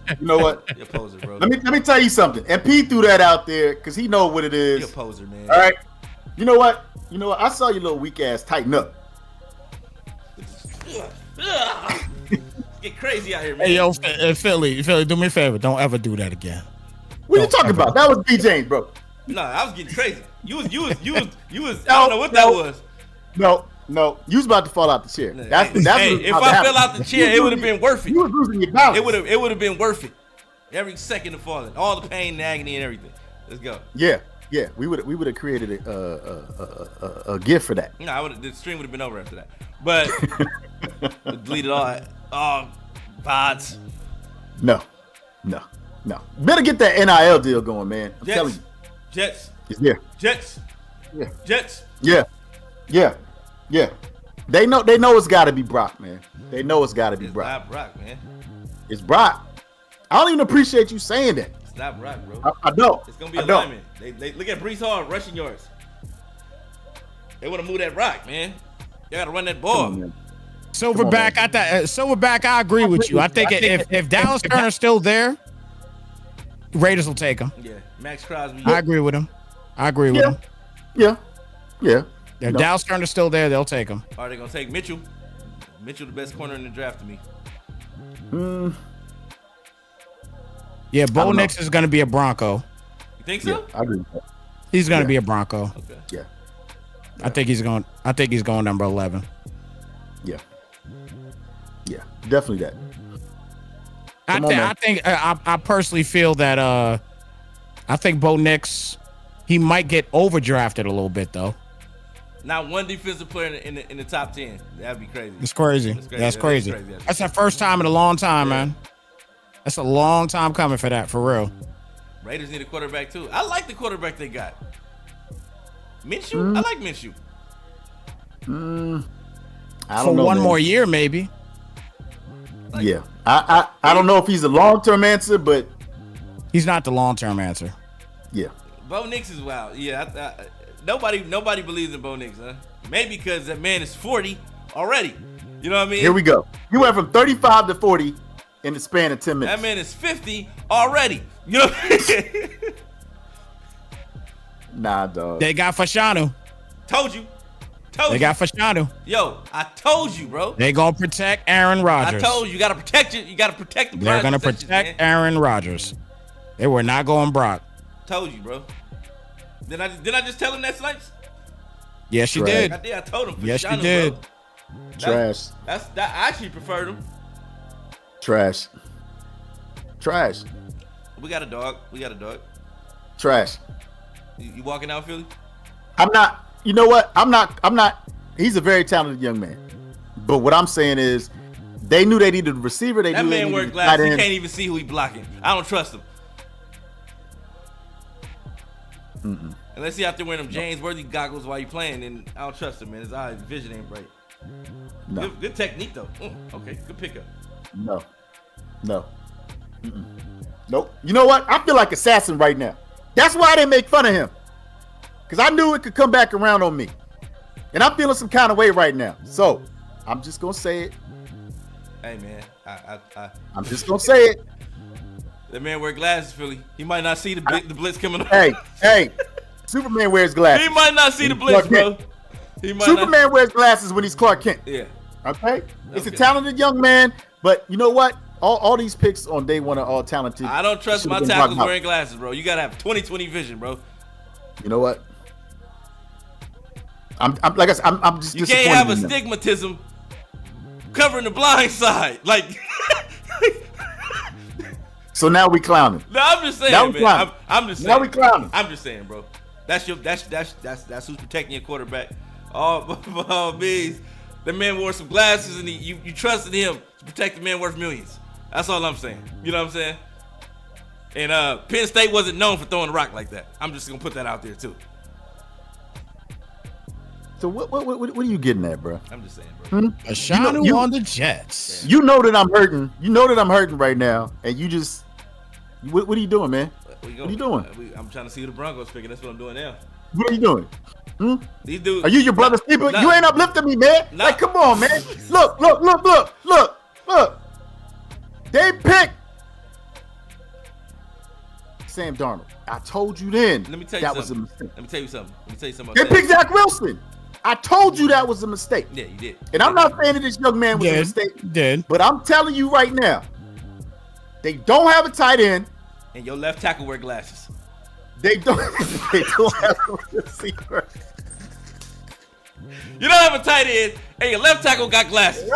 You're a poser, bro. Let me tell you something. And P threw that out there because he know what it is. You're a poser, man. All right. You know what? I saw your little weak ass tighten up. Get crazy out here, man. Hey, yo, Philly, do me a favor. Don't ever do that again. What are you talking about? That was B. James, bro. No, I was getting crazy. You was. I don't know what that was. No. No, you was about to fall out the chair. That's if I fell out the chair, it would have been worth it. You was losing your balance. It would have been worth it. Every second of falling, all the pain, and agony, and everything. Let's go. Yeah. We would have created a gift for that. No, the stream would have been over after that. But deleted all bots. No. Better get that NIL deal going, man. I'm telling you. Jets. Yeah. Jets. Yeah. Jets. Yeah. They know it's got to be Brock, man. They know it's got to be Brock. It's not Brock, man. It's Brock. I don't even appreciate you saying that. It's not Brock, bro. I don't. It's gonna be alignment. They look at Brees Hall rushing yards. They want to move that rock, man. You gotta run that ball. Silverback, I agree with you. I think if Dallas Turner's still there, Raiders will take him. Yeah, Max Crosby. I agree with him. Yeah. If Dallas Turner's still there, they'll take him. Are they gonna take Mitchell? Mitchell, the best corner in the draft to me. Yeah, Bo Nix is gonna be a Bronco. You think so? Yeah, I agree with that. He's gonna be a Bronco. Okay. Yeah. I think he's going number 11. Yeah, definitely that. I personally feel that I think Bo Nix, he might get overdrafted a little bit though. Not one defensive player in the top 10. That'd be crazy. It's crazy. That's crazy. That's the first time in a long time, man. That's a long time coming for that, for real. Raiders need a quarterback too. I like the quarterback they got. Minshew? I like Minshew. I don't know, one man. more year, maybe. Yeah. I don't know if he's a long-term answer, but he's not the long-term answer. Yeah. Bo Nix is wild. Yeah. Nobody believes in Bo Nix, huh? Maybe because that man is 40 already. You know what I mean? Here we go. You went from 35 to 40 in the span of 10 minutes. That man is 50 already. You know what I mean? Nah, dog. They got Fashanu. Told you. They got Fashanu. Yo, I told you, bro. They gonna protect Aaron Rodgers. I told you, you gotta protect it. You gotta protect the. They're gonna protect Aaron Rodgers. They were not going Brock. Told you, bro. Did I just tell him that, Snipes? Yes, you did. I did. I told him. Yes, you did. Bro. Trash. I actually preferred him. Trash. We got a dog. Trash. You walking out, Philly? I'm not. You know what? I'm not. He's a very talented young man. But what I'm saying is, they knew they needed a receiver. That man wear glasses. He can't even see who he blocking. I don't trust him. Unless he out there wearing them James Worthy goggles while he playing, and I don't trust him, man. His eyes, vision ain't bright. No. Good technique though. Okay, good pickup. No. Nope. You know what? I feel like Assassin right now. That's why I didn't make fun of him. Because I knew it could come back around on me. And I'm feeling some kind of way right now. So, I'm just going to say it. Hey, man. I'm just going to say it. That man wear glasses, Philly. He might not see the blitz coming up. Hey. Superman wears glasses. He might not see the blitz, bro. Superman wears glasses when he's Clark Kent. Yeah. Okay? It's a talented young man. But you know what? All these picks on day one are all talented. I don't trust my tackles wearing glasses, bro. You got to have 20/20 vision, bro. You know what? I'm like I said, I'm just. You can't have astigmatism covering the blind side, like. So now we clowning. No, I'm just saying, man. I'm just saying. Now we clowning. I'm just saying, bro. That's who's protecting your quarterback. All means the man wore some glasses and you trusted him to protect the man worth millions. That's all I'm saying. You know what I'm saying? And Penn State wasn't known for throwing the rock like that. I'm just gonna put that out there too. So what are you getting at, bro? I'm just saying, bro. Ashanu on the Jets. You know that I'm hurting. You know that I'm hurting right now, and you just. What are you doing, man? What are you doing? I'm trying to see who the Broncos picking. That's what I'm doing now. What are you doing? These dudes. Are you your brother's keeper? You ain't uplifting me, man. Like, come on, man. Look. They picked Sam Darnold. I told you then. Let me tell you that something. was a mistake. Let me tell you something. They picked Zach Wilson. I told you that was a mistake. Yeah, you did. And I'm not saying that this young man was a mistake. But I'm telling you right now, they don't have a tight end. And your left tackle wear glasses. They don't have a receiver. You don't have a tight end, and your left tackle got glasses.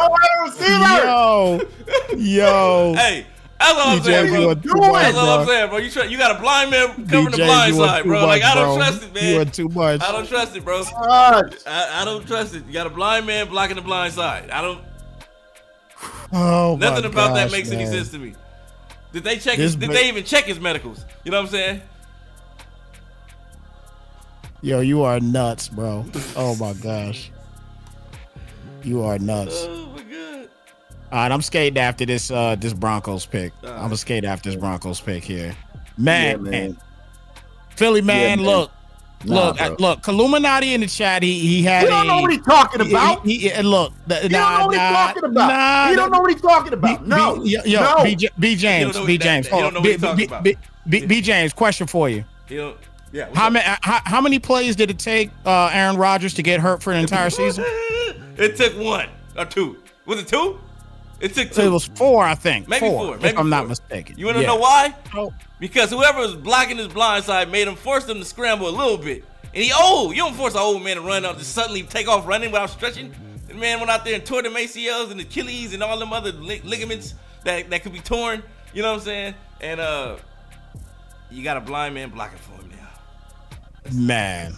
Yo. Hey, that's all I'm saying, bro. That's all I'm saying, bro. You got a blind man covering the blind side, bro. Like, I don't trust it, man. You are too much. I don't trust it, bro. I don't trust it. You got a blind man blocking the blind side. I don't. Oh, Nothing my about that gosh, makes man. any sense to me. Did they check? Did they even check his medicals? You know what I'm saying? Yo, you are nuts, bro. Oh my gosh. You are nuts. Oh my god. All right, I'm skating after this this Broncos pick. I'm gonna skate after this Broncos pick here. Man. Philly man, look. Look, Illuminati in the chat. He had. He don't know what he's talking about. He look. He don't know what he's talking about. He don't know what he's talking about. No. B James. Hold on. B James. Question for you. Yeah. How many plays did it take Aaron Rodgers to get hurt for an entire season? It took 1 or 2. Was it 2? It took 2. It was 4, I think. Maybe 4. If I'm not mistaken. You want to know why? Because whoever was blocking his blind side made him force them to scramble a little bit. And he old. You don't force an old man to run up to suddenly take off running without stretching. The man went out there and tore them ACLs and Achilles and all them other ligaments that could be torn. You know what I'm saying? And you got a blind man blocking for him now. Man.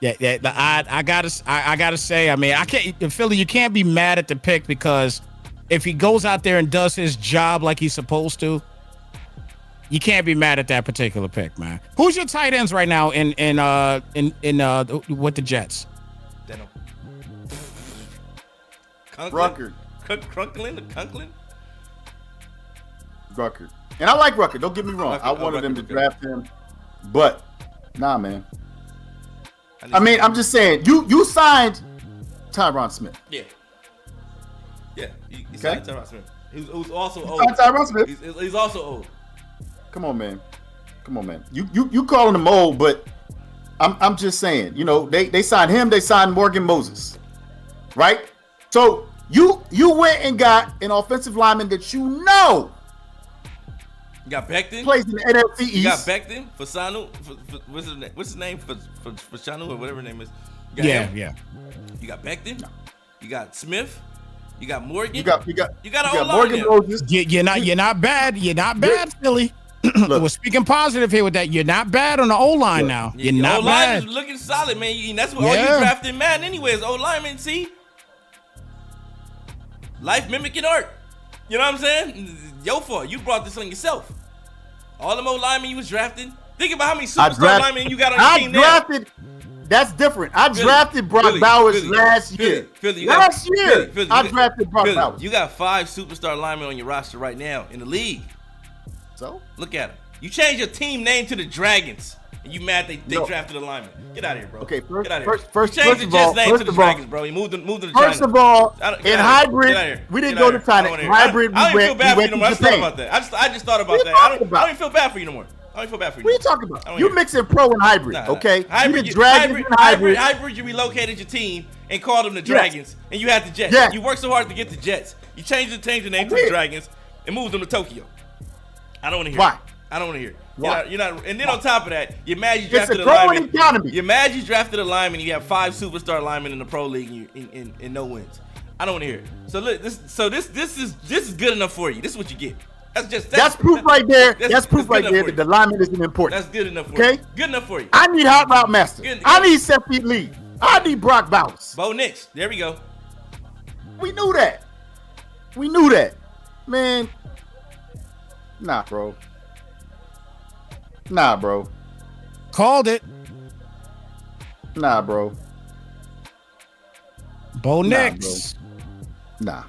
Yeah, I gotta say, I mean, I can't, Philly, you can't be mad at the pick because if he goes out there and does his job like he's supposed to, you can't be mad at that particular pick, man. Who's your tight ends right now in with the Jets? Rucker. Kunklin? Rucker. And I like Rucker. Don't get me wrong. I wanted them to draft him, but nah, man. I mean, I'm just saying, you signed Tyron Smith. Yeah. You signed Tyron Smith. Who's also old. Tyron Smith. He's also old. Come on, man. You calling him old, but I'm just saying, you know, they signed him, they signed Morgan Moses. Right? So you went and got an offensive lineman that you know. You got Becton. Plays in the NFC East. You got Becton, Fasanu. What's his name? Fasanu or whatever his name is. Yeah. You got Becton. No. You got Smith. You got Morgan. You got Morgan Moses. You're not bad. You're not bad, Philly. We're speaking positive here with that. You're not bad on the O-line now. You're not bad. O-line is looking solid, man. And that's what all you drafted in Madden anyways. O-lineman, see? Life mimicking art. You know what I'm saying? Your fault. You brought this on yourself. All them O-linemen you was drafting. Think about how many superstar linemen you got on your team now. That's different. I drafted Brock Bowers last year. I drafted Brock Bowers. You got 5 superstar linemen on your roster right now in the league. So? Look at them. You changed your team name to the Dragons, and you mad they drafted a lineman. Get out of here, bro. Okay, Get out of here. First change of the all, name to the Dragons, bro. You moved to China. First of all, in hybrid, we didn't go to China. Hybrid, I don't even feel bad for you no more. I just thought Japan. about that. I just thought about that. I don't even feel bad for you no more. I don't even feel bad for you. What are you talking about? You mixing pro and hybrid, okay? Hybrid, you relocated your team and called them the Dragons, and you had the Jets. Yes. You worked so hard to get the Jets. You changed the name to the Dragons and moved them to Tokyo. I don't want to hear Why? it. I don't want to hear it. Why? You're not, and then on top of that, you're mad you drafted a lineman. You're mad you drafted a lineman. You have 5 superstar linemen in the pro league and no wins. I don't want to hear it. So look, this is good enough for you. This is what you get. That's proof right there. That's proof right there that the lineman isn't important. That's good enough for you. Good enough for you. I need Hot Route Master. I need Seth Lee. I need Brock Bowers. Bo Nix. There we go. We knew that. Man. Nah, bro. Called it. Nah, bro. Bo Nix. Nah.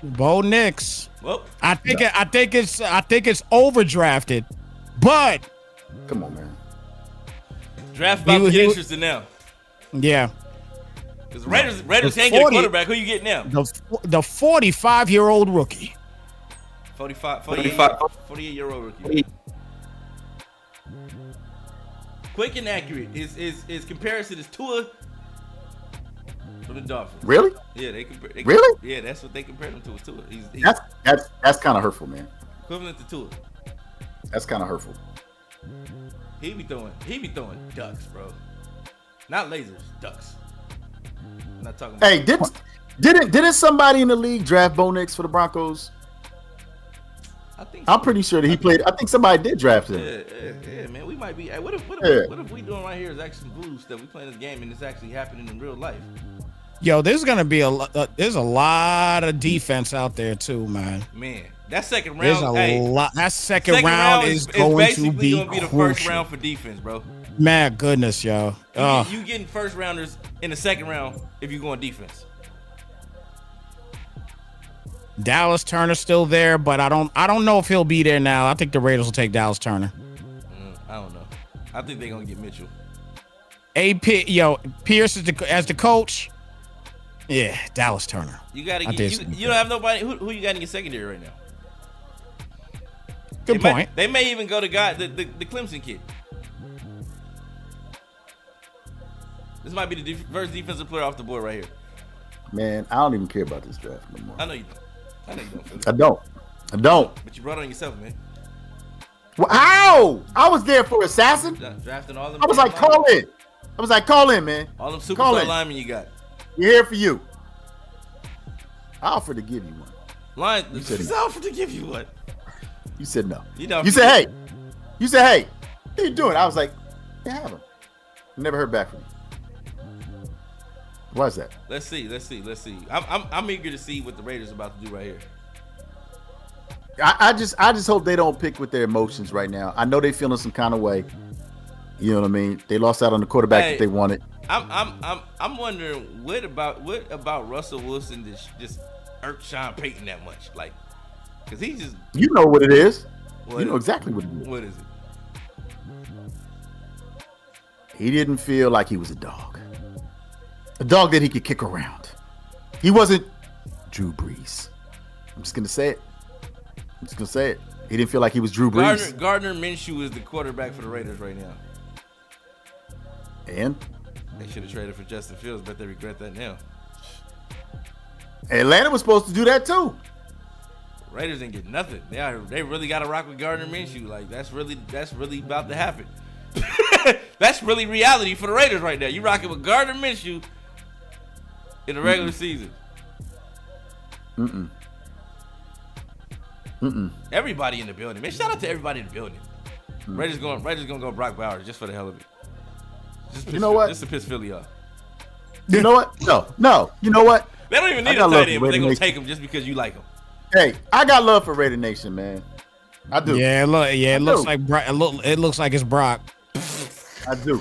Bo Nix. Well, I think it's overdrafted, but come on, man. Draft about to get interesting now. Yeah. Because Raiders can't get a quarterback. Who you get now? The 45-year-old rookie. 48-year-old rookie. Quick and accurate. His comparison is Tua from the Dolphins. Really? Yeah, really? Yeah, that's what they compared him to. Was Tua. He's that's kind of hurtful, man. Equivalent to Tua. That's kind of hurtful. He be throwing ducks, bro. Not lasers, ducks. I'm not talking about. Hey, didn't somebody in the league draft Bo Nix for the Broncos? I'm pretty sure that he played. I think somebody did draft him. Yeah, man. We might be. Hey, what if we doing right here is actually boost that we playing this game and it's actually happening in real life? Yo, there's gonna be there's a lot of defense out there too, man. Man, that second round. There's a lot. That second round is going to be the first round for defense, bro. Man, goodness, yo. You getting first rounders in the second round if you go on defense. Dallas Turner's still there, but I don't know if he'll be there now. I think the Raiders will take Dallas Turner. I don't know. I think they're gonna get Mitchell. Pierce as the coach. Yeah, Dallas Turner. You gotta get. You don't have nobody. Who you got in your secondary right now? Good point. They may even go to the Clemson kid. This might be the first defensive player off the board right here. Man, I don't even care about this draft no more. I know you don't. I know you don't. Philly. I don't. But you brought it on yourself, man. Well, how? I was there for assassin. Drafting all them. I was like, call in, man. All them superstar linemen you got. We're here for you. I offered to give you one. I offered to give you one. You said no. You said, hey. You said, hey. What are you doing? I was like, yeah, have him. Never heard back from you. Why is that? Let's see. I'm eager to see what the Raiders are about to do right here. I just hope they don't pick with their emotions right now. I know they feeling some kind of way. You know what I mean? They lost out on the quarterback that they wanted. I'm wondering what about Russell Wilson just irked Sean Payton that much? Like, because he just you know what it is. You know exactly what it is. What is it? He didn't feel like he was a dog. A dog that he could kick around. He wasn't Drew Brees. I'm just gonna say it. He didn't feel like he was Drew Brees. Gardner Minshew is the quarterback for the Raiders right now. And they should have traded for Justin Fields, but they regret that now. Atlanta was supposed to do that too. Raiders didn't get nothing. They really got to rock with Gardner Minshew. Like that's really about to happen. That's really reality for the Raiders right now. You rocking with Gardner Minshew in the regular season. Everybody in the building, man. Shout out to everybody in the building. Raiders gonna go Brock Bowers just for the hell of it. You know what? Just to piss Philly off. You know what? No. You know what? They don't even need a tight end, but they're gonna take him just because you like him. Hey, I got love for Raider Nation, man. I do. Yeah, it looks like it's Brock. I do.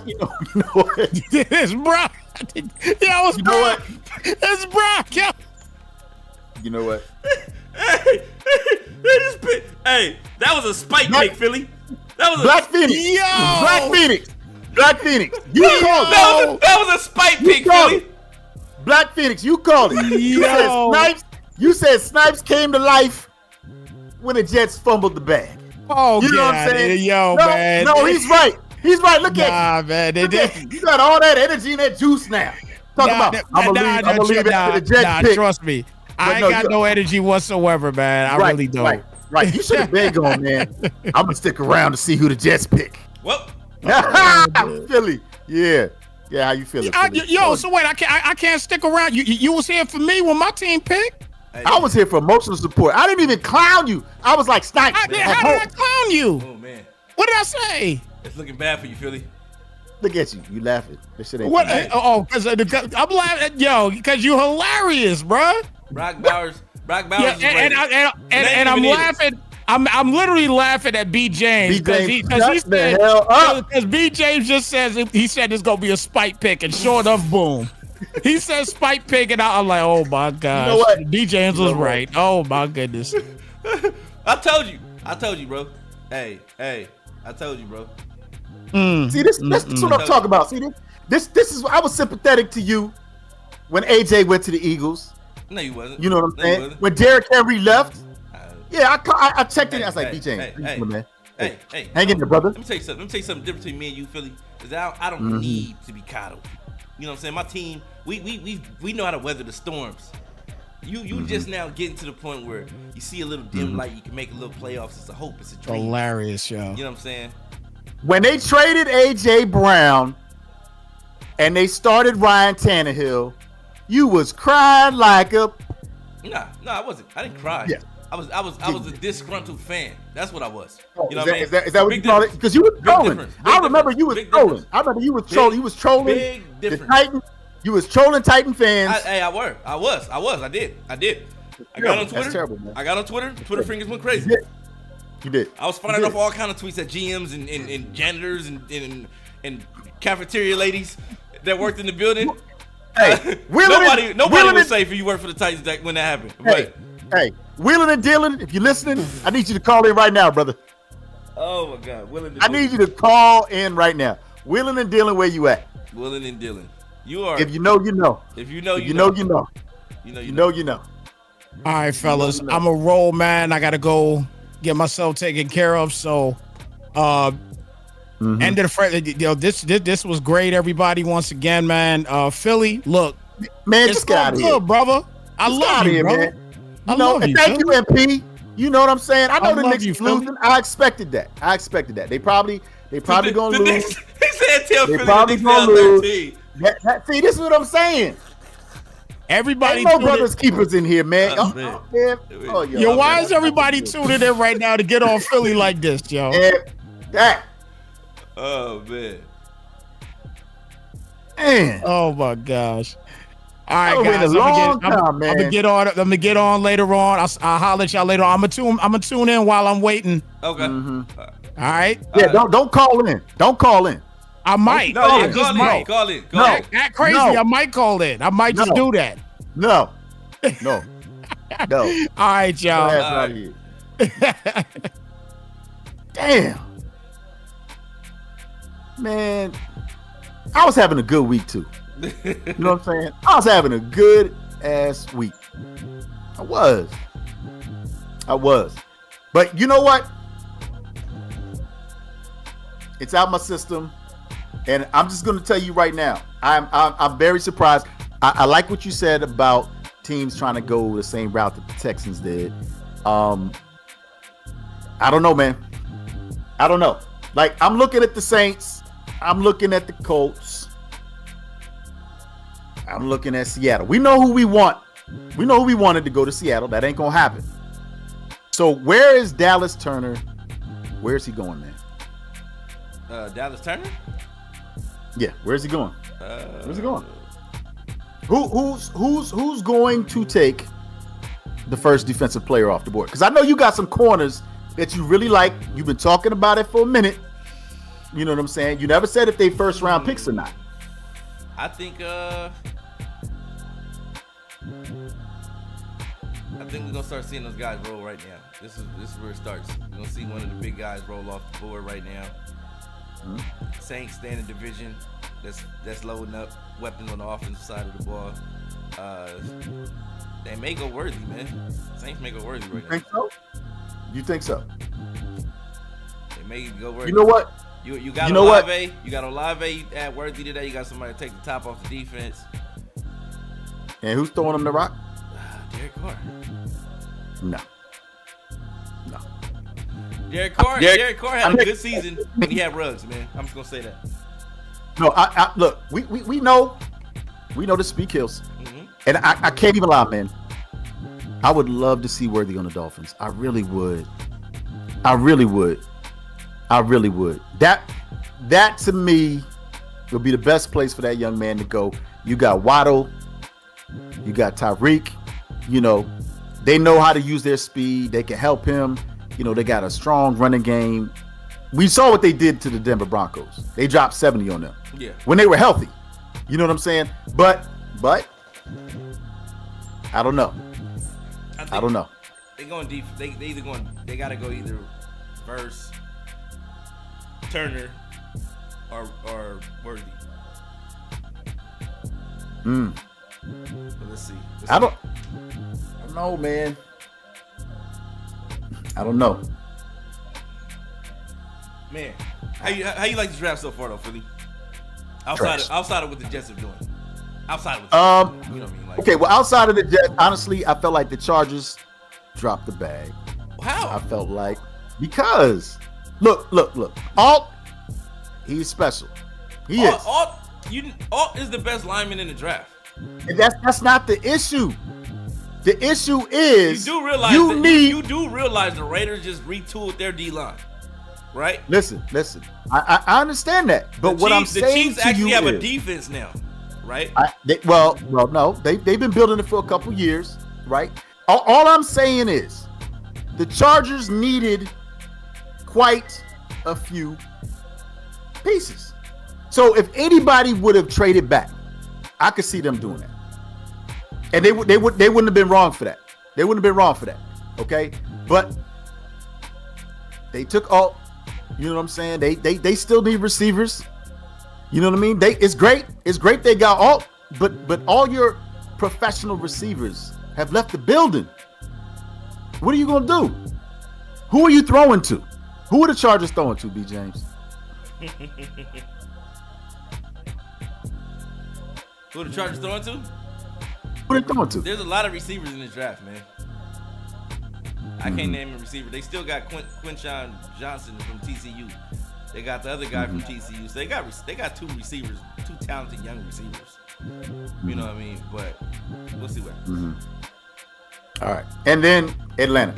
You know what? It's Brock. It's Brock. It's Brock. Yo. You know what? Hey, that was a spike pick, Philly. That was Black Phoenix. Yo. Black Phoenix. You called it. That was a spike pick, Philly. Black Phoenix, you called it. You said Snipes came to life when the Jets fumbled the bag. Oh, you know what I'm saying? Man. No, he's right. He's right. Look at you. Man, you got all that energy and that juice now. I'm gonna leave it to the Jets pick. Trust me. I ain't got no energy whatsoever, man. I really don't. Right. You should have been going, man. I'm gonna stick around to see who the Jets pick. Well, Philly. Yeah. How you feeling? So wait, I can't stick around. You was here for me when my team picked. I was here for emotional support. I didn't even clown you. I was like, Snipes. How did I clown you? Oh man. What did I say? It's looking bad for you, Philly. Look at you. You laughing. This shit ain't what? Because I'm laughing, because you hilarious, bro. Brock Bowers. Yeah, and I'm laughing. I'm literally laughing at B. James because B. James just says he said it's gonna be a spike pick, and sure enough, boom. He says spike pick, and I'm like, oh my gosh. You know what? B. James was right. Oh my goodness. I told you, bro. Hey, I told you, bro. See, this is what I'm talking about. See, this is I was sympathetic to you when AJ went to the Eagles. No, you wasn't. You know what I'm saying? When Derrick Henry left. Yeah, I checked in. I was like, B. James, man. Hey, hang in there, brother. Let me tell you something different between me and you, Philly. Is I don't need to be coddled. You know what I'm saying? My team, we know how to weather the storms. You just now getting to the point where you see a little dim light. You can make a little playoffs. It's a hope. It's a dream. Hilarious, yo. You know what I'm saying? when they traded AJ Brown and they started Ryan Tannehill, you was crying like a. No, I wasn't. I didn't cry. Yeah. I was a disgruntled fan. That's what I was. You know is what I mean? Is that what you call it? Because you were trolling. I remember you was trolling. I remember you was trolling. You was trolling Big difference. the Titan. You was trolling Titan fans. I was. I did. I got on Twitter. That's terrible, man. I got on Twitter. Twitter fingers went crazy. You did. I was firing off all kind of tweets at GMs and janitors and cafeteria ladies that worked in the building. Hey, nobody was safe if you worked for the Titans when that happened. Hey, Wheeling and Dylan, if you're listening, I need you to call in right now, brother. Oh my God, I need you to call in right now. Wheeling and Dylan, where you at? Wheeling and Dylan, you are. If you know, you know. If you know, you know. You know. All right, fellas, I'm a roll, man. I gotta go get myself taken care of. So, end of the this was great, everybody. Once again, man. Philly, look, man, just get out of here, brother. I love you, brother. Man. Thank you, MP. You know what I'm saying? I know the Knicks losing. I expected that. They probably gonna lose. He said, "Tell Philly probably the Knicks gonna down lose." 13. See, this is what I'm saying. Everybody, ain't no brothers keepers in here, man. Yo, why is everybody tuning in right now to get on Philly like this, yo? That. Oh man. Oh my gosh. All right, guys. I'm gonna get on later on. I'll holler at y'all later on. I'm gonna tune in while I'm waiting. Okay. Mm-hmm. All right. Yeah. Don't call in. Don't call in. I might. No, I yeah, just might. Call in. Act crazy. No. I might call in. I might just do that. No. All right, y'all. All right. Damn. Man, I was having a good week too. You know what I'm saying? I was having a good ass week. I was. But you know what? It's out my system. And I'm just going to tell you right now, I'm very surprised. I like what you said about teams trying to go the same route that the Texans did. I don't know, man. I don't know. Like, I'm looking at the Saints. I'm looking at the Colts. I'm looking at Seattle. We know who we want. We know who we wanted to go to Seattle. That ain't going to happen. So where is Dallas Turner? Where's he going, man? Dallas Turner? Yeah, where's he going? Where's he going? Who's going to take the first defensive player off the board? Because I know you got some corners that you really like. You've been talking about it for a minute. You know what I'm saying? You never said if they first round picks or not. I think we're gonna start seeing those guys roll right now. This is where it starts. We're gonna see one of the big guys roll off the board right now. Mm-hmm. Saints stay in the division. That's loading up weapons on the offensive side of the ball. They may go worthy, man. Saints may go worthy right now. Think so? You think so? They may go worthy. You know what? You got Olave. You got Olave at worthy today. You got somebody to take the top off the defense. And who's throwing them the rock? Derek Carr. No. Derek Carr had a good season when he had Ruggs, man. I'm just gonna say that. No, I look. We know the speed kills, and I can't even lie, man. I would love to see Worthy on the Dolphins. I really would. That to me would be the best place for that young man to go. You got Waddle, you got Tyreek. You know, they know how to use their speed. They can help him. You know, they got a strong running game. We saw what they did to the Denver Broncos. They dropped 70 on them. Yeah. When they were healthy. You know what I'm saying? But I don't know. I don't know. They going deep. They gotta go either Verse, Turner, or Worthy. But let's see. I don't know, man. I don't know. Man, how you like the draft so far though, Philly? Outside of what the Jets are doing. Outside of what you know what I mean? Like, okay, well, outside of the Jets, honestly, I felt like the Chargers dropped the bag. How? I felt like because look. Alt, He's special. He is. Alt is the best lineman in the draft. And that's not the issue. The issue is you do realize the Raiders just retooled their D line, right? Listen. I understand that, but what I'm saying to you is the Chiefs actually have a defense now, right? No, they've been building it for a couple years, right? All I'm saying is the Chargers needed quite a few pieces. So if anybody would have traded back, I could see them doing that. And they wouldn't have been wrong for that. They wouldn't have been wrong for that. Okay? But they took all, you know what I'm saying? They still need receivers. You know what I mean? It's great. It's great they got all, but all your professional receivers have left the building. What are you gonna do? Who are you throwing to? Who are the Chargers throwing to, B. James? Who are the Chargers throwing to? Who are they throwing to? There's a lot of receivers in this draft, man. I can't name a receiver. They still got Quinshon Johnson from TCU. They got the other guy from TCU. So they got two receivers, two talented young receivers. You know what I mean? But we'll see what happens. All right, and then Atlanta.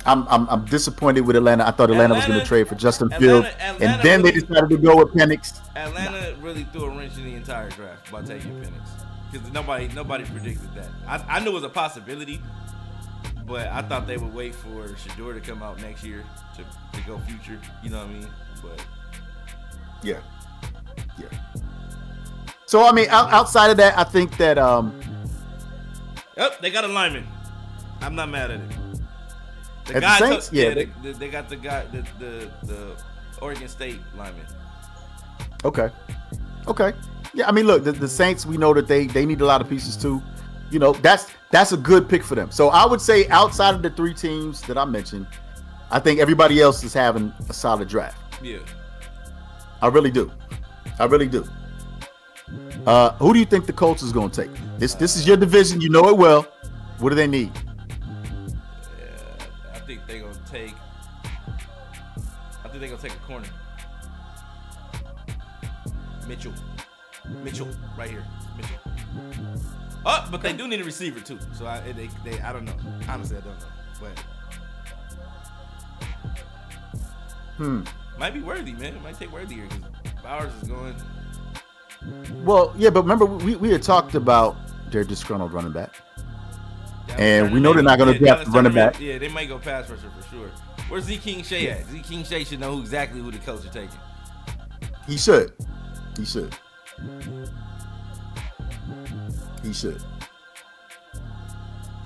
I'm disappointed with Atlanta. I thought Atlanta was going to trade for Justin Fields, and then they decided to go with Penix. Atlanta really threw a wrench in the entire draft by taking Penix because nobody predicted that. I knew it was a possibility, but I thought they would wait for Shador to come out next year to go future. You know what I mean? But yeah. So I mean, outside of that, I think that they got a lineman. I'm not mad at it. The Saints, they got the guy, the Oregon State lineman. Okay. Yeah, I mean, look, the Saints, we know that they need a lot of pieces too. You know, that's a good pick for them. So I would say outside of the three teams that I mentioned, I think everybody else is having a solid draft. Yeah. I really do. Who do you think the Colts is going to take? This is your division. You know it well. What do they need? I think they're gonna take a corner. Mitchell, right here. Mitchell. Oh, but they do need a receiver too. So I don't know. Honestly, I don't know. But might be Worthy, man. It might take Worthy here because Bowers is going. Well, yeah, but remember we had talked about their disgruntled running back. And we know they're not going to draft the running back. Yeah, they might go pass rusher for sure. Where's Z King Shea at? Z King Shea should know exactly who the coach are taking. He should.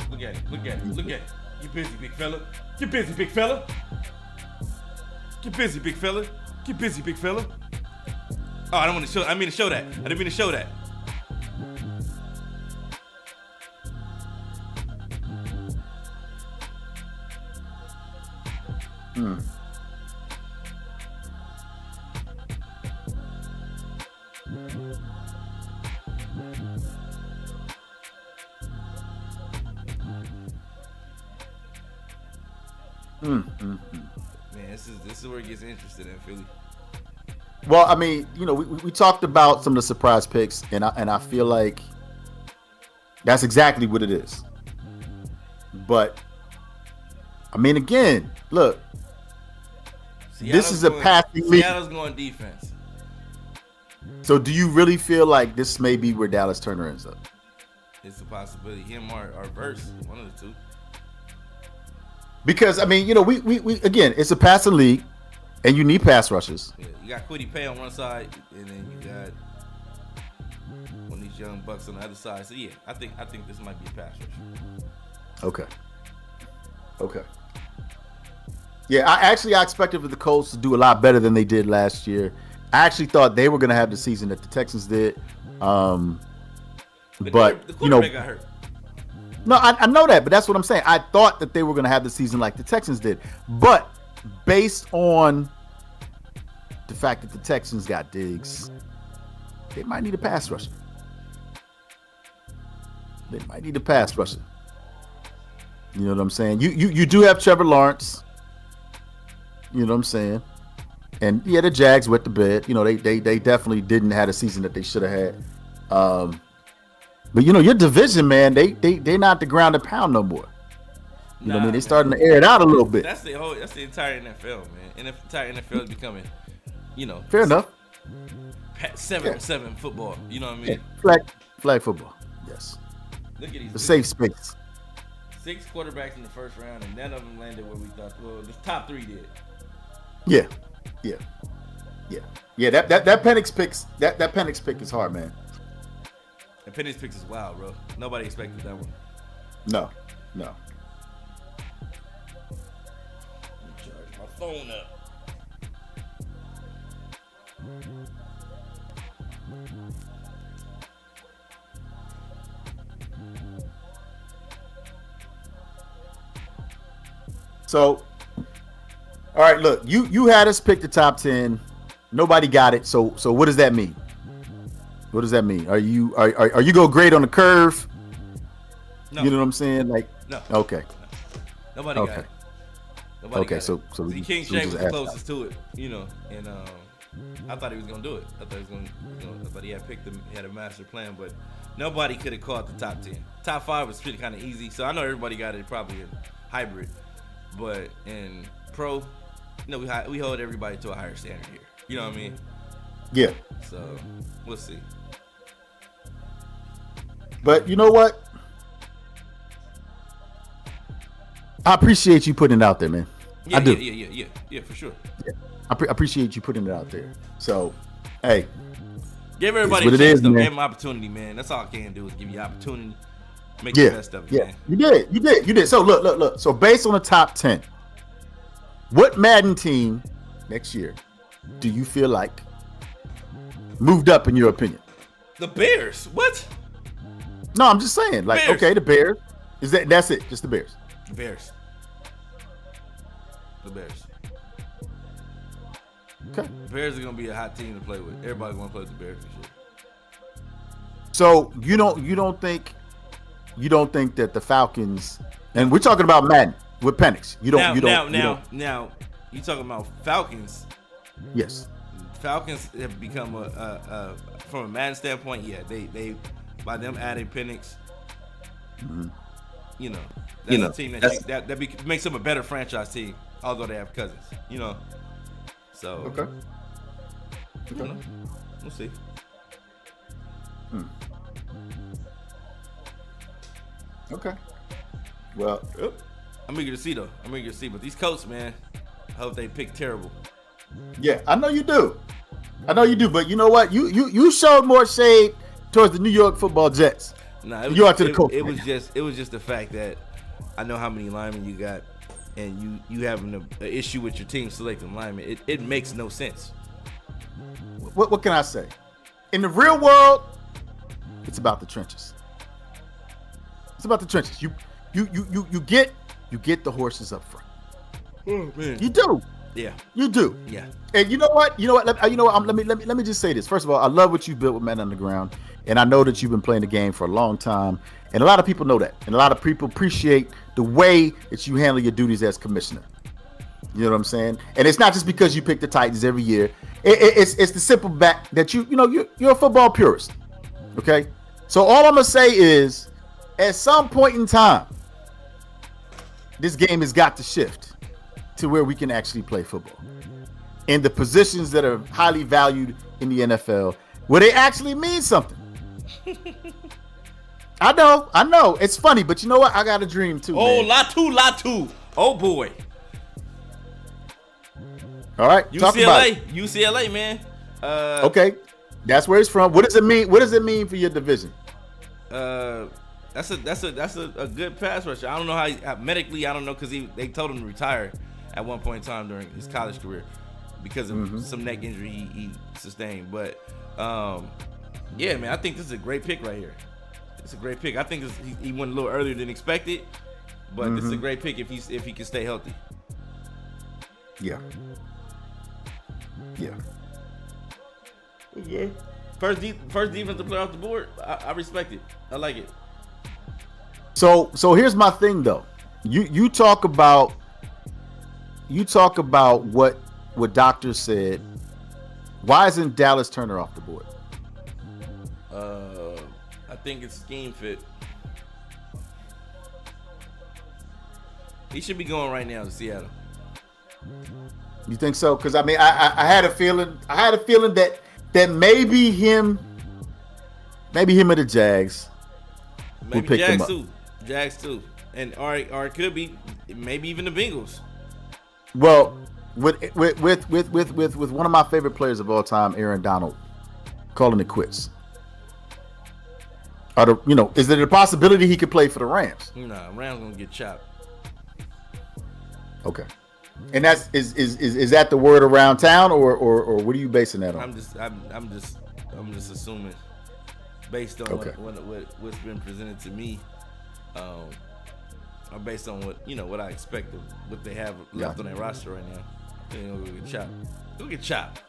Look at it. You busy, big fella. Get busy, big fella. Oh, I didn't mean to show that. Man, this is where it gets interesting in Philly. Well, I mean, you know, we talked about some of the surprise picks, and I feel like that's exactly what it is. But I mean, again, look, this is a passing league. Seattle's going defense. So, do you really feel like this may be where Dallas Turner ends up? It's a possibility. Him or Verse, one of the two. Because I mean, you know, we again, it's a passing league, and you need pass rushes. Yeah, you got Kwity Paye on one side, and then you got one of these young bucks on the other side. So yeah, I think this might be a pass rusher. Okay. Yeah, I expected for the Colts to do a lot better than they did last year. I actually thought they were going to have the season that the Texans did. But the quarterback got hurt. No, I know that, but that's what I'm saying. I thought that they were going to have the season like the Texans did. But based on the fact that the Texans got Diggs, they might need a pass rusher. You know what I'm saying? You do have Trevor Lawrence. You know what I'm saying? And yeah, the Jags wet the bed. You know, they definitely didn't have a season that they should have had. But you know, your division, man, they're not the ground and pound no more. You know what I mean? They're starting to air it out a little bit. That's the entire NFL, man. And the entire NFL is becoming, you know, fair enough. 7-7 football. You know what I mean? Yeah. Flag football. Yes. Look at these. The safe space. 6 quarterbacks in the first round, and none of them landed where we thought. Well, the top 3 did. Yeah. That Penix picks. That Penix pick is hard, man. The Penix picks is wild, bro. Nobody expected that one. No. Let me charge my phone up. So, all right, look, you had us pick the top 10. Nobody got it. So what does that mean? What does that mean? Are you go grade on the curve? No. You know what I'm saying? Like, no. Okay. Nobody got it. Nobody okay, got so it. King Shane was the closest to it, you know, and I thought he was gonna do it. I thought he had picked him, he had a master plan, but nobody could have caught the top 10. Top 5 was pretty kind of easy, so I know everybody got it probably in hybrid, but in pro, you know, we hold everybody to a higher standard here. You know what I mean? Yeah. So we'll see. But you know what? I appreciate you putting it out there, man. Yeah, I do. Yeah, for sure. Yeah. I appreciate you putting it out there. So, hey, give everybody a chance, though. Give them opportunity, man. That's all I can do is give you opportunity. Make the best of it, man. You did. So look. So based on the top 10, what Madden team next year do you feel like moved up in your opinion? The Bears. What? No, I'm just saying. Like, Bears. Okay, the Bears. That's it? Just the Bears. The Bears. Okay. The Bears are gonna be a hot team to play with. Everybody's gonna play with the Bears this year. So you don't think that the Falcons, and we're talking about Madden with Penix. Now you talking about Falcons? Yes. Falcons have become from a Madden standpoint. Yeah, they by them adding Penix. Mm-hmm. You know, that's a team that makes them a better franchise team, although they have Cousins. You know, so okay. I don't know. We'll see. Okay. Well, I'm eager to see though. But these Colts, man, I hope they pick terrible. Yeah, I know you do. But you know what? You showed more shade towards the New York Football Jets. Nah, you are to the Colts. It was just the fact that I know how many linemen you got, and you having an issue with your team selecting linemen. It makes no sense. What can I say? In the real world, it's about the trenches. It's about the trenches. You get the horses up front. Oh man, you do. Yeah, you do. Yeah. And you know what? Let me just say this. First of all, I love what you built with Man on the Ground, and I know that you've been playing the game for a long time, and a lot of people know that, and a lot of people appreciate the way that you handle your duties as commissioner. You know what I'm saying? And it's not just because you pick the Titans every year. It's the simple fact that you're a football purist. Okay. So all I'm gonna say is, at some point in time, this game has got to shift to where we can actually play football in the positions that are highly valued in the NFL, where they actually mean something. I know. It's funny, but you know what? I got a dream too. Oh, man. Latu. Oh boy. All right, UCLA, man. Okay, that's where it's from. What does it mean? What does it mean for your division? That's a good pass rusher. I don't know how medically. I don't know because they told him to retire at one point in time during his college career because of some neck injury he sustained. But yeah, man, I think this is a great pick right here. It's a great pick. I think he went a little earlier than expected, but this is a great pick if he can stay healthy. Yeah. First defensive player off the board. I respect it. I like it. So here's my thing though. You talk about what what doctors said, why isn't Dallas Turner off the board? I think it's scheme fit. He should be going right now to Seattle. You think so? Because I mean, I had a feeling. I had a feeling that maybe him and the Jags will pick him up. Jags too, and or it could be maybe even the Bengals. Well, with one of my favorite players of all time, Aaron Donald, calling it quits. Is there a possibility he could play for the Rams? Nah, Rams gonna get chopped. Okay, and that's is that the word around town, or what are you basing that on? I'm just assuming based on what's been presented to me, or based on what I expect of what they have left on their roster right now. They're gonna get chopped. Go get chopped.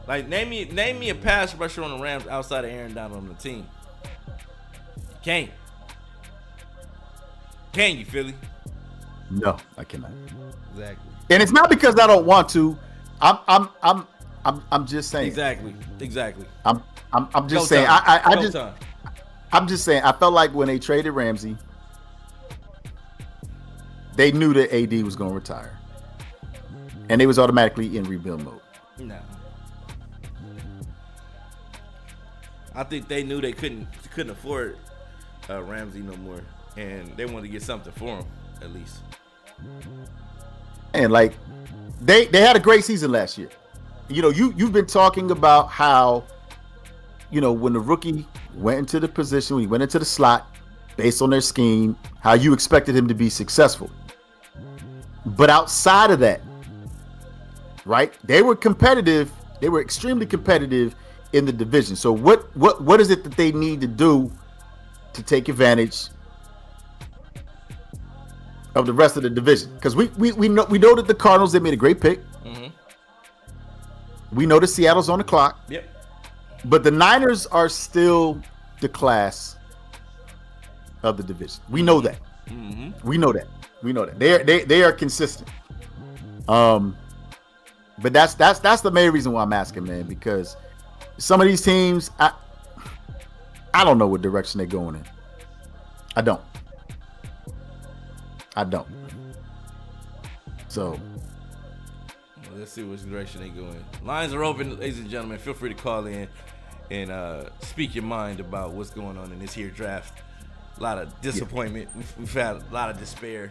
Like name me a pass rusher on the Rams outside of Aaron Donald on the team. Can't you, Philly? No, I cannot. Exactly. And it's not because I don't want to. I'm just saying. Exactly. I'm just saying. I'm just saying. I felt like when they traded Ramsey, they knew that AD was going to retire, and they was automatically in rebuild mode. No. I think they knew they couldn't afford Ramsey no more, and they wanted to get something for him at least. And like they had a great season last year. You've been talking about how when the rookie went into the position, when he went into the slot, based on their scheme, how you expected him to be successful. But outside of that, right? They were competitive. They were extremely competitive in the division. So what is it that they need to do to take advantage of the rest of the division? Because we know that the Cardinals, they made a great pick. Mm-hmm. We know that Seattle's on the clock. Yep. But the Niners are still the class of the division. We know that. Mm-hmm. We know that. They are consistent. But that's the main reason why I'm asking, man, because some of these teams, I don't know what direction they're going in. I don't. So let's see which direction they go in. Lines are open, ladies and gentlemen. Feel free to call in and speak your mind about what's going on in this here draft. A lot of disappointment. Yeah. We've had a lot of despair.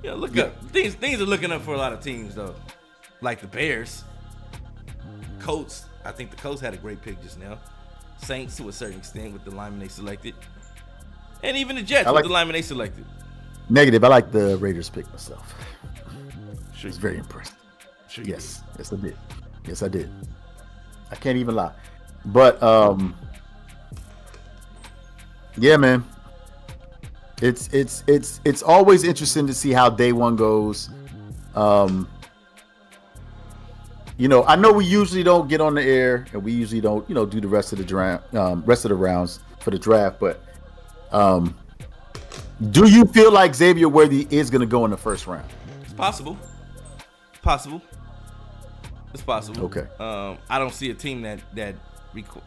Look up. Things are looking up for a lot of teams though, like the Bears, Colts. I think the Colts had a great pick just now. Saints to a certain extent with the lineman they selected, and even the Jets with the lineman they selected. Negative. I like the Raiders pick myself. Sure, was very impressed. Sure yes, I did. I can't even lie. But yeah, man. It's always interesting to see how day one goes. I know we usually don't get on the air and we usually don't, do the rest of the rounds for the draft, but do you feel like Xavier Worthy is going to go in the first round? It's possible. It's possible. Okay. I don't see a team that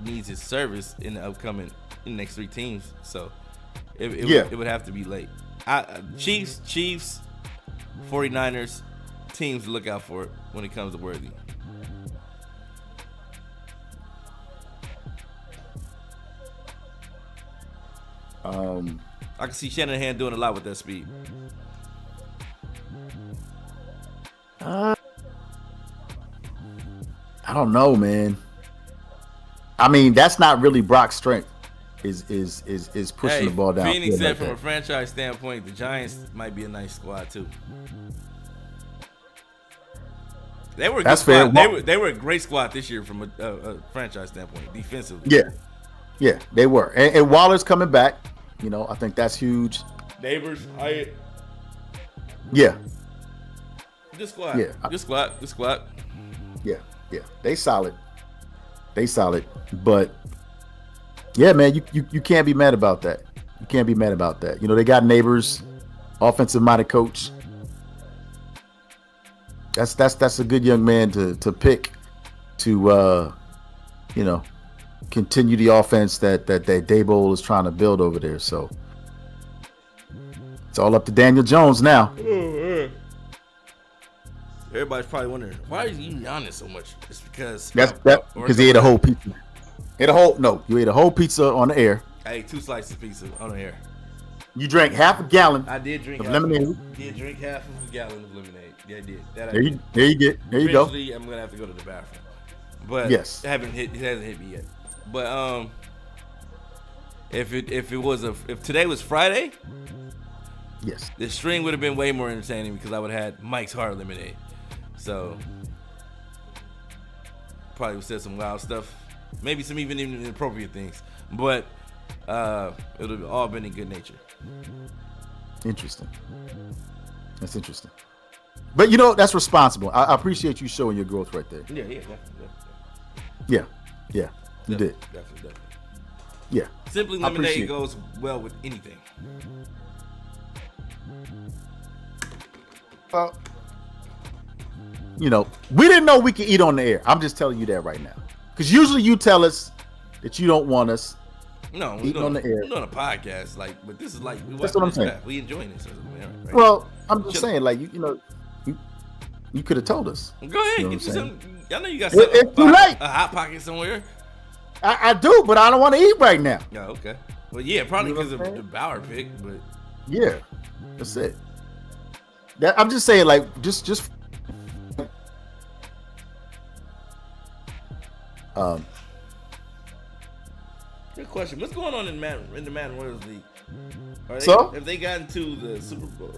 needs his service in the next three teams. So it would have to be late. Chiefs, 49ers, teams to look out for when it comes to Worthy. I can see Shanahan doing a lot with that speed. I don't know, man. I mean, that's not really Brock's strength. Is pushing the ball down. Phoenix said from a franchise standpoint, the Giants might be a nice squad too. They were a good squad. They were a great squad this year from a franchise standpoint, defensively. Yeah, they were. And Waller's coming back. I think that's huge. Neighbors, yeah. Good squad. Yeah. Good squad. Yeah. They solid. But yeah, man, you can't be mad about that. They got Neighbors, offensive minded coach. That's a good young man to pick to continue the offense that Daboll is trying to build over there. So it's all up to Daniel Jones now. Everybody's probably wondering why is he eating Giannis so much. It's because because he ate a whole pizza. You ate a whole pizza on the air. I ate 2 slices of pizza on the air. You drank half a gallon. I did drink of lemonade. Did drink half of a gallon of lemonade. Yeah, I did. There you go. Eventually, I'm gonna have to go to the bathroom. But yes, it hasn't hit me yet. But if today was Friday, yes, the string would have been way more entertaining because I would have had Mike's Hard Lemonade. So probably would have said some wild stuff, maybe some even inappropriate things, but it would have all been in good nature. Interesting. That's interesting. But that's responsible. I appreciate you showing your growth right there. Yeah, definitely. Yeah. You did. Definitely. Yeah. Simply lemonade goes well with anything. Well, we didn't know we could eat on the air. I'm just telling you that right now. Because usually you tell us that you don't want us eating on the air. We're doing a podcast, but this is like that's what I'm saying. We enjoying this. Right? Well, I'm just saying, you could have told us. Go ahead, get you some. I know you got it's too late. A hot pocket somewhere. I do, but I don't want to eat right now. Yeah, okay. Well, yeah, probably because of the Bauer pick, but yeah, that's it. I'm just saying, just. Good question. What's going on in the Madden Royals League? Have they gotten to the Super Bowl?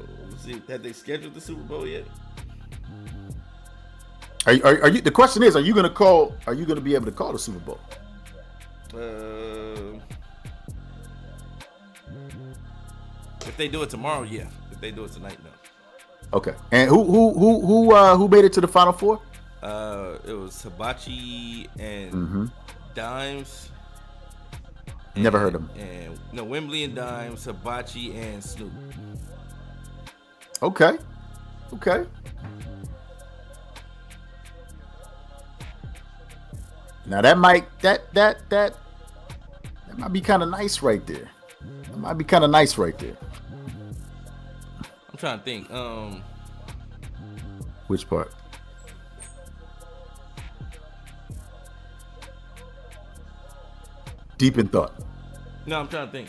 Have they scheduled the Super Bowl yet? Are you? The question is, are you going to be able to call the Super Bowl? If they do it tomorrow, yeah. If they do it tonight, no. Okay. And who made it to the Final Four? It was Hibachi and Dimes. Never heard of them. And no, Wembley and Dimes, Hibachi and Snoop. Okay. Now that might be kind of nice right there. I'm trying to think. Which part? Deep in thought. No, I'm trying to think.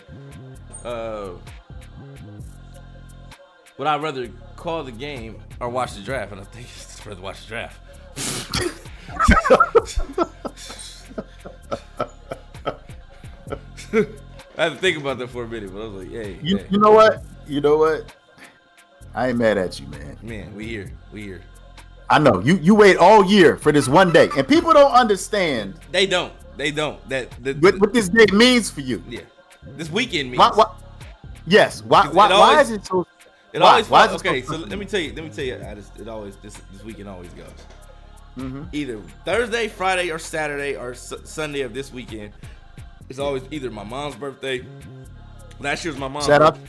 Would I rather call the game or watch the draft? And I think it's rather watch the draft. I had to think about that for a minute, but I was like, hey. You know what? I ain't mad at you, man. Man, we here. I know. You wait all year for this one day. And people don't understand. They don't. What this day means for you. Yeah. This weekend means. Why? Yes. Why is it so? It always. Okay, so let me tell you. This weekend always goes. Mm-hmm. Either Thursday, Friday, or Saturday, or Sunday of this weekend. It's always either my mom's birthday. Last year was my mom's birthday.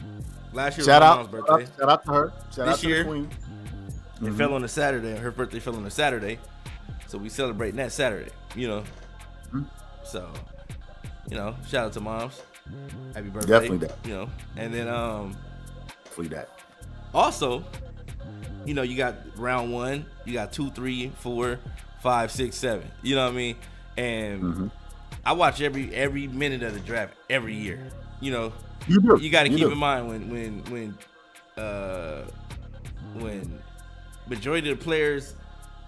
Last year was my mom's birthday. Shout out to her. Shout out to the queen. It fell on a Saturday. Her birthday fell on a Saturday. So we celebrating that Saturday, Mm-hmm. So, shout out to moms. Happy birthday. Definitely that. And then definitely that. Also, you got round 1, you got 2, 3, 4, 5, 6, 7. You know what I mean? And I watch every minute of the draft every year. You do. You got to keep in mind when majority of the players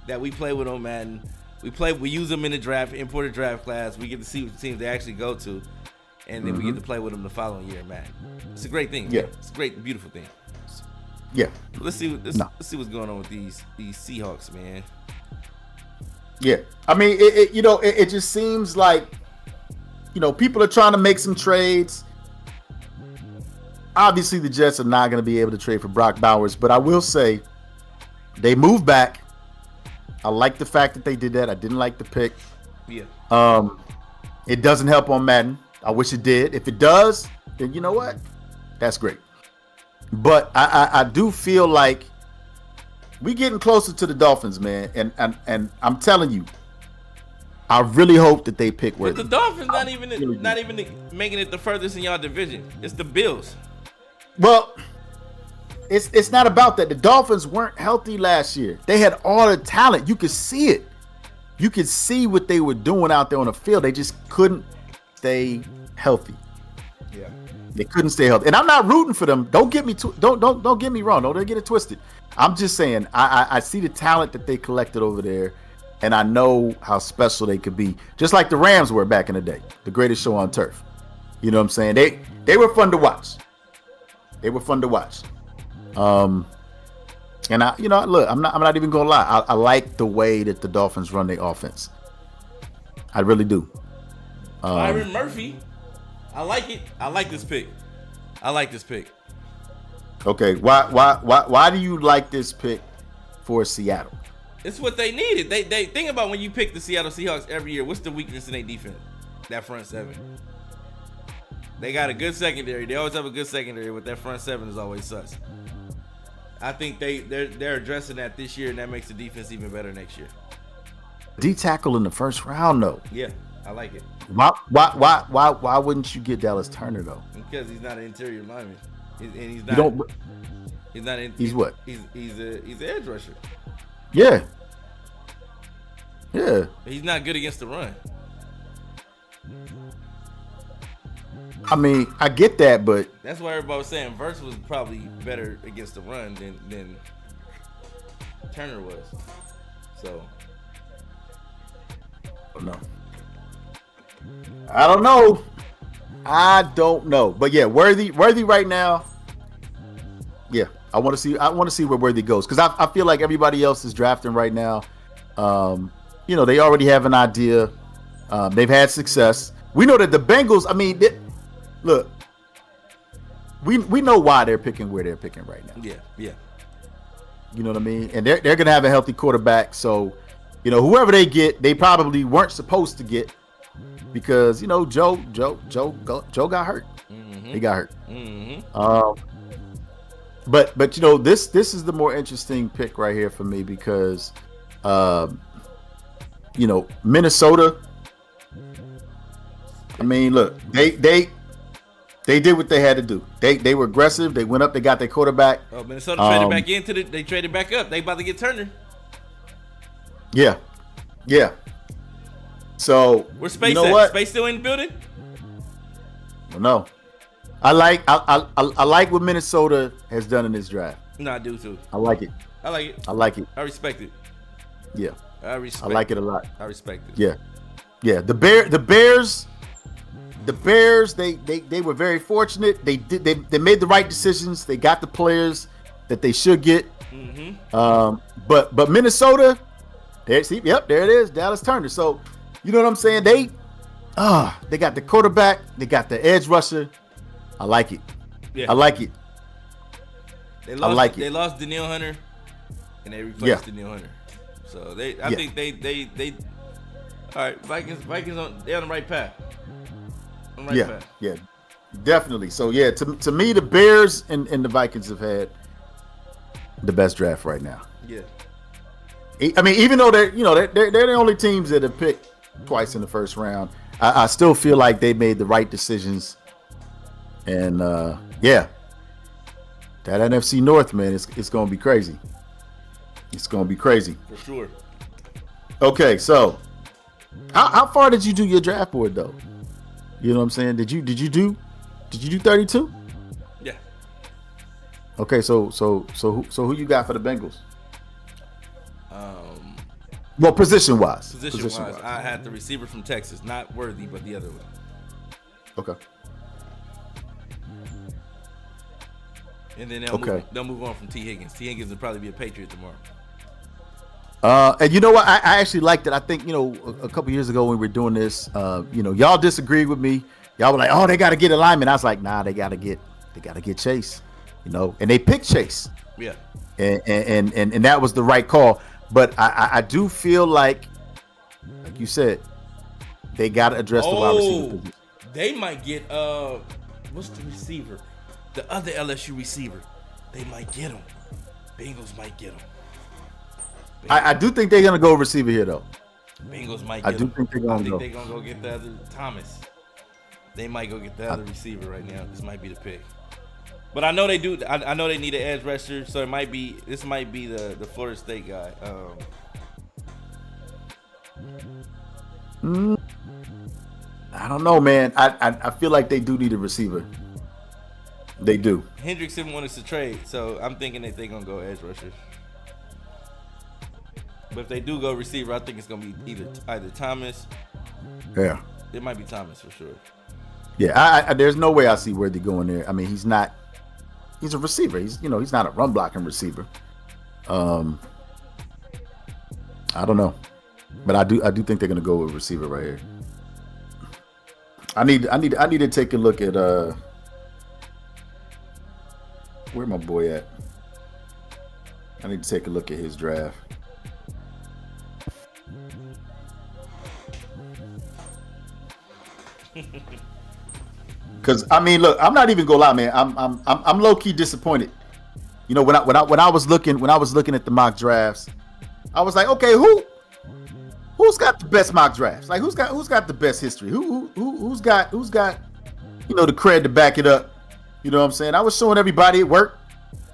that we play with on Madden, we use them in the draft, imported draft class. We get to see what teams they actually go to, and then we get to play with them the following year in Madden. It's a great thing. Yeah, it's a great, beautiful thing. Yeah. Let's see what's going on with these Seahawks, man. Yeah, I mean, it just seems like, people are trying to make some trades. Obviously, the Jets are not going to be able to trade for Brock Bowers, but I will say they moved back. I like the fact that they did that. I didn't like the pick. Yeah. It doesn't help on Madden. I wish it did. If it does, then you know what? That's great. But I do feel like we getting closer to the Dolphins, man, and I'm telling you, I really hope that they pick Worthy. But the Dolphins not even making it the furthest in y'all division. It's the Bills. Well, it's not about that. The Dolphins weren't healthy last year. They had all the talent. You could see it. You could see what they were doing out there on the field. They just couldn't stay healthy. Yeah, they couldn't stay healthy. And I'm not rooting for them. Don't get me don't get me wrong. Don't get it twisted. I'm just saying I see the talent that they collected over there, and I know how special they could be. Just like the Rams were back in the day, the greatest show on turf. You know what I'm saying? They were fun to watch. They were fun to watch. And look, I'm not even gonna lie. I like the way that the Dolphins run their offense. I really do. Byron Murphy, I like it. I like this pick. Okay, why do you like this pick for Seattle? It's what they needed. They think about when you pick the Seattle Seahawks every year. What's the weakness in their defense? That front seven. They got a good secondary. They always have a good secondary, but that front seven is always sus. I think they're addressing that this year, and that makes the defense even better next year. D tackle in the first round, though. Yeah, I like it. Why wouldn't you get Dallas Turner though? Because he's not an interior lineman, and he's not. He's not. He's what? He's an edge rusher. Yeah. Yeah. He's not good against the run. I mean, I get that, but that's why everybody was saying Verse was probably better against the run than Turner was. So, no, I don't know. But yeah, Worthy right now. Yeah, I want to see where Worthy goes because I feel like everybody else is drafting right now. They already have an idea. They've had success. We know that the Bengals. I mean. Look, we know why they're picking where they're picking right now. Yeah. You know what I mean? And they're gonna have a healthy quarterback. So, whoever they get, they probably weren't supposed to get because Joe got hurt. Mm-hmm. He got hurt. Mm-hmm. But this is the more interesting pick right here for me because Minnesota. I mean, look, they did what they had to do. They were aggressive. They went up. They got their quarterback. Oh, Minnesota traded back into they traded back up. They about to get Turner. Yeah. So where's Space at? What? Space still in the building? No. I like what Minnesota has done in this draft. No, I do too. I like it. I like it. I respect it. Yeah. I like it a lot. I respect it. Yeah. The Bears. The Bears, they were very fortunate. They made the right decisions. They got the players that they should get. Mm-hmm. But Minnesota, there it is, Dallas Turner. So you know what I'm saying? They got the quarterback, they got the edge rusher. I like it. Yeah. I like it. They lost Danielle Hunter, and they replaced Danielle Hunter. So I think they. All right, Vikings they're on the right path. Yeah, definitely. So yeah, to me, the Bears and the Vikings have had the best draft right now. Yeah. I mean, even though they're the only teams that have picked twice in the first round, I still feel like they made the right decisions. And that NFC North, man, it's going to be crazy. It's going to be crazy for sure. Okay, so how far did you do your draft board though? You know what I'm saying? Did you do 32? Yeah. Okay, so who you got for the Bengals? Well, position wise, I had the receiver from Texas, not Worthy, but the other one. Okay. And then they'll move on from T. Higgins. T. Higgins will probably be a Patriot tomorrow. And you know what? I actually liked it. I think, a couple years ago when we were doing this, y'all disagreed with me. Y'all were like, oh, they got to get a lineman. I was like, nah, they got to get Chase, and they picked Chase. Yeah. And that was the right call. But I do feel like you said, they got to address the wide receiver position. They might get, what's the receiver? The other LSU receiver. They might get him. Bengals might get him. I do think they're gonna go receiver here though. Bengals might. I do think they're gonna go. they're gonna go get the other Thomas. They might go get the other receiver right now. This might be the pick. But I know they do. I know they need an edge rusher, so this might be the Florida State guy. I don't know, man. I feel like they do need a receiver. They do. Hendrickson wanted to trade, so I'm thinking that they're gonna go edge rusher. But if they do go receiver, I think it's gonna be either Thomas. Yeah. It might be Thomas for sure. Yeah, I there's no way I see Worthy going there. I mean, he's a receiver. He's not a run blocking receiver. I don't know. But I do think they're gonna go with receiver right here. I need to take a look at where my boy at. I need to take a look at his draft. Cause I mean, look, I'm not even gonna lie, man. I'm low key disappointed. You know, when I was looking at the mock drafts, I was like, okay, who's got the best mock drafts? Like, who's got the best history? Who's got the cred to back it up? You know what I'm saying? I was showing everybody at work.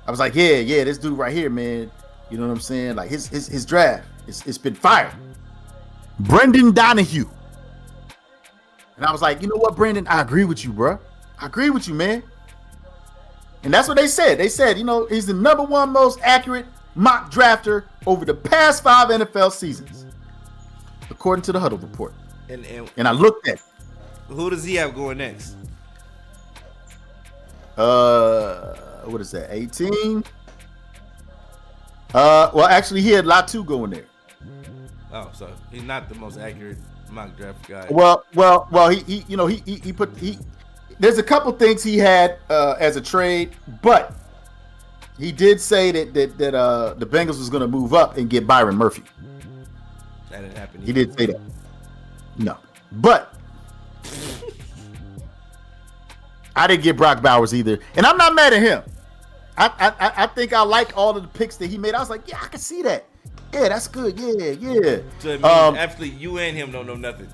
I was like, yeah, this dude right here, man. You know what I'm saying? Like his draft, it's been fire. Brendan Donahue. And I was like, you know what, Brendan? I agree with you, bro. I agree with you, man. And that's what they said. They said, he's the number one most accurate mock drafter over the past 5 NFL seasons, according to the Huddle Report. And I looked at it. Who does he have going next? What is that? 18. Well, actually, he had Latu going there. Oh, so he's not the most accurate mock draft guy. Well, he put. There's a couple things he had as a trade, but he did say that the Bengals was going to move up and get Byron Murphy. That didn't happen. He did say that. No, but I didn't get Brock Bowers either, and I'm not mad at him. I think I like all of the picks that he made. I was like, yeah, I can see that. Yeah, that's good. Yeah. So it means absolutely you and him don't know nothing.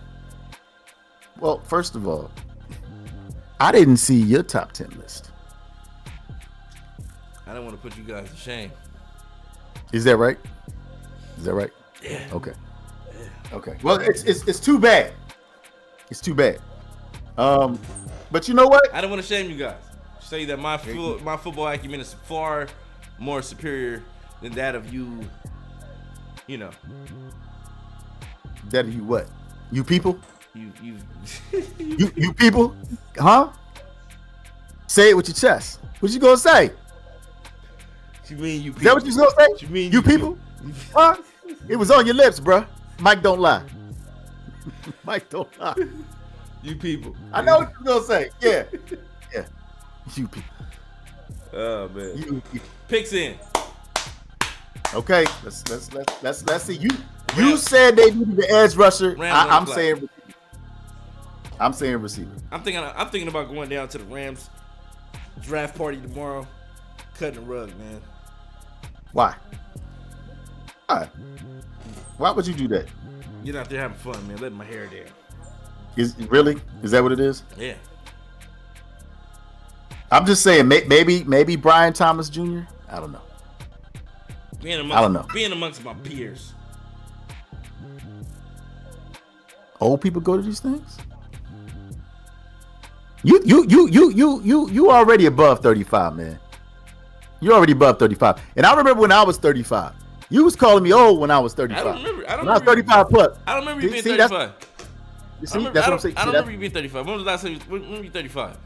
Well, first of all, I didn't see your top 10 list. I don't want to put you guys to shame. Is that right? Yeah. Okay. Yeah. Okay. Well, it's too bad. It's too bad. But you know what? I don't want to shame you guys. Say that my football acumen is far more superior than that of you. That of you what? You people? You you people? Huh? Say it with your chest. What you gonna say? What you mean you people? Is that what you gonna say? What you mean you people? Huh? It was on your lips, bruh. Mike don't lie. Mike don't lie. You people. I know what you're gonna say. Yeah. Yeah. You people. Oh man. You. Picks in. Okay. Let's see. You said they needed the edge rusher. I'm saying receiver. I'm thinking about going down to the Rams draft party tomorrow, cutting the rug, man. Why? Why would you do that? Get out there having fun, man. Letting my hair down. Is that what it is? Yeah. I'm just saying, maybe Brian Thomas Jr. I don't know. I don't know. Being amongst my peers. Old people go to these things. You already above 35, man. You're already above 35. And I remember when I was 35. You was calling me old when I was 35. I don't remember. When I was 35 plus. I don't remember you being 35. That's what I'm saying. I don't remember you being 35. When was the last time? When were you 35?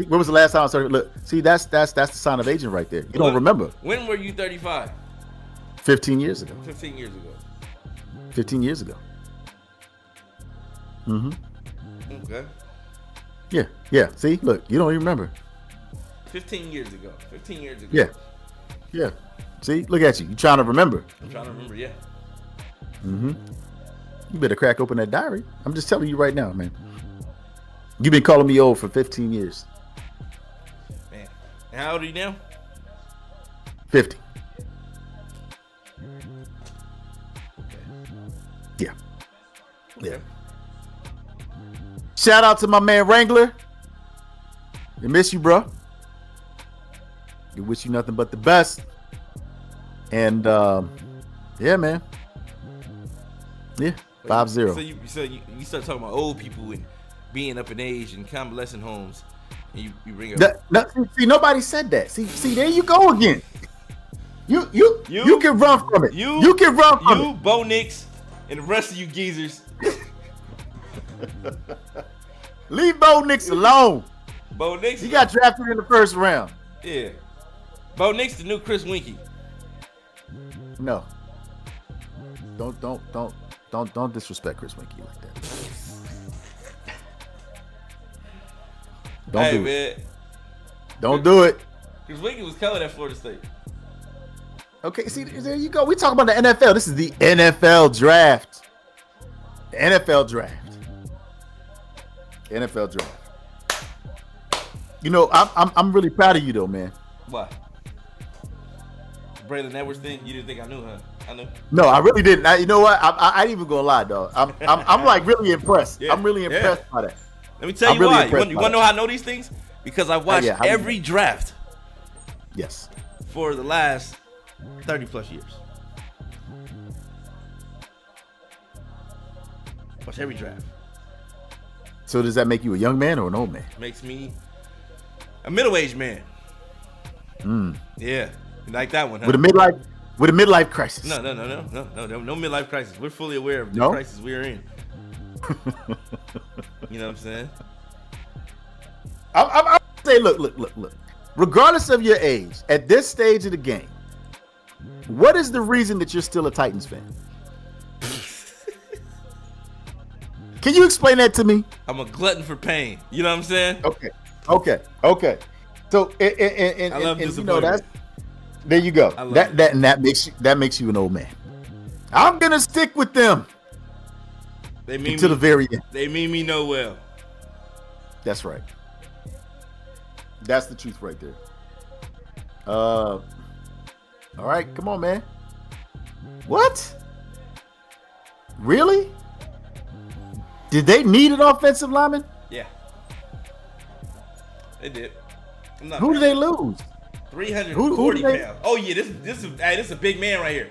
When was the last time I started? Look, see, that's the sign of aging right there. You don't remember. When were you 35? 15 years ago. 15 years ago. 15 years ago. Mm-hmm. Okay. Yeah. See, look, you don't even remember. 15 years ago. 15 years ago. Yeah. See, look at you. You trying to remember. I'm trying to remember, yeah. Mm-hmm. You better crack open that diary. I'm just telling you right now, man. You've been calling me old for 15 years. Man. And how old are you now? 50. Yeah. Shout out to my man Wrangler. We miss you, bro. We wish you nothing but the best. And yeah, man. Yeah, 5-0. So you start talking about old people and being up in age and convalescent homes, and you bring up. See, nobody said that. See, there you go again. You can run from it. You can run from it. Bo Nix, and the rest of you geezers. Leave Bo Nix alone. Bo Nix. He got drafted in the first round. Yeah. Bo Nix, the new Chris Winkie. No. Don't disrespect Chris Winkie like that. Don't do it. Don't do it. Chris Winkie was coming at Florida State. Okay, see, there you go. We talking about the NFL. This is the NFL draft. The NFL draft. NFL draft. You know, I'm really proud of you though, man. Why? Braylon Edwards thing? You didn't think I knew, huh? I knew. No, I really didn't. You know what? I ain't even gonna lie, dog. I'm like really impressed. Yeah, I'm really impressed by that. Let me tell you why. You want to know how I know these things? Because I watched every draft. Yes. For the last 30 plus years. Watch every draft. So does that make you a young man or an old man? Makes me a middle-aged man. Yeah, you like that one, huh? With a midlife crisis. No midlife crisis. We're fully aware of the crisis we're in. You know what I'm saying? I'm say, look. Regardless of your age, at this stage of the game, what is the reason that you're still a Titans fan? Can you explain that to me? I'm a glutton for pain. You know what I'm saying? Okay. So and I love you know that's there you go. That makes you an old man. I'm gonna stick with them. They mean to the very end. They mean me no well. That's right. That's the truth right there. All right, come on, man. What? Really? Did they need an offensive lineman? Yeah. They did. Who did they lose? 340 pounds. Oh yeah, this is a big man right here.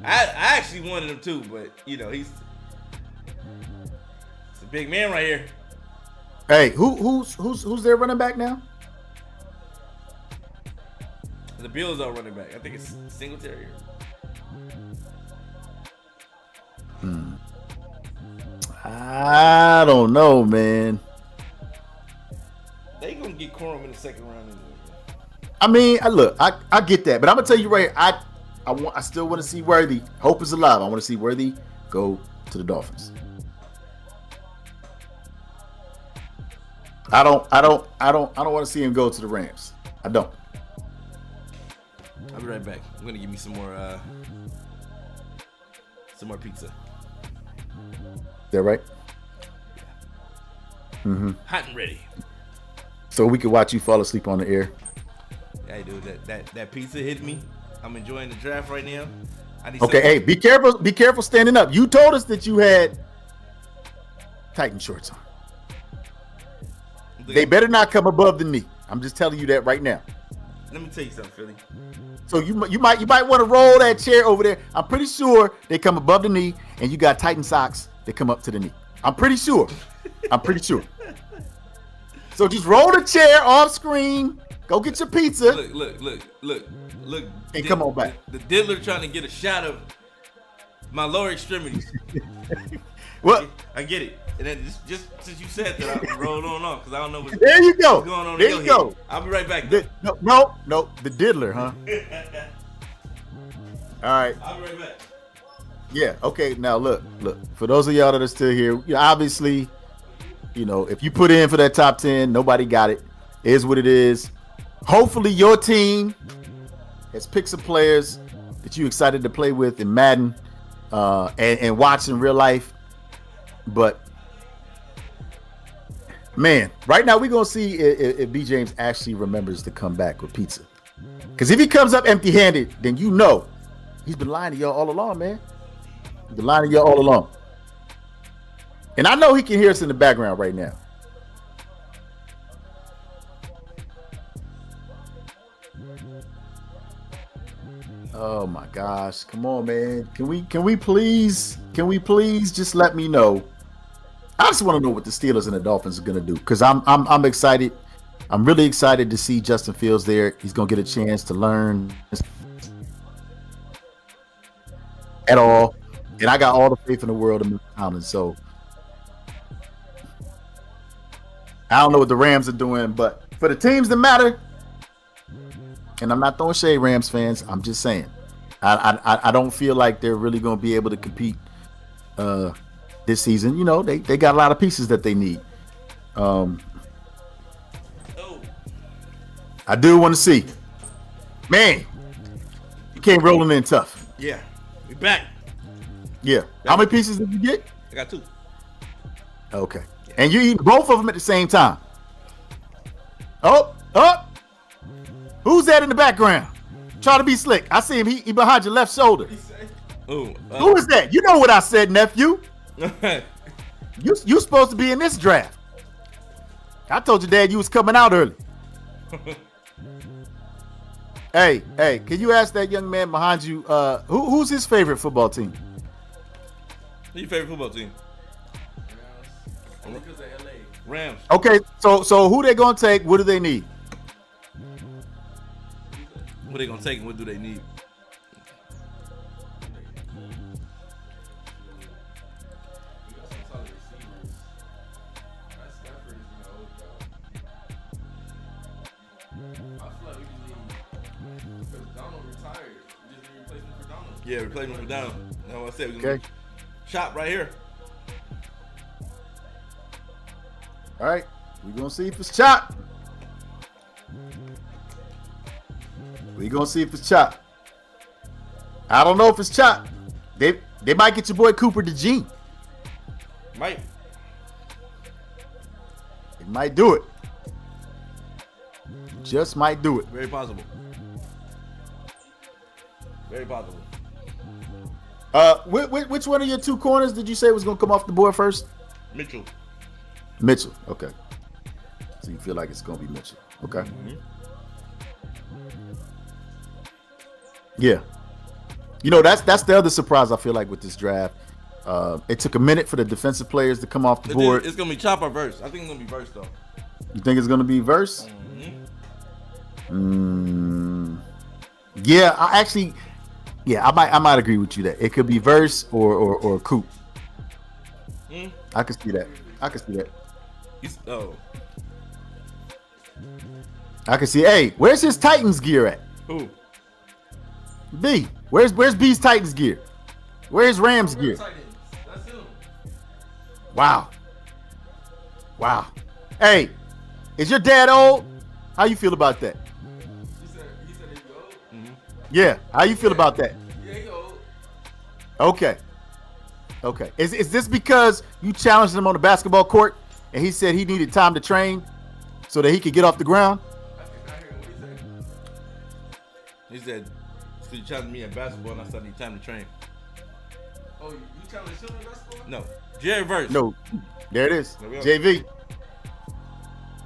I actually wanted him too, but you know it's a big man right here. Hey, who's their running back now? The Bills are running back. I think it's Singletary. I don't know, man. They gonna get Corum in the second round anyway. I mean, look, I get that, but I'm gonna tell you right. I still want to see Worthy. Hope is alive. I want to see Worthy go to the Dolphins. I don't want to see him go to the Rams. I don't. I'll be right back. I'm gonna give me some more pizza. That right? Mm-hmm. Hot and ready. So we can watch you fall asleep on the air. Hey, dude, that pizza hit me. I'm enjoying the draft right now. Okay, hey, be careful. Be careful standing up. You told us that you had Titan shorts on. They better not come above the knee. I'm just telling you that right now. Let me tell you something, Philly. So you might want to roll that chair over there. I'm pretty sure they come above the knee, and you got Titan socks that come up to the knee. I'm pretty sure. So just roll the chair off screen. Go get your pizza. Look. And come on back. The diddler trying to get a shot of my lower extremities. What? I get it. And then just since you said that, I rolled on off because I don't know what's there you go. Going on. There you go. I'll be right back. No, the diddler, huh? All right. I'll be right back. Yeah. Okay. Now look. For those of y'all that are still here, obviously, if you put in for that top 10, nobody got it. It is what it is. Hopefully, your team has picked some players that you're excited to play with in Madden and watch in real life. But man, right now we're gonna see if B. James actually remembers to come back with pizza. Because if he comes up empty-handed, then he's been lying to y'all all along, man. He's been lying to y'all all along. And I know he can hear us in the background right now. Oh my gosh. Come on, man. Can we please just let me know? I just want to know what the Steelers and the Dolphins are gonna do. Because I'm excited. I'm really excited to see Justin Fields there. He's gonna get a chance to learn at all. And I got all the faith in the world in Mr. Tomlin. So I don't know what the Rams are doing, but for the teams that matter, and I'm not throwing shade, Rams fans, I'm just saying, I don't feel like they're really going to be able to compete this season. You know, they got a lot of pieces that they need. I do want to see, man, you came rolling in tough. Yeah, we back. Yeah. How many pieces did you get? I got 2. Okay. Yeah. And you eat both of them at the same time. Oh. Who's that in the background? Try to be slick. I see him. He behind your left shoulder. Who is that? You know what I said, nephew. You supposed to be in this draft. I told your dad you was coming out early. Hey, can you ask that young man behind you, who's his favorite football team? Who's your favorite football team? Rams. Okay, so who they gonna take? What do they need? What they gonna take and what do they need? Yeah, replacement for Donald. That's what I said. We're gonna shop right here. All right, we're gonna see if it's chopped. We're gonna see if it's chopped. I don't know if it's chopped. They might get your boy Cooper DeJean. Might. They might do it. Just might do it. Very possible. Very possible. Which one of your 2 corners did you say was gonna come off the board first? Mitchell. Okay. So you feel like it's gonna be Mitchell. Okay. Mm-hmm. Yeah. You know, that's the other surprise I feel like with this draft. It took a minute for the defensive players to come off the board. It's gonna be chop or verse. I think it's gonna be verse though. You think it's gonna be verse? Mm-hmm. Yeah, I might agree with you that it could be verse or Coop. I can see that. I can see. Hey, where's his Titans gear at? Who? B. Where's B's Titans gear? Where's Rams gear? That's him. Wow. Hey, is your dad old? How you feel about that? He said he's old. Mm-hmm. Yeah. How you feel about that? Yeah, he old. Okay. Is this because you challenged him on the basketball court and he said he needed time to train so that he could get off the ground? I heard what he said. He said, you challenged me at basketball and I said I need time to train. Oh, you challenged him at basketball? No. Jerry Verse. No. There it is. JV.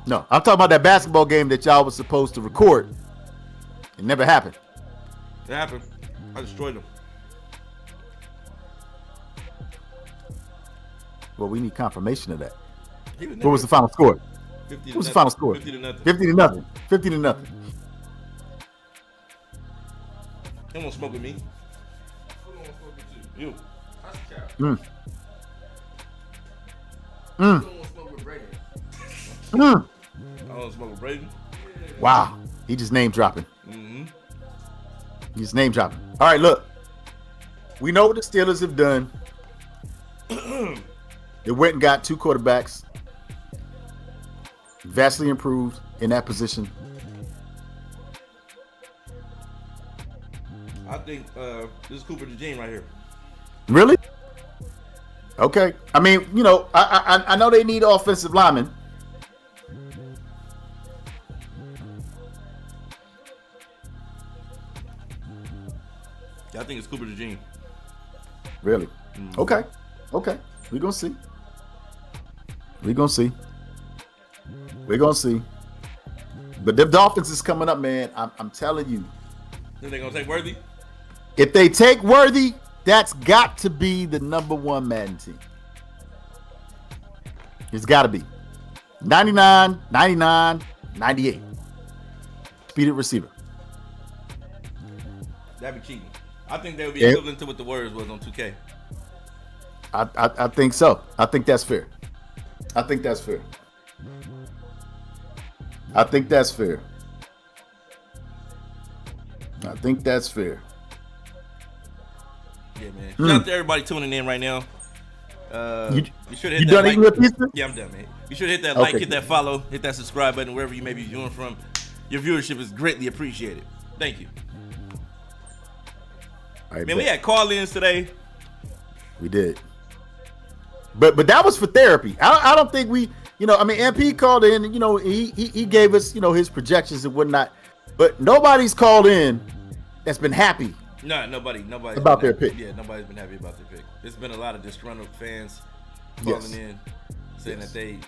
No, I'm talking about that basketball game that y'all was supposed to record. It never happened. It happened. I destroyed him. Well, we need confirmation of that. What was the final score? 50 what was the final score? 50 to nothing. 50 to nothing. 50 to nothing. He won't smoke with me. Who won't smoke with you? You. That's a cap. Mm. You don't want to smoke with Brady. Mm. I don't smoke with Brady. Wow. He just name dropping. Mm-hmm. He's name dropping. All right, look. We know what the Steelers have done. They went and got 2 quarterbacks. Vastly improved in that position. I think this is Cooper DeJean right here. Really? Okay. I mean, you know, I know they need offensive linemen. Yeah, I think it's Cooper DeJean. Really? Okay. We're going to see. We're gonna see. We're gonna see. But the Dolphins is coming up, man. I'm telling you. Then they gonna take Worthy? If they take Worthy, that's got to be the number one Madden team. It's got to be 99, 99, 98. Speeded receiver. That'd be cheating. I think they would be equivalent to what the Warriors was on 2K. I think so. I think that's fair. I think that's fair. I think that's fair. I think that's fair. Yeah, man. Shout out to everybody tuning in right now. You should hit you that done like. eating your pizza? Yeah, I'm done, man. You should hit that like, Okay. hit that follow, hit that subscribe button wherever you may be viewing from. Your viewership is greatly appreciated. Thank you. Man, we had call-ins today. We did. But that was for therapy. I don't think we, MP called in, he gave us, his projections and whatnot. But nobody's called in that's been happy. No, nobody about their pick. Yeah, nobody's been happy about their pick. There's been a lot of disgruntled fans calling in, saying that they,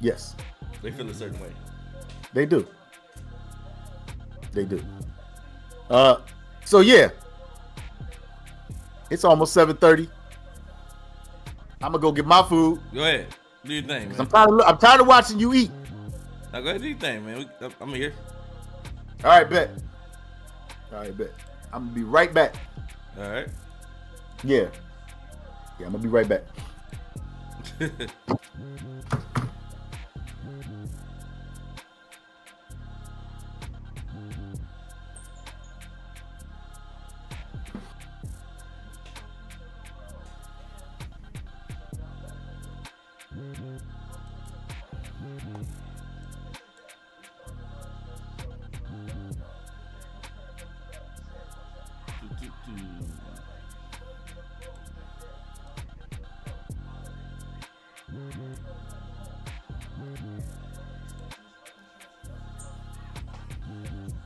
Yes, they feel a certain way. they do. They do. So yeah, it's almost 7:30. I'm gonna go get my food. Go ahead, do your thing, man. I'm tired of watching you eat. Now go ahead, do your thing, man. I'm here. All right, bet. I'm gonna be right back. All right. Yeah, I'm gonna be right back.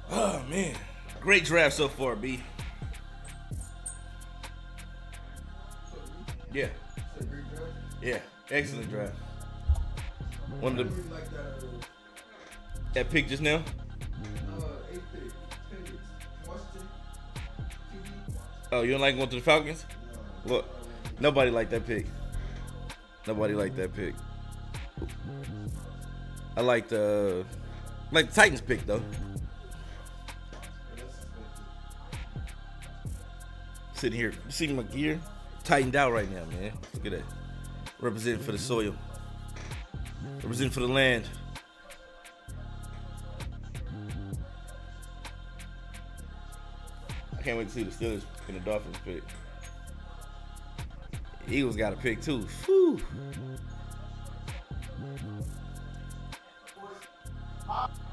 Oh man, great draft so far, B. Yeah, excellent draft. One of the that pick just now. Oh, you don't like going to the Falcons? Look, nobody liked that pick. I like the Titans pick though. Sitting here, you see my gear tightened out right now, man. Look at that. Representing for the soil. Representing for the land. I can't wait to see the Steelers and the Dolphins pick. Eagles got a pick too. Whew.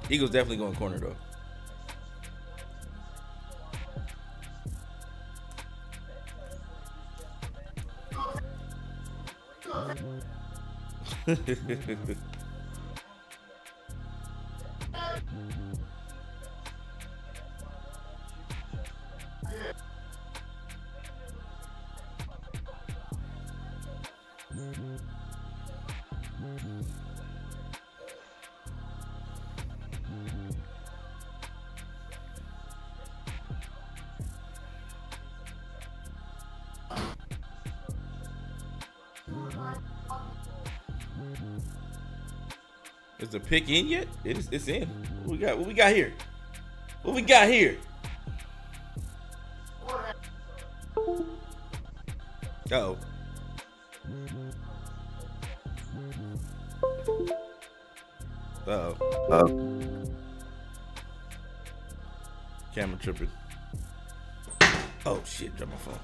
Eagles definitely going corner though. Is the pick in yet? It's in. What we got here? What we got here? Uh-oh. Camera tripping. Oh shit, dropped my phone.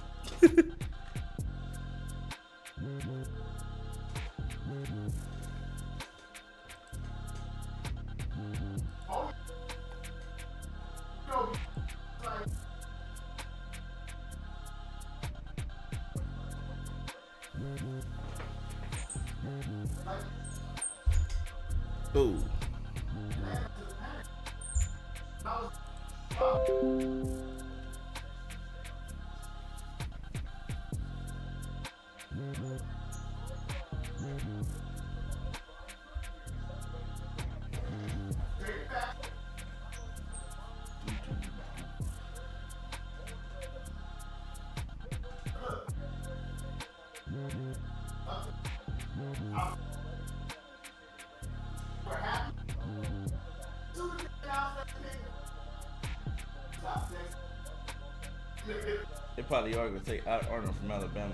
Ooh. They probably are gonna take Arnold from Alabama.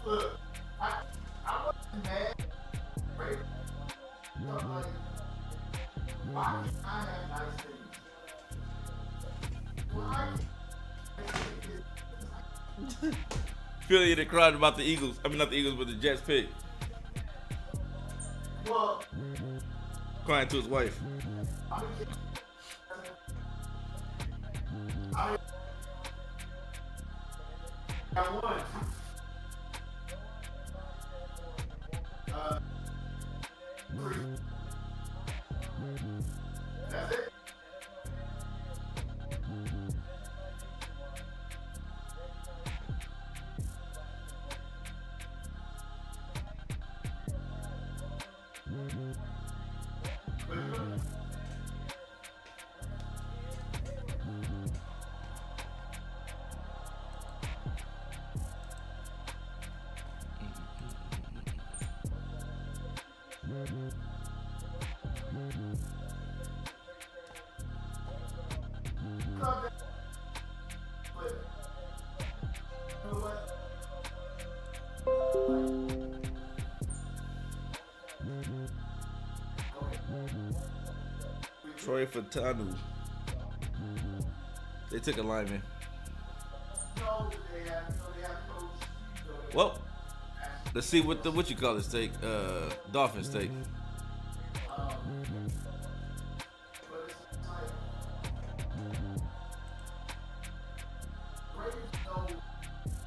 Look, I wasn't mad. Right? I'm like, why can't I have nice things? Why? Philly that cried about the Eagles. I mean, not the Eagles, but the Jets pick. Well, Crying to his wife. I won. That's it. Troy Fatanu. They took a lineman. Well, let's see what you call it take. Dolphins take.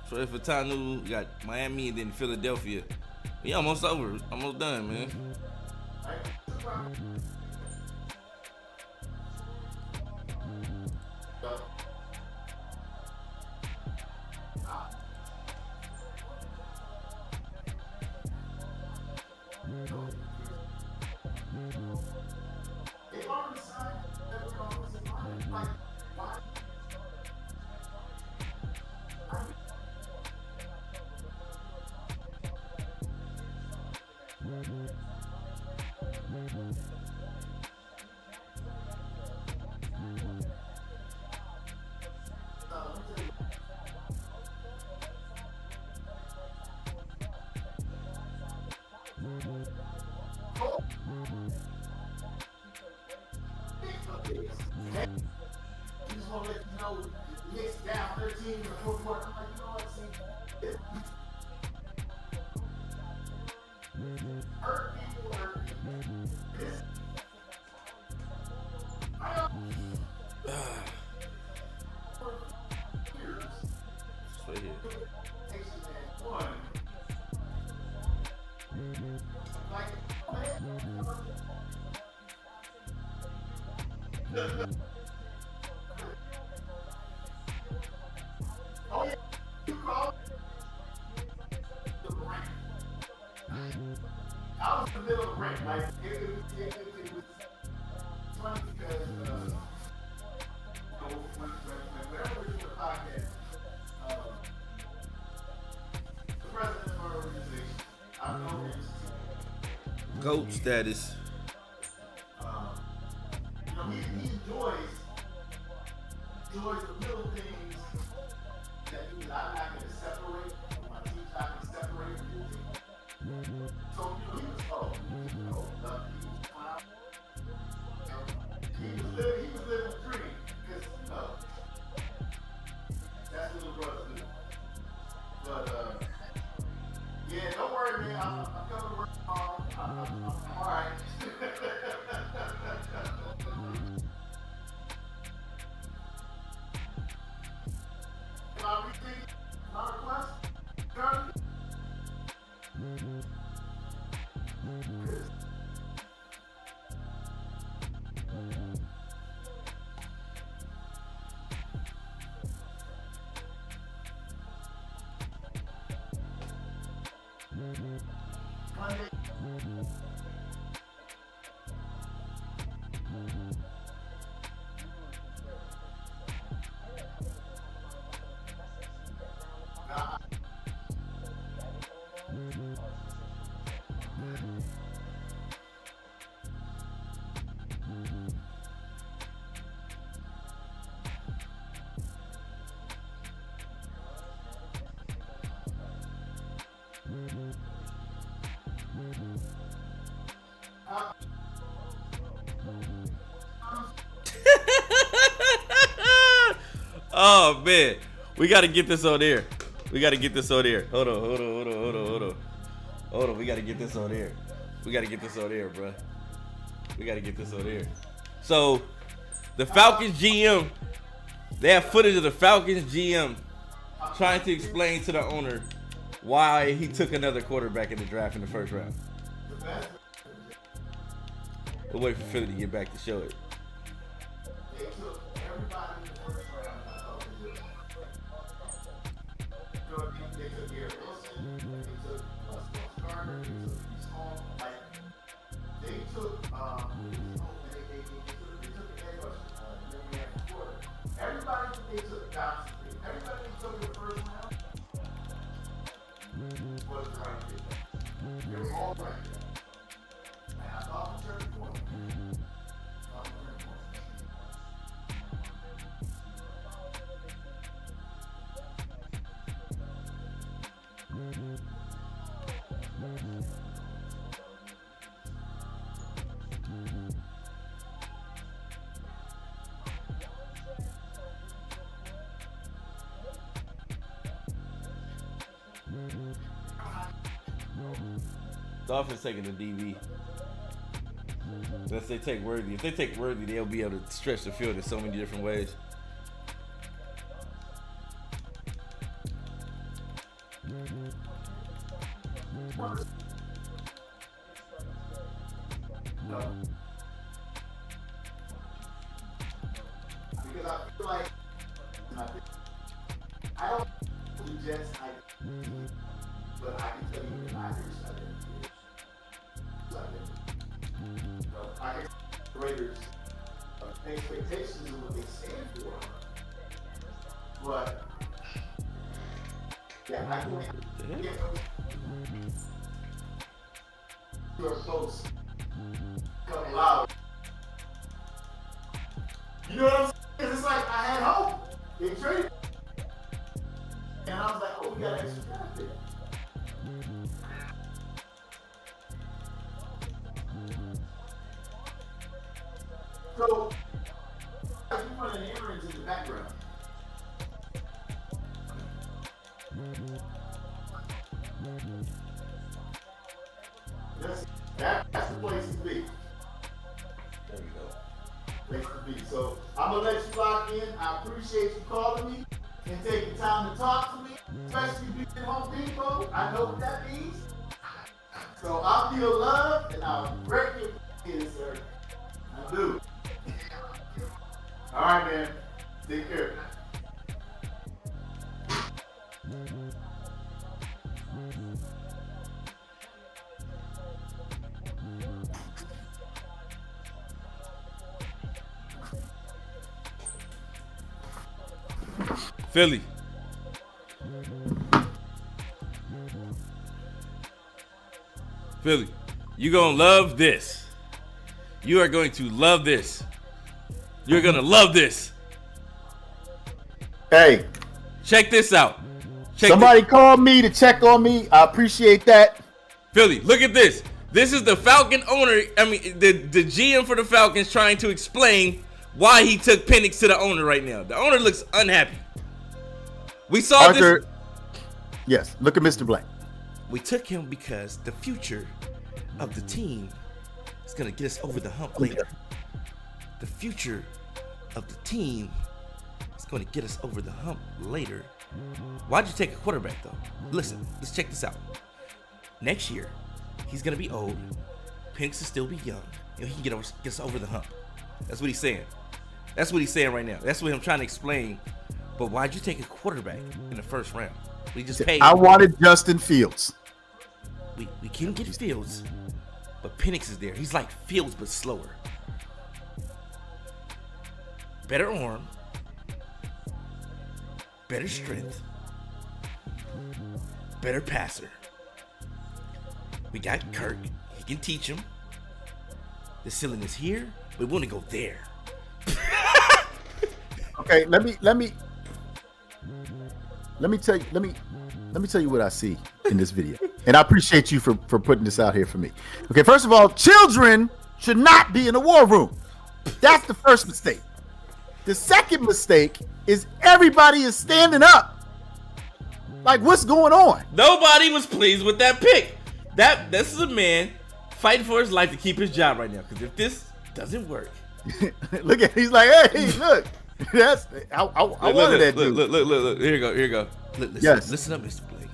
Troy Fatanu got Miami and then Philadelphia. We almost over. Almost done, man. I was in the middle of the rant. Like, it was funny because, whenever we're doing a podcast, the president of our organization, I know his GOAT status. He enjoys the little things that I'm not going to separate. My team's not going to separate from your team. So, he was, he was living a dream because, that's what the brothers do. But, yeah, don't worry, man. I'm coming to work tomorrow. I'm all right. Can I repeat my request? Charlie? Oh man, we gotta get this on air. We gotta get this on air. Hold on. We gotta get this on air. We gotta get this on air, bro. We gotta get this on air. So, the Falcons GM, they have footage of the Falcons GM trying to explain to the owner why he took another quarterback in the draft in the first round. We'll wait for Philly to get back to show it. Dolphins taking the DB. Unless they take Worthy. If they take Worthy, they'll be able to stretch the field in so many different ways. Because I feel like I don't do Jets, but I can tell you the Niners. I can Raiders expectations of what they stand for, but yeah, I can your folks come loud. You know what I'm saying? It's like I had hope. They traded, and I was like, oh, we got extra time there. So, I keep running errands in the background. That's the place to be. There we go. Place to be. So, I'm going to let you lock in. I appreciate you calling me and taking time to talk to me, especially being at Home Depot. I know what that means. So, I feel loved and I'll break your in, sir. I do. All right, man. Take care. Philly. Philly, you're going to love this. You are going to love this. You're going to love this. Hey. Check this out. Somebody called me to check on me. I appreciate that. Philly, look at this. This is the Falcon owner. I mean, the GM for the Falcons trying to explain why he took Penix to the owner right now. The owner looks unhappy. We saw Arthur, this. Yes, look at Mr. Blank. We took him because the future of the team is going to get us over the hump later. The future of the team is going to get us over the hump later. Why'd you take a quarterback, though? Listen, let's check this out. Next year, he's going to be old. Penix will still be young. And he can get us over the hump. That's what he's saying. That's what he's saying right now. That's what I'm trying to explain. But why'd you take a quarterback in the first round? We just paid. I wanted Justin Fields. we can get Fields, but Penix is there. He's like Fields but slower. Better arm, better strength, better passer. We got Kirk. He can teach him. The ceiling is here. We want to go there. Okay, let me tell you what I see in this video. And I appreciate you for putting this out here for me. Okay, first of all, children should not be in the war room. That's the first mistake. The second mistake is everybody is standing up. Like, what's going on? Nobody was pleased with that pick. This is a man fighting for his life to keep his job right now. Because if this doesn't work, look at, he's like, hey, look, that's I wanted that dude. Look. Here you go. Listen up, Mr. Blake.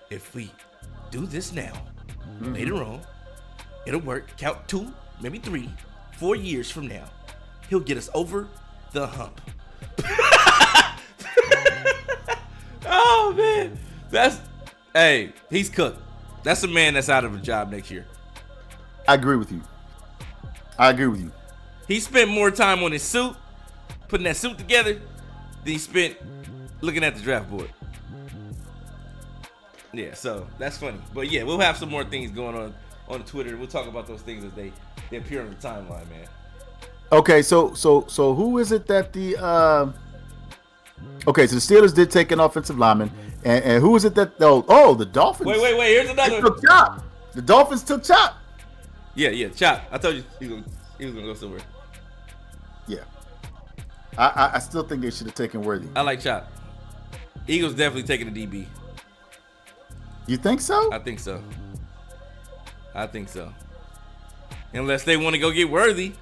If we do this now, later on, it'll work. Count 2, maybe 3, 4 years from now, he'll get us over the hump. Oh man, he's cooked. That's a man that's out of a job next year. I agree with you. He spent more time on his suit, putting that suit together, than he spent looking at the draft board. Yeah, so that's funny. But yeah, we'll have some more things going on Twitter. We'll talk about those things as they appear on the timeline, man. Okay, so who is it that the okay, so the Steelers did take an offensive lineman, and who is it that the Dolphins? Wait, here's another. They took Chop. The Dolphins took Chop. Yeah, Chop. I told you he was gonna go somewhere. Yeah, I still think they should have taken Worthy. I like Chop. Eagles definitely taking a DB. You think so? I think so. Unless they want to go get Worthy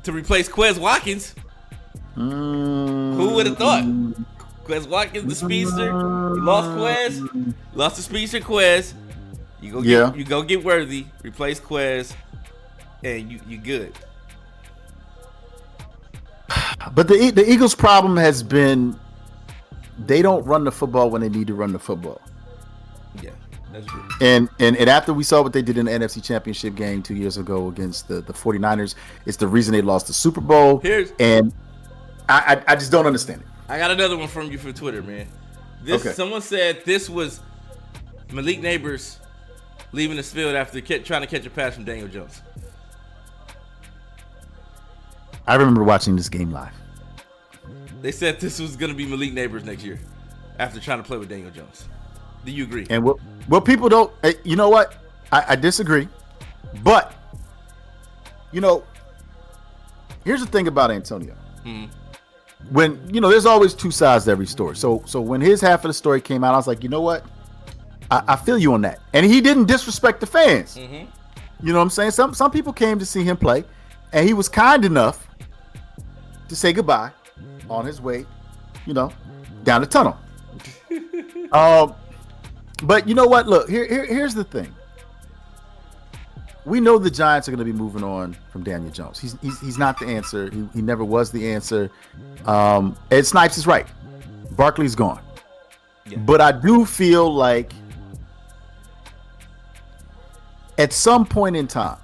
to replace Quez Watkins. Who would have thought? Quez Watkins, the speedster. You lost Quez. Lost the speedster Quez. You go get Worthy, replace Quez, and you good. But the Eagles' problem has been they don't run the football when they need to run the football. Yeah, that's true. And after we saw what they did in the NFC Championship game 2 years ago against the 49ers, it's the reason they lost the Super Bowl. And I just don't understand it. I got another one from you from Twitter, man. Someone said this was Malik Neighbors leaving the field after trying to catch a pass from Daniel Jones. I remember watching this game live. They said this was going to be Malik Neighbors next year after trying to play with Daniel Jones. Do you agree? And what people don't, you know what? I disagree. But, here's the thing about Antonio. Mm-hmm. When, there's always two sides to every story. So when his half of the story came out, I was like, you know what? I feel you on that. And he didn't disrespect the fans. Mm-hmm. You know what I'm saying? Some people came to see him play, and he was kind enough to say goodbye on his way, down the tunnel. But you know what? Look, here's the thing. We know the Giants are going to be moving on from Daniel Jones. He's not the answer. He never was the answer. Ed Snipes is right. Barkley's gone. Yeah. But I do feel like at some point in time,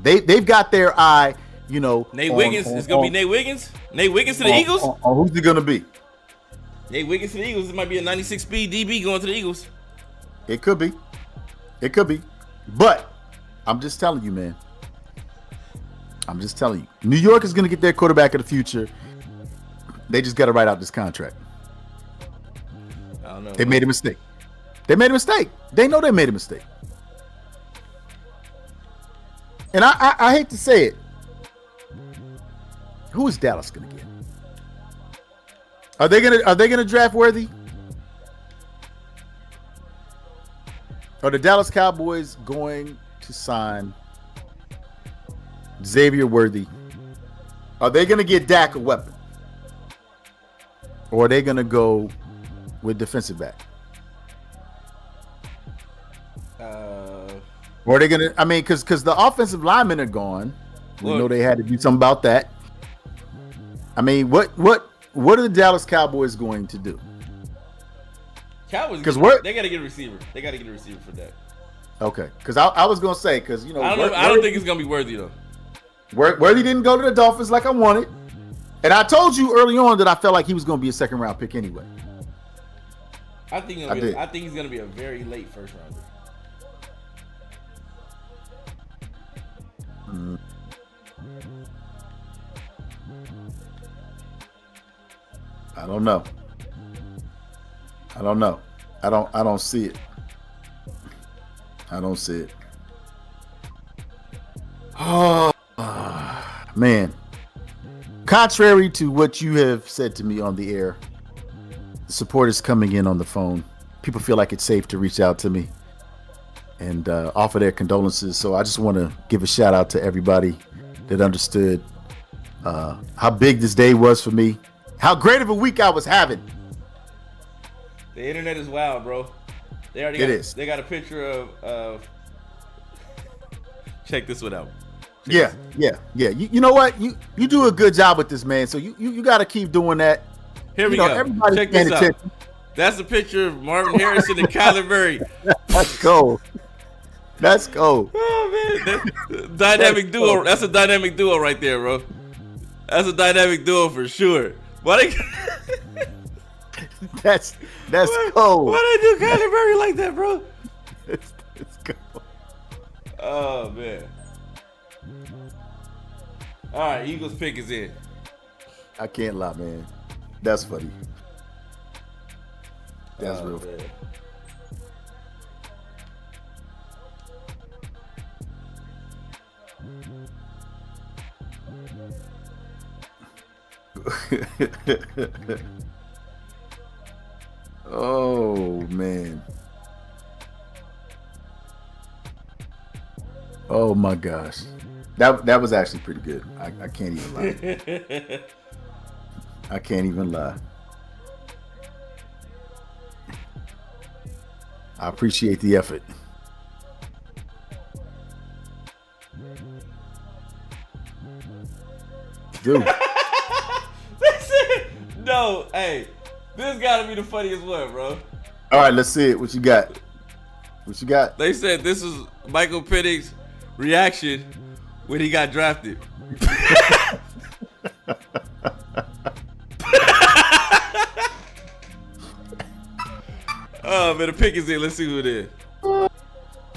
they've got their eye, Nate Wiggins. It's going to be Nate Wiggins? Nate Wiggins to the Eagles? Who's he going to be? Nate Wiggins to the Eagles. It might be a 96 speed DB going to the Eagles. It could be. But I'm just telling you, man. New York is going to get their quarterback of the future. They just got to write out this contract. I don't know. They made a mistake. They know they made a mistake. And I hate to say it. Who is Dallas going to get? Are they gonna draft Worthy? Are the Dallas Cowboys going to sign Xavier Worthy? Are they gonna get Dak a weapon? Or are they gonna go with defensive back? Or are they gonna? I mean, because the offensive linemen are gone. We know they had to do something about that. I mean, what are the Dallas Cowboys going to do? Cowboys, Because they got to get a receiver. They got to get a receiver for that. Okay, because I was gonna say because I don't think it's gonna be Worthy though. Worthy didn't go to the Dolphins like I wanted, and I told you early on that I felt like he was gonna be a second round pick anyway. I think he's gonna be a very late first rounder. I don't know. I don't see it. I don't see it. Oh, man. Contrary to what you have said to me on the air, the support is coming in on the phone. People feel like it's safe to reach out to me and offer their condolences. So I just want to give a shout out to everybody that understood how big this day was for me, how great of a week I was having. The internet is wild, bro. They got a picture of check this one out. Yeah. You know what? You do a good job with this, man. So you got to keep doing that. Here we go. Everybody's check this out. attention. That's a picture of Marvin Harrison and Kyler Murray. That's cold. That's cold. Oh man, dynamic duo. That's a dynamic duo right there, bro. That's a dynamic duo for sure. Why they? That's cold. Why they do Kyler Murray like that, bro? It's cold. Oh man. All right, Eagles pick is in. I can't lie, man. That's funny. That's real. Man. Oh man. Oh my gosh. That was actually pretty good. I can't even lie. I can't even lie. I appreciate the effort. Dude. No, hey, this gotta be the funniest one, bro. All right, let's see it. What you got? What you got? They said this is Michael Penix's reaction when he got drafted. Oh man, the pick is in. Let's see who it is.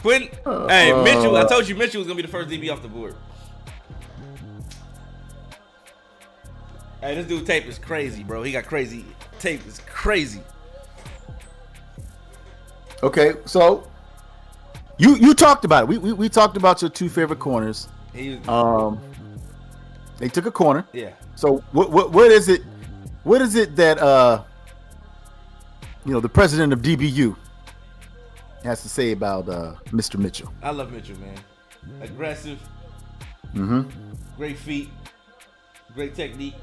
Quentin. Hey, Mitchell. I told you Mitchell was gonna be the first DB off the board. Hey, this dude tape is crazy, bro. He got crazy. Tape is crazy. Okay, so you talked about it. We talked about your two favorite corners. They took a corner. Yeah. So what is it? What is it that the president of DBU has to say about Mr. Mitchell? I love Mitchell, man. Aggressive. Mm-hmm. Great feet. Great technique.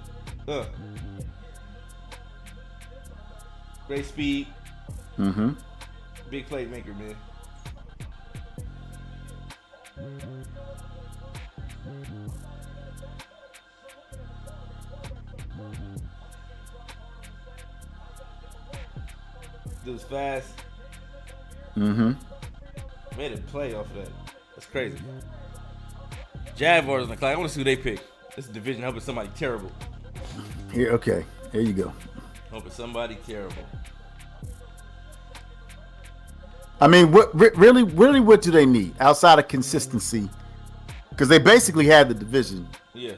Great speed. Mm-hmm. Big playmaker, man. Dude's fast. Mm-hmm. Made a play off of that. That's crazy. Jaguars in the class. I want to see who they pick. This is division. Hoping somebody terrible. Here, okay. There you go. Hoping somebody terrible. I mean, what really, what do they need outside of consistency? Because they basically had the division. Yeah.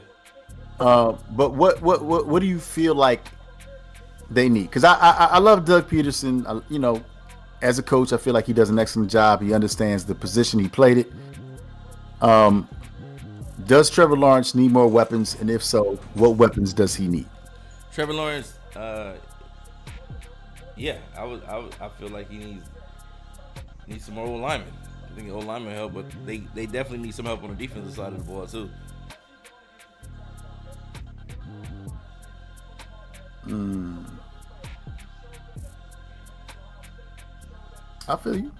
But what do you feel like they need? Because I love Doug Peterson. As a coach, I feel like he does an excellent job. He understands the position he played it. Does Trevor Lawrence need more weapons? And if so, what weapons does he need? Trevor Lawrence, yeah, I feel like he needs some more old linemen. I think old linemen help, but they definitely need some help on the defensive side of the ball too. I feel you.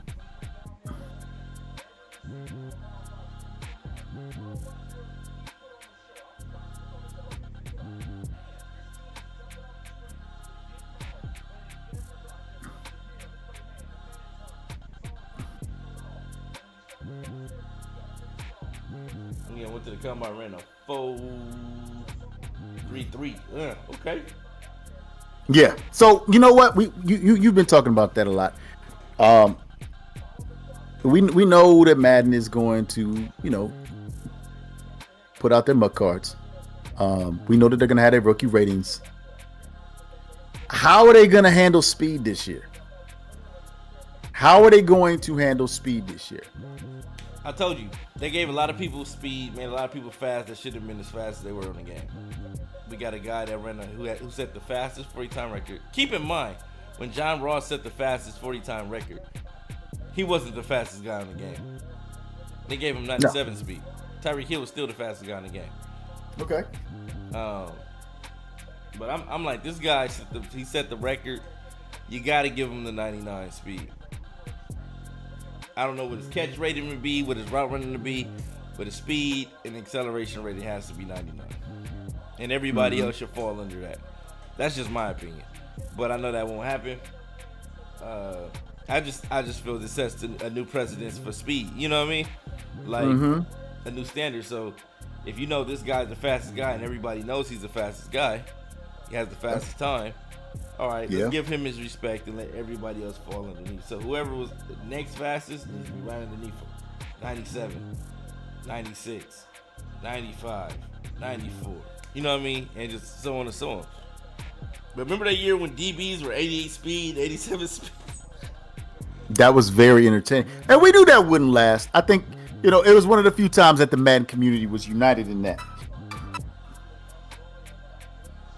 went to the combine, ran a 4.33. Okay. Yeah. So you know what? You've been talking about that a lot. We know that Madden is going to, put out their muck cards. We know that they're going to have their rookie ratings. How are they going to handle speed this year? How are they going to handle speed this year? I told you, they gave a lot of people speed, made a lot of people fast that should have been as fast as they were in the game. We got a guy that who set the fastest 40-time record. Keep in mind, when John Ross set the fastest 40-time record, he wasn't the fastest guy in the game. They gave him 97 speed. Tyreek Hill was still the fastest guy in the game. Okay. But I'm like, this guy, he set the record. You got to give him the 99 speed. I don't know what his catch rating would be, what his route running would be, but his speed and acceleration rating has to be 99. And everybody else should fall under that. That's just my opinion. But I know that won't happen. I just feel this sets a new precedence for speed. You know what I mean? Like a new standard. So if you know this guy's the fastest guy and everybody knows he's the fastest guy, he has the fastest time. All right, let's give him his respect and let everybody else fall underneath. So whoever was the next fastest needs to be right underneath him. 97, 96, 95, 94. You know what I mean? And just so on and so on. But remember that year when DBs were 88 speed, 87 speed? That was very entertaining. And we knew that wouldn't last. I think, it was one of the few times that the Madden community was united in that.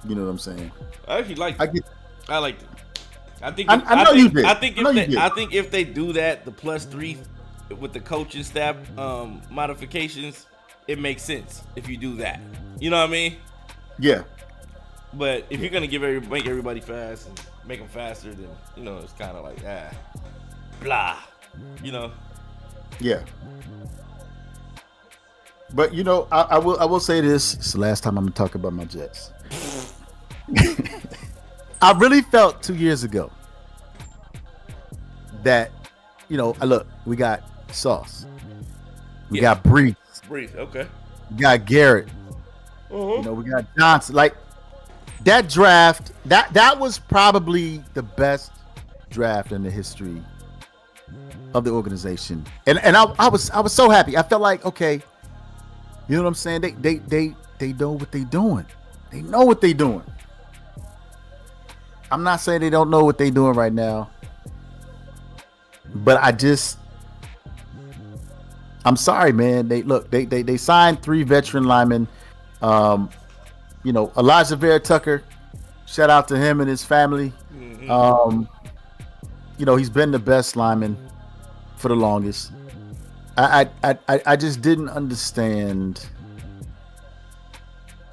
You know what I'm saying? I actually liked it. I liked it. I think you did. I think if they do that, the +3 with the coaching staff modifications, it makes sense if you do that. You know what I mean? Yeah. But if you're gonna make everybody fast and make them faster, then it's kind of like blah. Yeah. But I will say this. It's the last time I'm gonna talk about my Jets. I really felt 2 years ago that, look, we got Sauce. We got Brees. Okay. We got Garrett. We got Johnson. Like that draft, that was probably the best draft in the history of the organization. And I was so happy. I felt like, okay, you know what I'm saying? They know what they're doing. They know what they're doing. I'm not saying they don't know what they're doing right now, but I'm sorry, man. They signed 3 veteran linemen. Elijah Vera Tucker, shout out to him and his family. He's been the best lineman for the longest. I just didn't understand.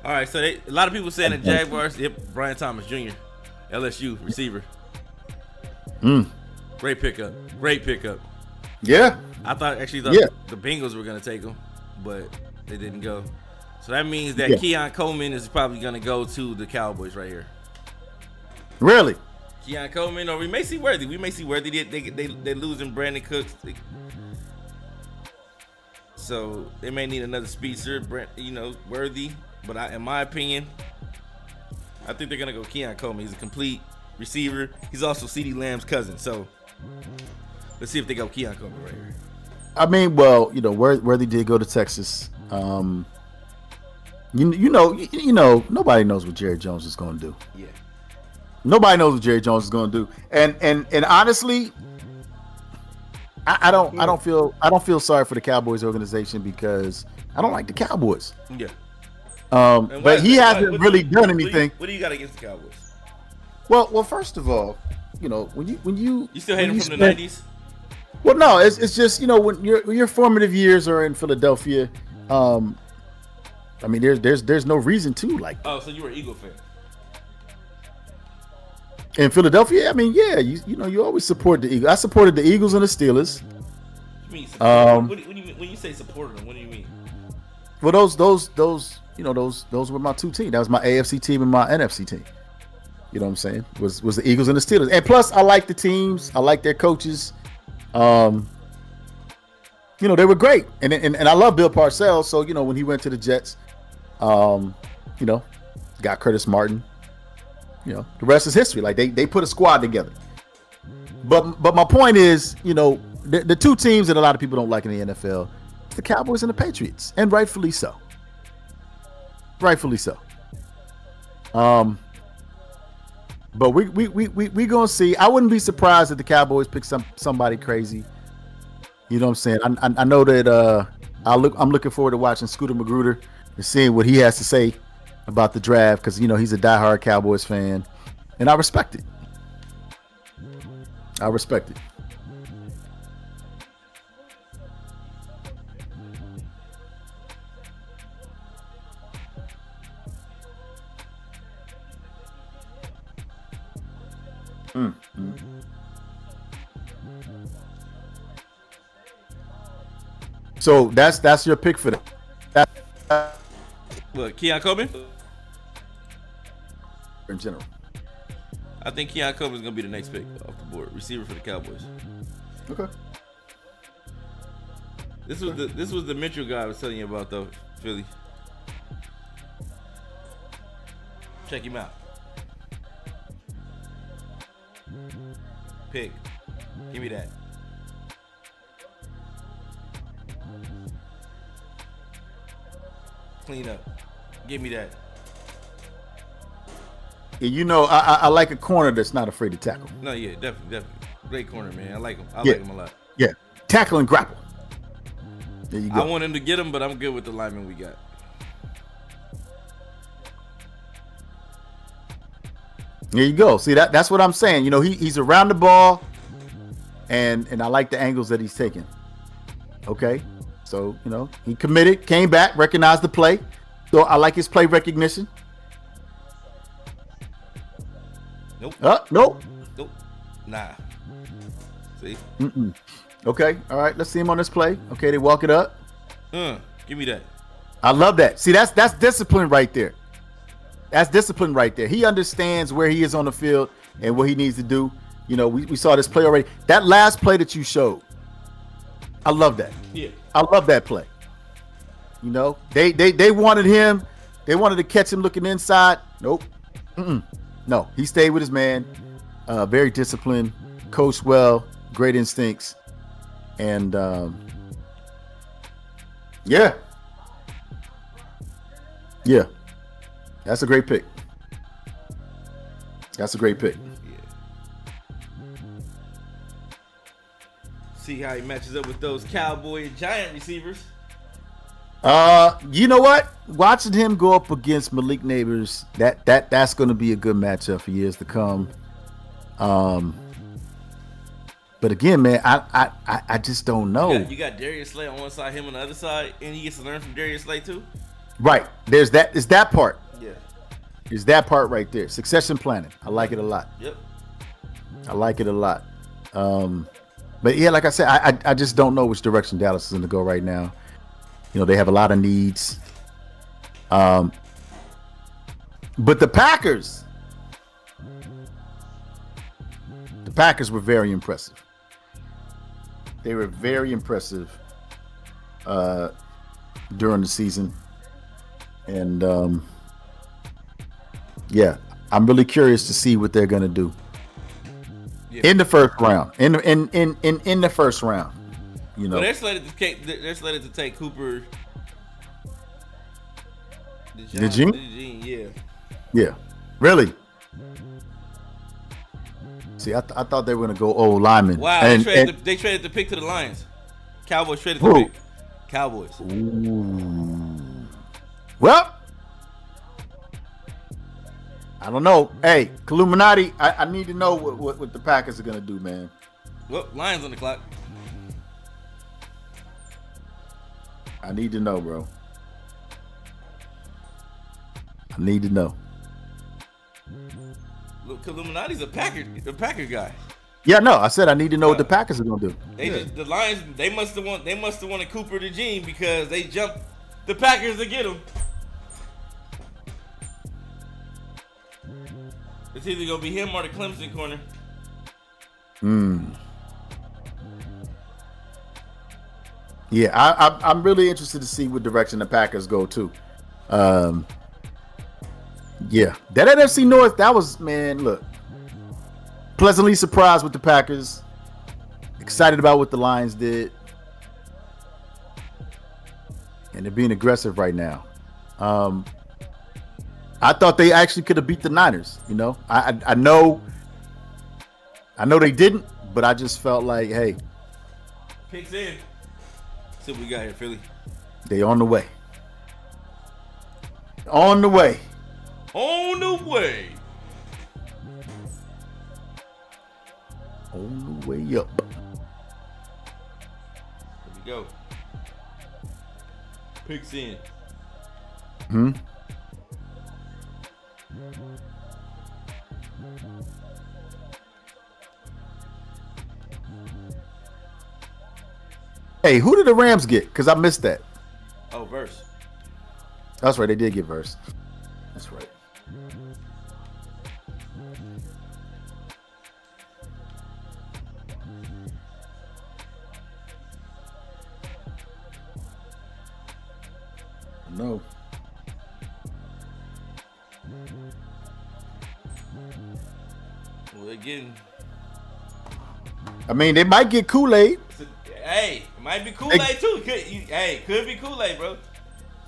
All right, so a lot of people saying the Jaguars. Yep, Brian Thomas Jr., LSU receiver. Great pickup. Yeah. I thought the Bengals were gonna take him, but they didn't go. So that means that Keon Coleman is probably gonna go to the Cowboys right here. Really? Keon Coleman, or we may see Worthy. They're losing Brandon Cooks. So they may need another speedster, Worthy. But in my opinion, I think they're gonna go Keon Coleman. He's a complete receiver. He's also CeeDee Lamb's cousin. So let's see if they go Keon Coleman right here. I mean, well, Worthy did go to Texas. Nobody knows what Jerry Jones is going to do. Yeah. Nobody knows what Jerry Jones is going to do. And honestly, I don't feel sorry for the Cowboys organization because I don't like the Cowboys. Yeah. But he hasn't really done anything. What do you got against the Cowboys? Well, first of all, when you still hate him from the 90s? Well, no, it's just when your formative years are in Philadelphia. I mean, there's no reason to like. Oh, so you were an Eagle fan? In Philadelphia, I mean, yeah, you always support the Eagles. I supported the Eagles and the Steelers. What do you mean? What do you mean when you say supported them? What do you mean? Well, those were my 2 teams. That was my AFC team and my NFC team. You know what I'm saying? Was the Eagles and the Steelers. And plus, I like the teams. I like their coaches. And they were great, and I love Bill Parcells. So when he went to the Jets, got Curtis Martin. The rest is history. Like they put a squad together. But my point is, the two teams that a lot of people don't like in the NFL, it's the Cowboys and the Patriots, and rightfully so. Rightfully so. But we gonna see. I wouldn't be surprised if the Cowboys pick somebody crazy. You know what I'm saying? I know that I'm looking forward to watching Scooter Magruder and seeing what he has to say about the draft, because he's a diehard Cowboys fan, and I respect it. I respect it. Mm-hmm. So that's your pick for that. What, Keon Coleman? In general, I think Keon Coleman is gonna be the next pick off the board, receiver for the Cowboys. Okay. This was the Mitchell guy I was telling you about, though, Philly. Check him out. Pick. Give me that. Clean up. Give me that. Yeah, I like a corner that's not afraid to tackle. No, yeah, definitely. Great corner, man. I like him. I like him a lot. Yeah, tackle and grapple. There you go. I want him to get him, but I'm good with the lineman we got. There you go. See, that's what I'm saying. He's around the ball, and I like the angles that he's taking. Okay, so he committed, came back, recognized the play. So I like his play recognition. Nope. Nope. Nope. Nah. See? Mm-mm. Okay. All right. Let's see him on this play. Okay. They walk it up. Give me that. I love that. See, that's discipline right there. That's discipline right there. He understands where he is on the field and what he needs to do. We saw this play already. That last play that you showed, I love that. Yeah. I love that play. They wanted him. They wanted to catch him looking inside. Nope. No, he stayed with his man. Very disciplined, coached well, great instincts, and yeah, that's a great pick. That's a great pick. Yeah. See how he matches up with those Cowboy and Giant receivers. You know what? Watching him go up against Malik Neighbors, that's going to be a good matchup for years to come. But again, man, I just don't know. You got Darius Slay on one side, him on the other side, and he gets to learn from Darius Slay too. Right. There's that part. Yeah. There's that part right there. Succession planning. I like it a lot. Yep. I like it a lot. But yeah, like I said, I just don't know which direction Dallas is going to go right now. They have a lot of needs. But the Packers were very impressive. They were very impressive during the season. And yeah, I'm really curious to see what they're going to do in the first round. In the first round. Well, they're slated to take Cooper. The Gene? Yeah. Yeah. Really? See, I thought they were going to go old lineman. Wow, they traded the pick to the Lions. Cowboys traded the pick. Cowboys. Ooh. Well, I don't know. Hey, Illuminati, I need to know what the Packers are going to do, man. Well, Lions on the clock. I need to know, bro. I need to know. Look, Illuminati's a Packer guy. Yeah, no, I said I need to know what the Packers are gonna do. The Lions, they must have wanted Cooper to Gene because they jumped the Packers to get him. It's either gonna be him or the Clemson corner. Yeah, I'm really interested to see what direction the Packers go too. Yeah, that NFC North, that was, man, look, pleasantly surprised with the Packers. Excited about what the Lions did. And they're being aggressive right now. I thought they actually could have beat the Niners. You know, I know they didn't, but I just felt like, hey, Picks in. See what we got here, Philly. they on the way. On the way. On the way. On the way up. Here we go. Picks in. Hey, who did the Rams get? Because I missed that. Oh, verse. That's right, they did get verse. That's right. No. Well, again. I mean, they might get Kool-Aid. Hey, it might be Kool-Aid too. Could be Kool-Aid, bro.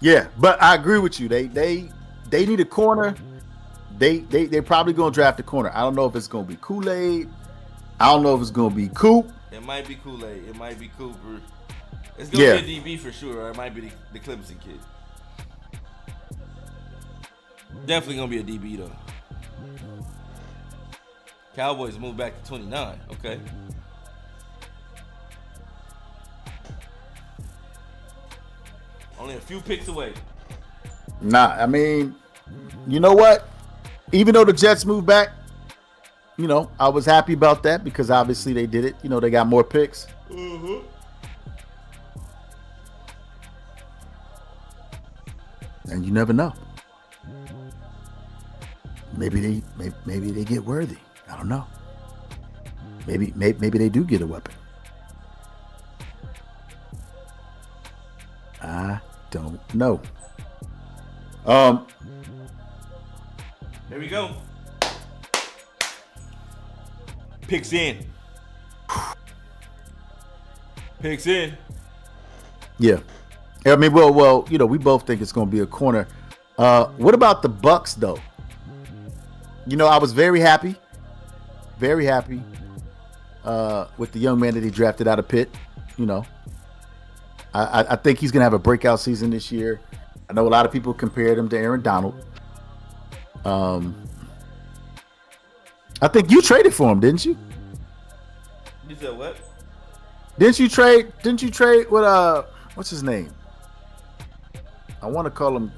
Yeah, but I agree with you. They need a corner. They're probably gonna draft a corner. I don't know if it's gonna be Kool-Aid. I don't know if it's gonna be Coop. It might be Kool-Aid. It might be Cooper. It's gonna be a DB for sure, or it might be the Clemson kid. Definitely gonna be a DB though. Cowboys move back to 29. Okay. Only a few picks away. Nah, I mean, you know what? Even though the Jets moved back, you know, I was happy about that because obviously they did it. You know, they got more picks. Mm-hmm. And you never know. Maybe they get worthy. I don't know. Maybe they do get a weapon. I don't know. Here we go. Picks in. Picks in. Yeah. I mean, well, you know, we both think it's going to be a corner. What about the Bucks, though? You know, I was very happy with the young man that he drafted out of Pitt. You know, I think he's going to have a breakout season this year. I know a lot of people compared him to Aaron Donald. I think you traded for him, didn't you? You said what? Didn't you trade with what's his name? I want to call him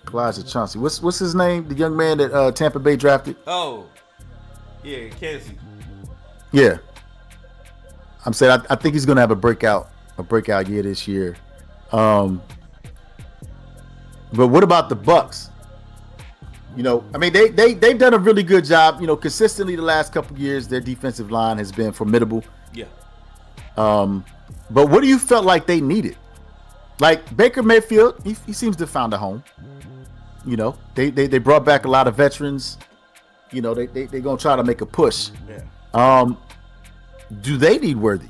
Elijah Chauncey. What's his name? The young man that Tampa Bay drafted? Oh, yeah, Casey. Yeah. I'm saying I think he's gonna have a breakout year this year. But what about the Bucks? You know, I mean they've done a really good job. You know, consistently the last couple of years, their defensive line has been formidable. Yeah. But what do you felt like they needed? Like Baker Mayfield, he seems to have found a home. You know, they brought back a lot of veterans. You know, they're gonna try to make a push. Yeah. Do they need Worthy?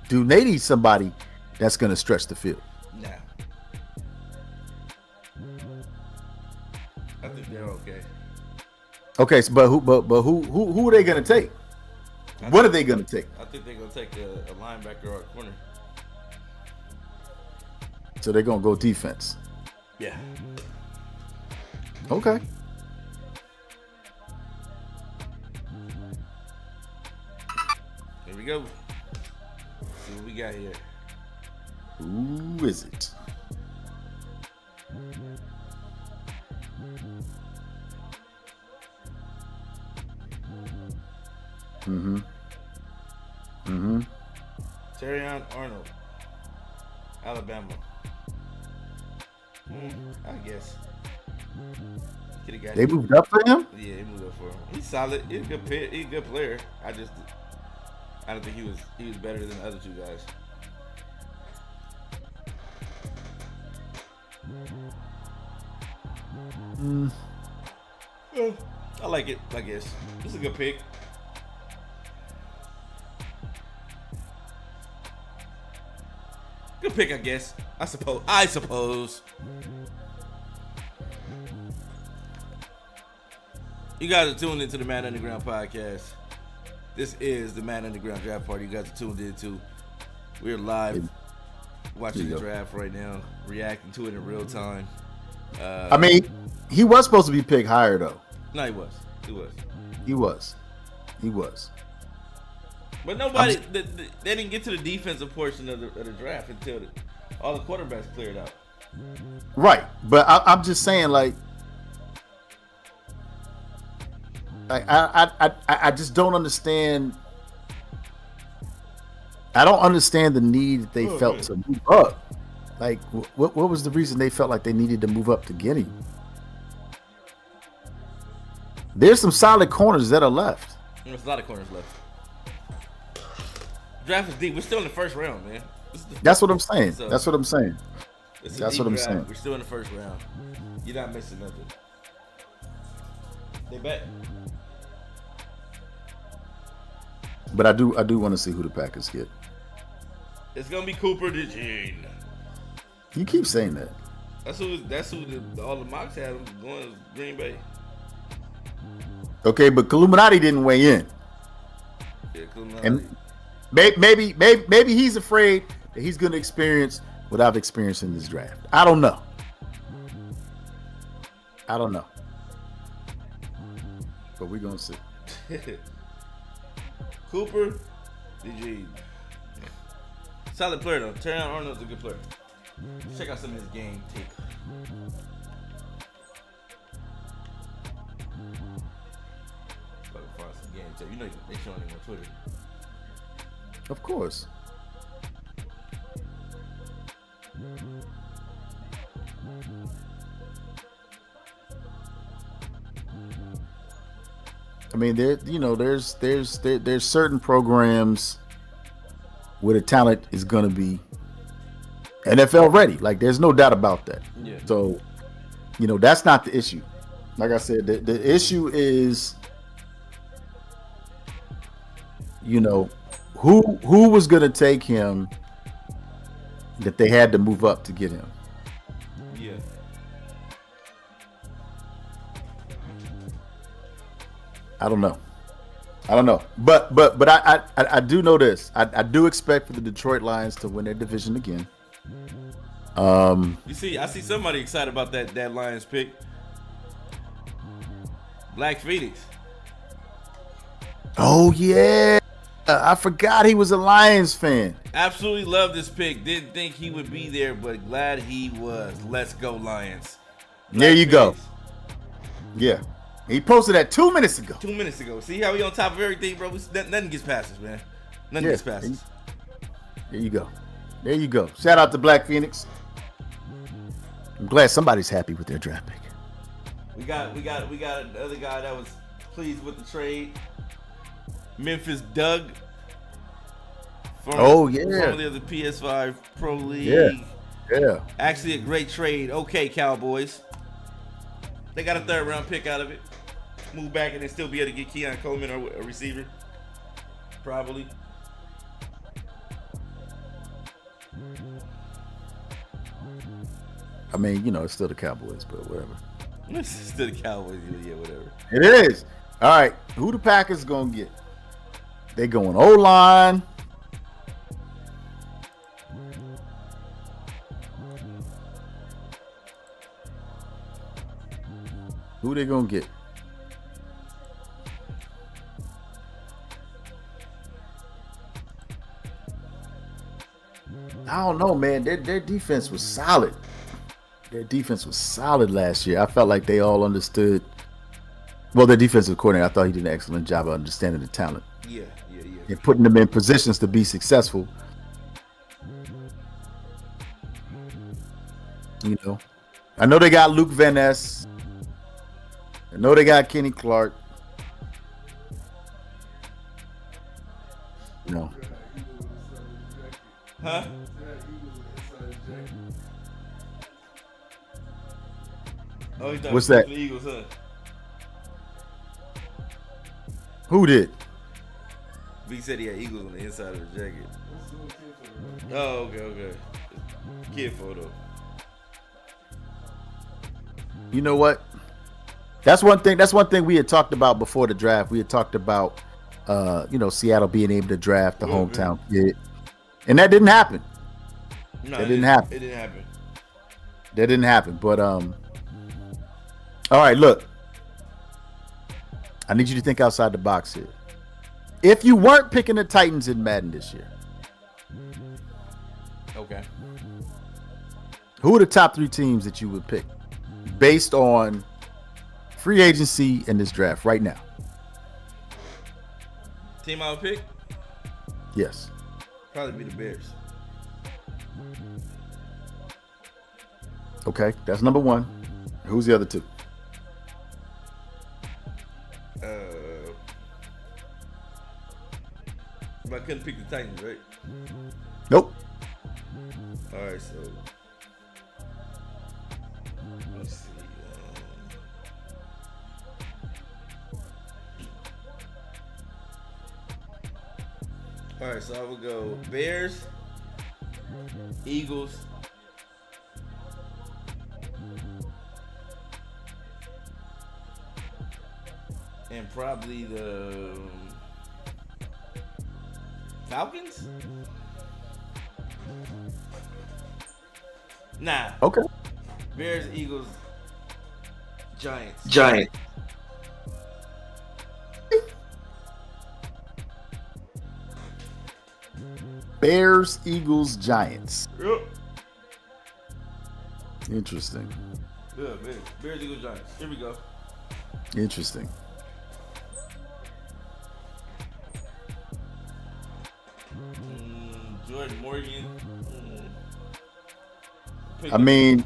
Do they need somebody that's gonna stretch the field? Nah. I think they're okay. Okay, so, but who are they gonna take? What are they gonna take? I think they're gonna take a linebacker or a corner. So they're gonna go defense. Yeah. Okay. Here we go. See what we got here. Who is it? Terrion Arnold, Alabama. I guess. They moved up for him? Yeah, they moved up for him. He's solid. He's a good player. I don't think he was better than the other two guys. I like it. I guess it's a good pick. Good pick, I guess. I suppose. You guys are tuned into the Madden Underground podcast. This is the Madden Underground Draft Party. You guys are tuned into. We're live watching the draft right now, reacting to it in real time. I mean, he was supposed to be picked higher though. No, he was. He was. But nobody, they didn't get to the defensive portion of the draft until all the quarterbacks cleared out. Right, but I'm just saying, like I just don't understand. I don't understand the need that they felt to move up. Like, what was the reason they felt like they needed to move up to get him? There's some solid corners that are left. There's a lot of corners left. Draft is deep. We're still in the first round, man. That's what I'm saying. So, That's what I'm saying. That's what I'm saying. We're still in the first round. You're not missing nothing. They bet. But I do want to see who the Packers get. It's gonna be Cooper DeJean. You keep saying that. That's who all the mocks had him going to Green Bay. Okay, but Illuminati didn't weigh in. Yeah, and maybe he's afraid that he's going to experience without experiencing this draft. I don't know. But we're going to see. Cooper DeJean. Solid player though. Terry Arnold's a good player. Check out some of his game tape. Find some game tape. You know they showing him on Twitter. Of course. I mean, there's certain programs where the talent is going to be NFL ready. Like, there's no doubt about that. Yeah. So, that's not the issue. Like I said, the issue is, who was going to take him that they had to move up to get him. Yeah. I don't know. But I do know this. I do expect for the Detroit Lions to win their division again. You see, I see somebody excited about that Lions pick. Black Phoenix. Oh yeah. I forgot he was a Lions fan. Absolutely love this pick. Didn't think he would be there, but glad he was. Let's go Lions. There you go. Yeah. He posted that 2 minutes ago. 2 minutes ago. See how we on top of everything, bro? Nothing gets past us, man. Nothing gets past us. There you go. Shout out to Black Phoenix. I'm glad somebody's happy with their draft pick. We got another guy that was pleased with the trade. Memphis Doug. Formerly of the PS5 Pro League. Yeah. Actually a great trade. Okay, Cowboys. They got a third round pick out of it. Move back and then still be able to get Keon Coleman or a receiver. Probably. I mean, it's still the Cowboys, but whatever. It's still the Cowboys, yeah, whatever. It is. All right. Who the Packers gonna get? They going O-line. Who they gonna get? I don't know, man. Their defense was solid. Their defense was solid last year. I felt like they all understood. Well, their defensive coordinator, I thought he did an excellent job of understanding the talent. Yeah. And putting them in positions to be successful. I know they got Luke Van Ness. I know they got Kenny Clark. Huh? Oh, he thought What's he was that? the Eagles, huh? Who did? He said he had Eagles on the inside of his jacket. Oh, okay. Kid photo. You know what? That's one thing we had talked about before the draft. We had talked about, Seattle being able to draft the hometown kid, and that didn't happen. No, That didn't happen. It didn't happen. That didn't happen. But all right, look. I need you to think outside the box here. If you weren't picking the Titans in Madden this year, Okay. who are the top 3 teams that you would pick based on free agency in this draft right now? Team I would pick? Yes. Probably be the Bears. Okay, that's number 1. Who's the other 2? But I couldn't pick the Titans, right? Nope. All right, so let's see. All right, so I would go Bears, Eagles, and probably the Falcons. Nah. Okay. Bears, Eagles, Giants. Bears, Eagles, Giants. Yep. Interesting. Yeah, Bears, Eagles, Giants. Here we go. Interesting. Jordan Morgan. I mean,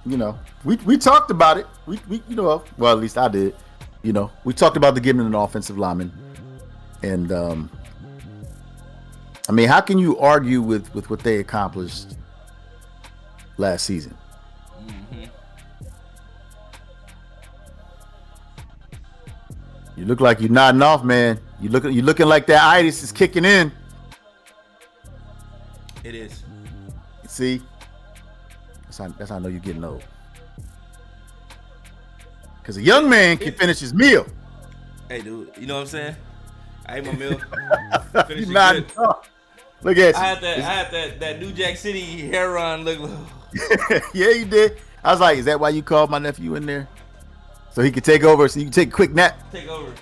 we talked about it. We well, at least I did. We talked about the getting an offensive lineman, and I mean, how can you argue with what they accomplished last season? Mm-hmm. You look like you're nodding off, man. You looking like that itis is kicking in. It is. See, that's how I know you're getting old. Because a young man can finish his meal. Hey, dude, you know what I'm saying? I ate my meal. Finish You it nodding good. off. Look at you. I had that New Jack City hair on look. Yeah, you did. I was like, is that why you called my nephew in there? So he could take over, so you can take a quick nap, Take over.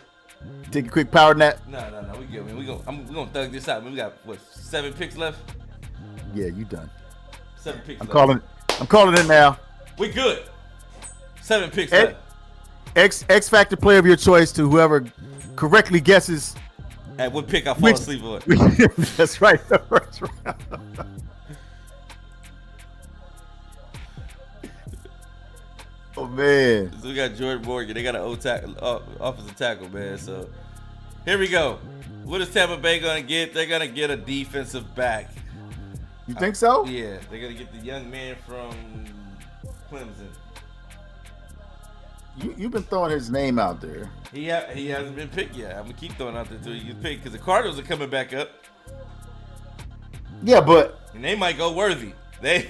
take a quick power nap. No, we good, man. We gonna thug this out, man. We got what 7 picks left. Yeah, you done. 7 picks. I'm left. calling it now. We good. 7 picks X left. X Factor player of your choice to whoever correctly guesses. At what pick I fall asleep on? That's right. The first round. Oh man. So we got Jordan Morgan. They got an offensive tackle, man. So here we go. What is Tampa Bay gonna get? They're gonna get a defensive back. You think so? Yeah, they're gonna get the young man from Clemson. You've been throwing his name out there. He hasn't been picked yet. I'm gonna keep throwing out there until he gets picked because the Cardinals are coming back up, Yeah, but and they might go worthy. They,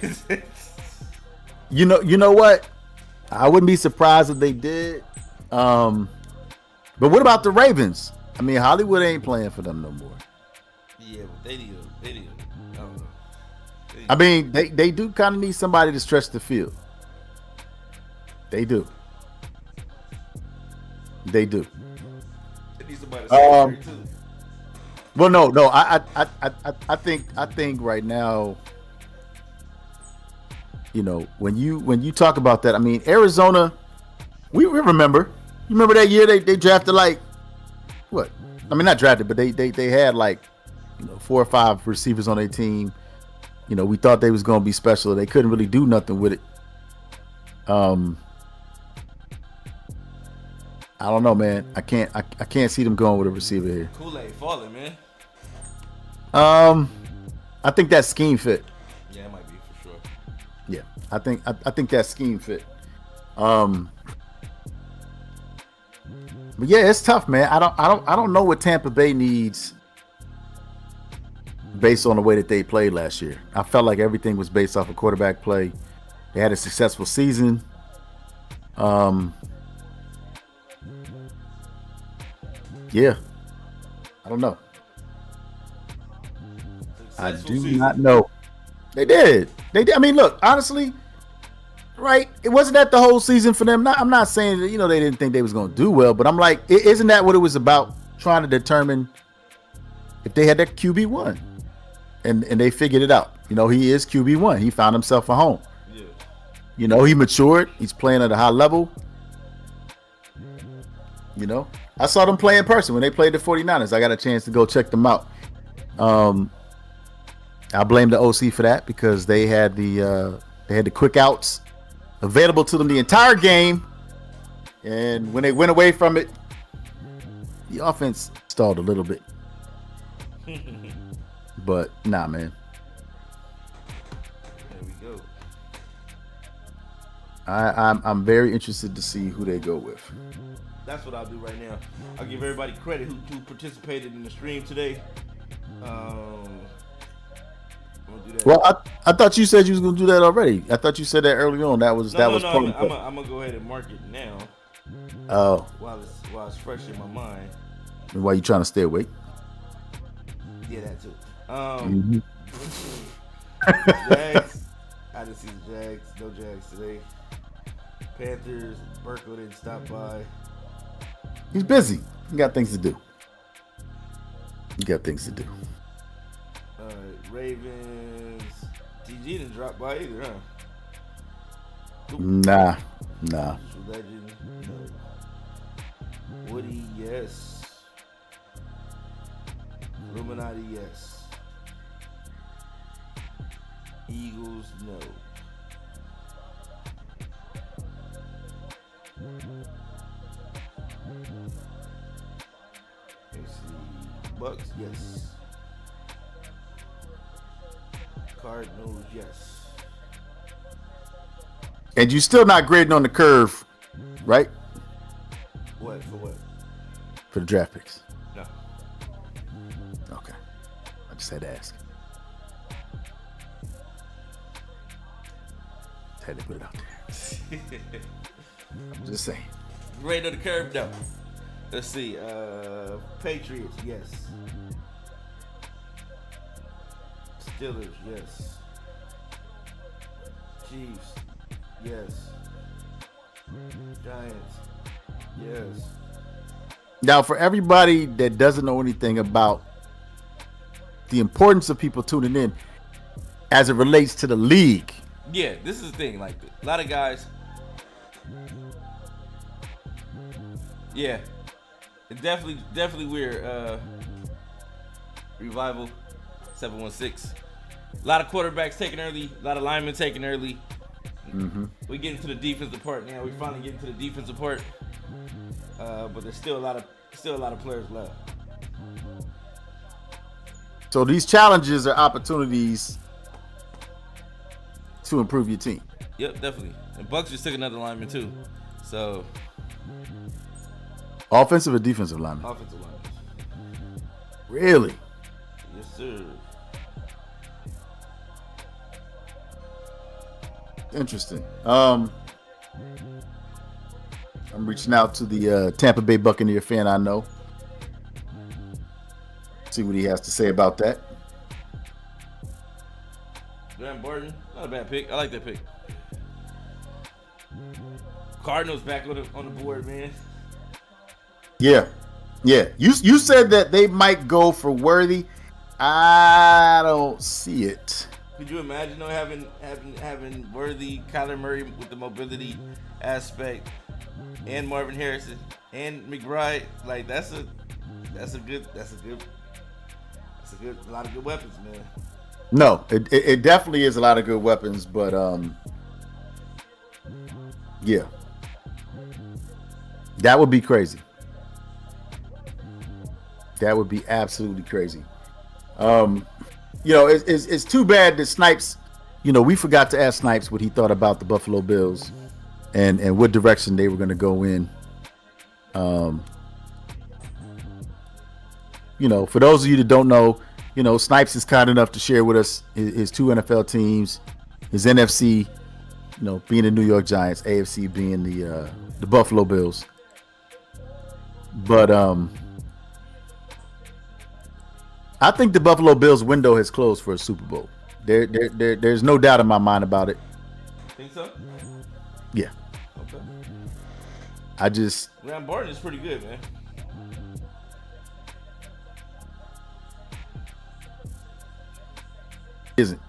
you know what? I wouldn't be surprised if they did. But what about the Ravens? I mean, Hollywood ain't playing for them no more. yeah, but they need. I don't know. I mean, they do kind of need somebody to stretch the field. They do. They do. They need somebody to say too. Well, no. I think right now, when you talk about that, I mean, Arizona, we remember. You remember that year they drafted like what? I mean, not drafted, but they had like 4 or 5 receivers on their team. We thought they was gonna be special. They couldn't really do nothing with it. I don't know, man. I can't see them going with a receiver here. Kool-Aid falling, man. I think that scheme fit. Yeah, it might be for sure. Yeah. I think that scheme fit. But yeah, it's tough, man. I don't know what Tampa Bay needs based on the way that they played last year. I felt like everything was based off of quarterback play. They had a successful season. Yeah. I don't know. I do not know. They did. I mean, look, honestly, right? It wasn't that the whole season for them. I'm not saying that, they didn't think they was going to do well, but I'm like, isn't that what it was about? Trying to determine if they had that QB1. And they figured it out. He is QB1. He found himself a home. Yeah. He matured. He's playing at a high level. I saw them play in person when they played the 49ers. I got a chance to go check them out. I blame the OC for that because they had the quick outs available to them the entire game, and when they went away from it, the offense stalled a little bit. But nah, man. There we go. I'm very interested to see who they go with. That's what I'll do right now. I'll give everybody credit who participated in the stream today. Well, I thought you said you was gonna do that already. I thought you said that early on. That was I'm gonna go ahead and mark it now. Oh. While it's fresh in my mind. And why you trying to stay awake? Yeah, that too. Jags. I didn't see the Jags. No Jags today. Panthers. Burkle didn't stop by. He's busy. He got things to do. Ravens. TG didn't drop by either, huh? Nah. Legend. No. Woody, yes. Illuminati, yes. Eagles, no. Let's see. Bucks, yes. Cardinals, yes. And you still not grading on the curve, right? What? For what? For the draft picks. No. Okay. I just had to ask. Had to put it out there. I'm just saying. Grade on the curve, no. Let's see. Patriots, yes. Steelers, yes. Chiefs, yes. Giants, yes. Now, for everybody that doesn't know anything about the importance of people tuning in as it relates to the league. Yeah, this is the thing. Like, a lot of guys. Yeah. It's definitely weird. Revival 716. A lot of quarterbacks taken early, a lot of linemen taken early. Mm-hmm. We get into the defensive part now. We finally get into the defensive part, but there's still a lot of players left. So these challenges are opportunities to improve your team. Yep, definitely. And Bucks just took another lineman too. So offensive or defensive lineman? Offensive lineman. Really? Yes, sir. Interesting. I'm reaching out to the Tampa Bay Buccaneer fan I know. See what he has to say about that. Graham Barton, not a bad pick. I like that pick. Cardinals back on the board, man. Yeah. You said that they might go for Worthy. I don't see it. Could you imagine though having Worthy, Kyler Murray with the mobility aspect, and Marvin Harrison and McBride? Like that's a lot of good weapons, man. No, it definitely is a lot of good weapons, but yeah, that would be crazy. That would be absolutely crazy. It's too bad that Snipes we forgot to ask Snipes what he thought about the Buffalo Bills and what direction they were going to go in. For those of you that don't know, Snipes is kind enough to share with us his two NFL teams, his NFC, being the New York Giants, AFC being the Buffalo Bills. But I think the Buffalo Bills window has closed for a Super Bowl. There's no doubt in my mind about it. Think so? Yeah. Okay. Graham Barton is pretty good, man. Isn't.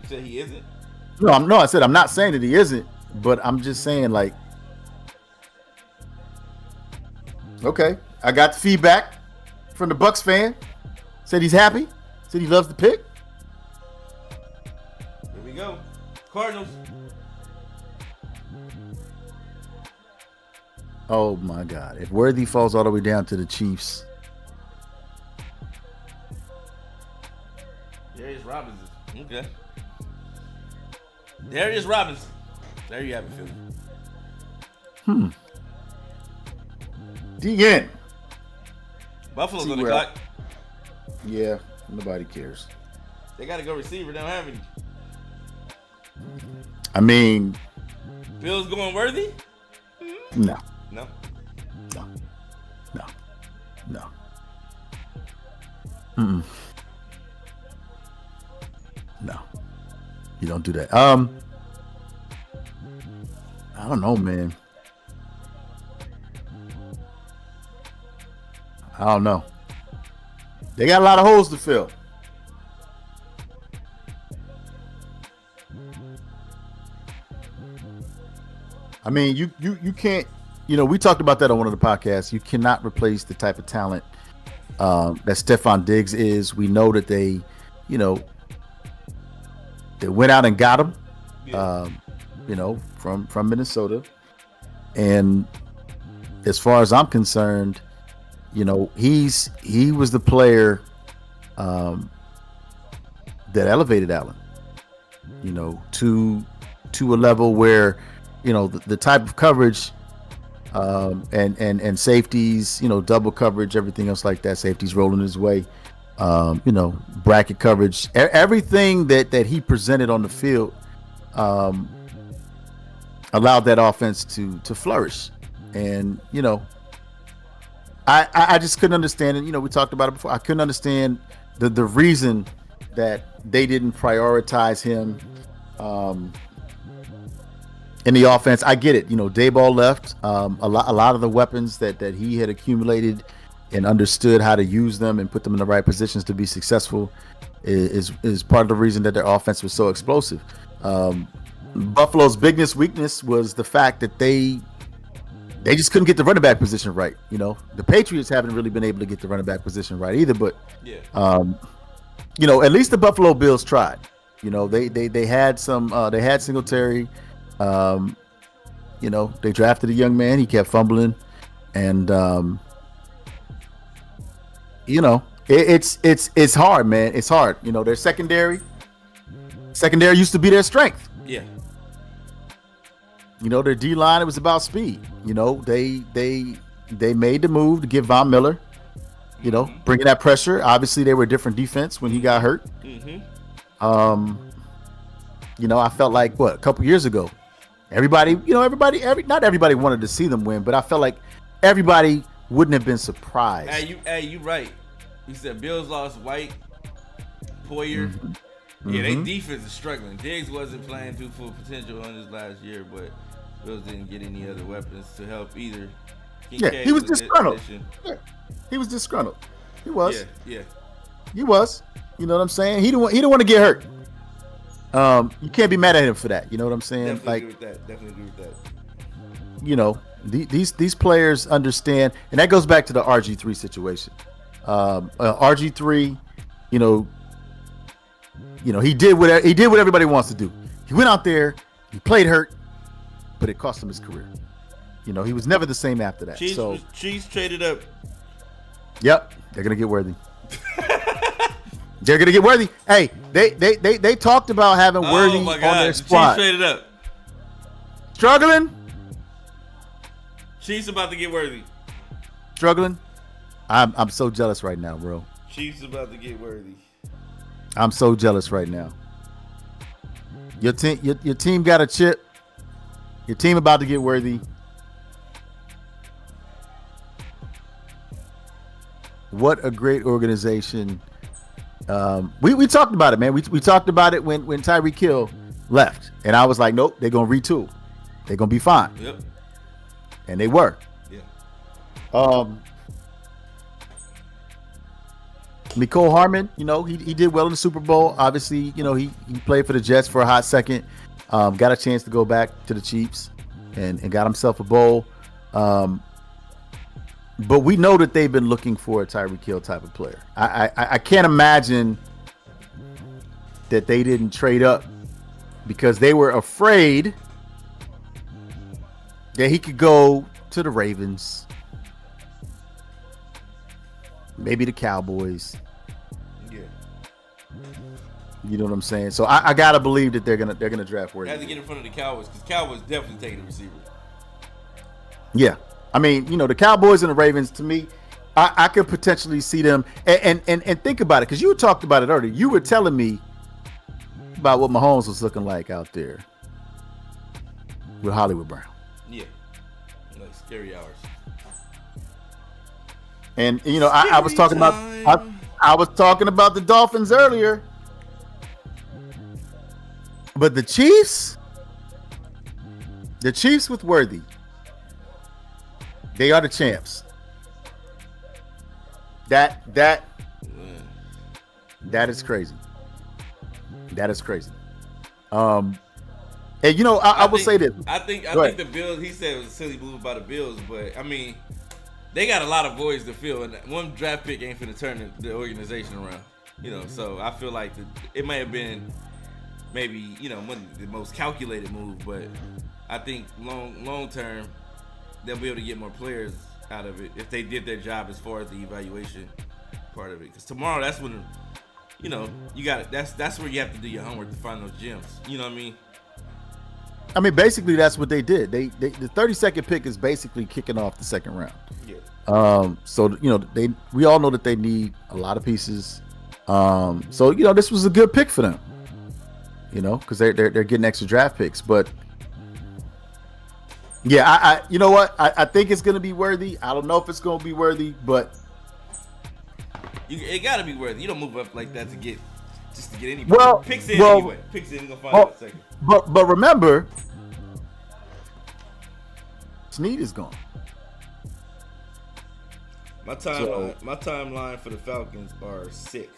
You said he isn't? No, I said I'm not saying that he isn't, but I'm just saying, like, okay, I got the feedback from the Bucs fan. Said he's happy. Said he loves the pick. Here we go. Cardinals. Oh my God! If Worthy falls all the way down to the Chiefs, Darius Robinson. Okay. Darius Robinson. There you have it, Philly. DN. Buffalo's on the clock. Yeah, nobody cares. They got to go receiver. They don't have any. I mean, Bills going Worthy? No. No. No. No. No. Mm-mm. No. You don't do that. I don't know, man. I don't know. They got a lot of holes to fill. I mean, you can't, we talked about that on one of the podcasts. You cannot replace the type of talent that Stephon Diggs is. We know that they went out and got him, from Minnesota. And as far as I'm concerned, he was the player that elevated Allen, to a level where, the type of coverage and safeties, double coverage, everything else like that, safeties rolling his way, bracket coverage, everything that he presented on the field allowed that offense to flourish. And, I just couldn't understand it. We talked about it before. I couldn't understand the reason that they didn't prioritize him in the offense. I get it. Dayball left. A lot of the weapons that he had accumulated and understood how to use them and put them in the right positions to be successful is part of the reason that their offense was so explosive. Buffalo's biggest weakness was the fact that they just couldn't get the running back position right. The Patriots haven't really been able to get the running back position right either. But yeah, at least the Buffalo Bills tried. They had they had Singletary. They drafted a young man. He kept fumbling, and it's hard, man. It's hard. Their secondary used to be their strength. Yeah. Their D line, it was about speed. They made the move to get Von Miller, bringing that pressure. Obviously, they were a different defense when he got hurt. I felt like a couple years ago, not everybody wanted to see them win, but I felt like everybody wouldn't have been surprised. Hey, you right. You said Bills lost White, Poyer. Yeah, they defense is struggling. Diggs wasn't playing to full potential on his last year, but Bills didn't get any other weapons to help either. He was disgruntled. Yeah, he was disgruntled. He was. Yeah. He was. You know what I'm saying? He didn't want to get hurt. You can't be mad at him for that. You know what I'm saying? Definitely agree with that. These players understand, and that goes back to the RG3 situation. RG3, he did what everybody wants to do. He went out there, he played hurt, but it cost him his career. He was never the same after that. Chiefs traded up. Yep, they're gonna get Worthy. They're gonna get Worthy. Hey, they talked about having Worthy Oh my on God, their Chiefs squad. traded up. Struggling. Chiefs about to get Worthy. Struggling. I'm so jealous right now, bro. Chiefs about to get Worthy. I'm so jealous right now. Your team got a chip. Your team about to get Worthy. What a great organization. We talked about it, man. We talked about it when Tyreek Hill left, and I was like, nope, they're gonna retool. They're gonna be fine. Yep. And they were. Yeah. Mecole Hardman, he did well in the Super Bowl. Obviously, he played for the Jets for a hot second. Got a chance to go back to the Chiefs and got himself a bowl. But we know that they've been looking for a Tyreek Hill type of player. I can't imagine that they didn't trade up because they were afraid that he could go to the Ravens, maybe the Cowboys. Yeah. You know what I'm saying? So I gotta believe that they're gonna draft Worthy. Had to get in front of the Cowboys because Cowboys definitely taking a receiver. Yeah, I mean, the Cowboys and the Ravens. To me, I could potentially see them. And think about it, because you talked about it earlier. You were telling me about what Mahomes was looking like out there with Hollywood Brown. Yeah, like scary hours. And I was talking about I was talking about the Dolphins earlier, but the Chiefs with Worthy, they are the champs. That is crazy. That is crazy. And I will say this. I think the Bills. He said it was a silly move by the Bills, but I mean, they got a lot of voids to fill, and one draft pick ain't finna turn the organization around. So I feel like it may have been maybe one of the most calculated move, but I think long term they'll be able to get more players out of it if they did their job as far as the evaluation part of it. Because tomorrow, that's when you got it. That's where you have to do your homework to find those gems. You know what I mean? I mean, basically, that's what they did. They the 32nd pick is basically kicking off the second round. Yeah. So we all know that they need a lot of pieces. So this was a good pick for them. Because they're getting extra draft picks. But yeah, I you know what? I think it's gonna be Worthy. I don't know if it's gonna be Worthy, but it gotta be Worthy. You don't move up like that to get any picks in anyway. Picks in, you're gonna find out in a second. But remember, Snead is gone. My timeline for the Falcons are sick.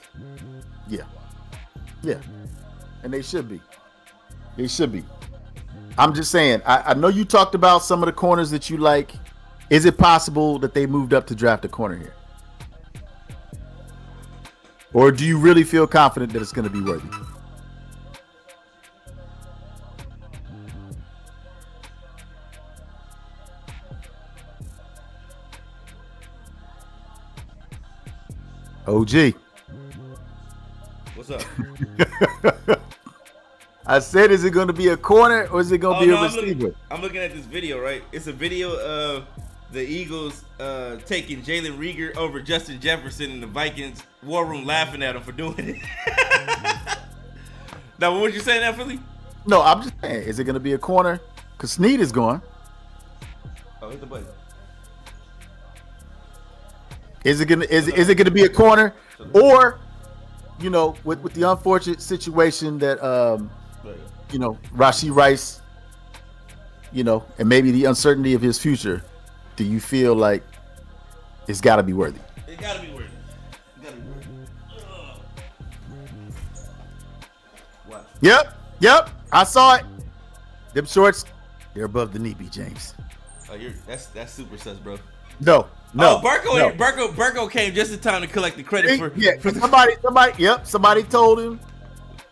Yeah, and they should be. They should be. I'm just saying. I know you talked about some of the corners that you like. Is it possible that they moved up to draft a corner here, or do you really feel confident that it's going to be Worthy? OG. What's up? I said, is it going to be a corner or is it going to be a receiver? I'm looking at this video, right? It's a video of the Eagles taking Jalen Reagor over Justin Jefferson, and the Vikings war room laughing at him for doing it. Now, what you saying now, Philly? No, I'm just saying, is it going to be a corner? Because Snead is gone. Oh, hit the button. Is it gonna be a corner, or with the unfortunate situation that Rashee Rice, and maybe the uncertainty of his future, do you feel like it's got to be Worthy? It got to be Worthy. What? Yep. I saw it. Them shorts, they're above the knee, B. James. Oh, that's super sus, bro. No. Oh, Burko came just in time to collect the credit for. Yeah, somebody told him,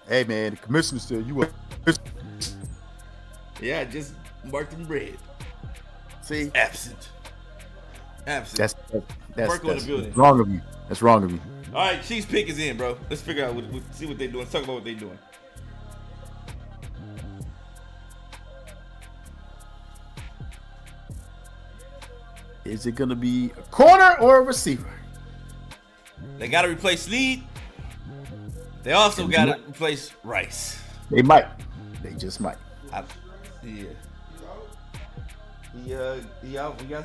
"Hey man, the commissioner said you were." Yeah, I just marked him red. See, absent. That's Burko in the building. wrong of you. That's wrong of you. All right, Chiefs pick is in, bro. Let's figure out see what they're doing. Let's talk about what they're doing. Is it going to be a corner or a receiver? They got to replace Snead. They also got to replace Rice. They might. They just might. Yeah. He out. He got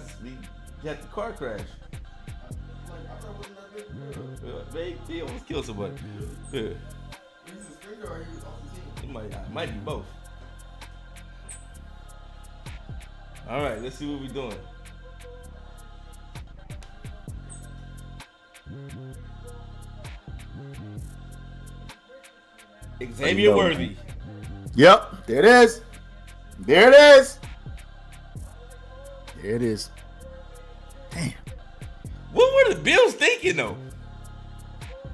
the car crash. He almost killed somebody. Yeah. It might be both. All right, let's see what we're doing. Xavier Worthy. Yep, there it is. There it is. There it is. Damn. What were the Bills thinking though?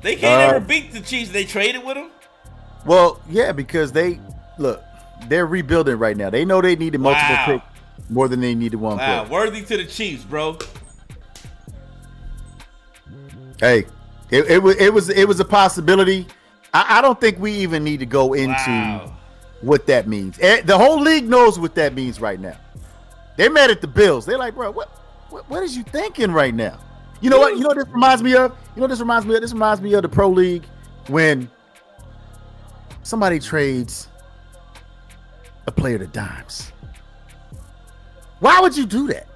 They can't ever beat the Chiefs. They traded with them. Well, yeah, because they're rebuilding right now. They know they needed multiple picks more than they needed one pick. Worthy to the Chiefs, bro. Hey, it was a possibility. I don't think we even need to go into what that means. The whole league knows what that means right now. They're mad at the Bills. They're like, bro, what is you thinking right now? You know what? You know what this reminds me of? This reminds me of the Pro League when somebody trades a player to dimes. Why would you do that?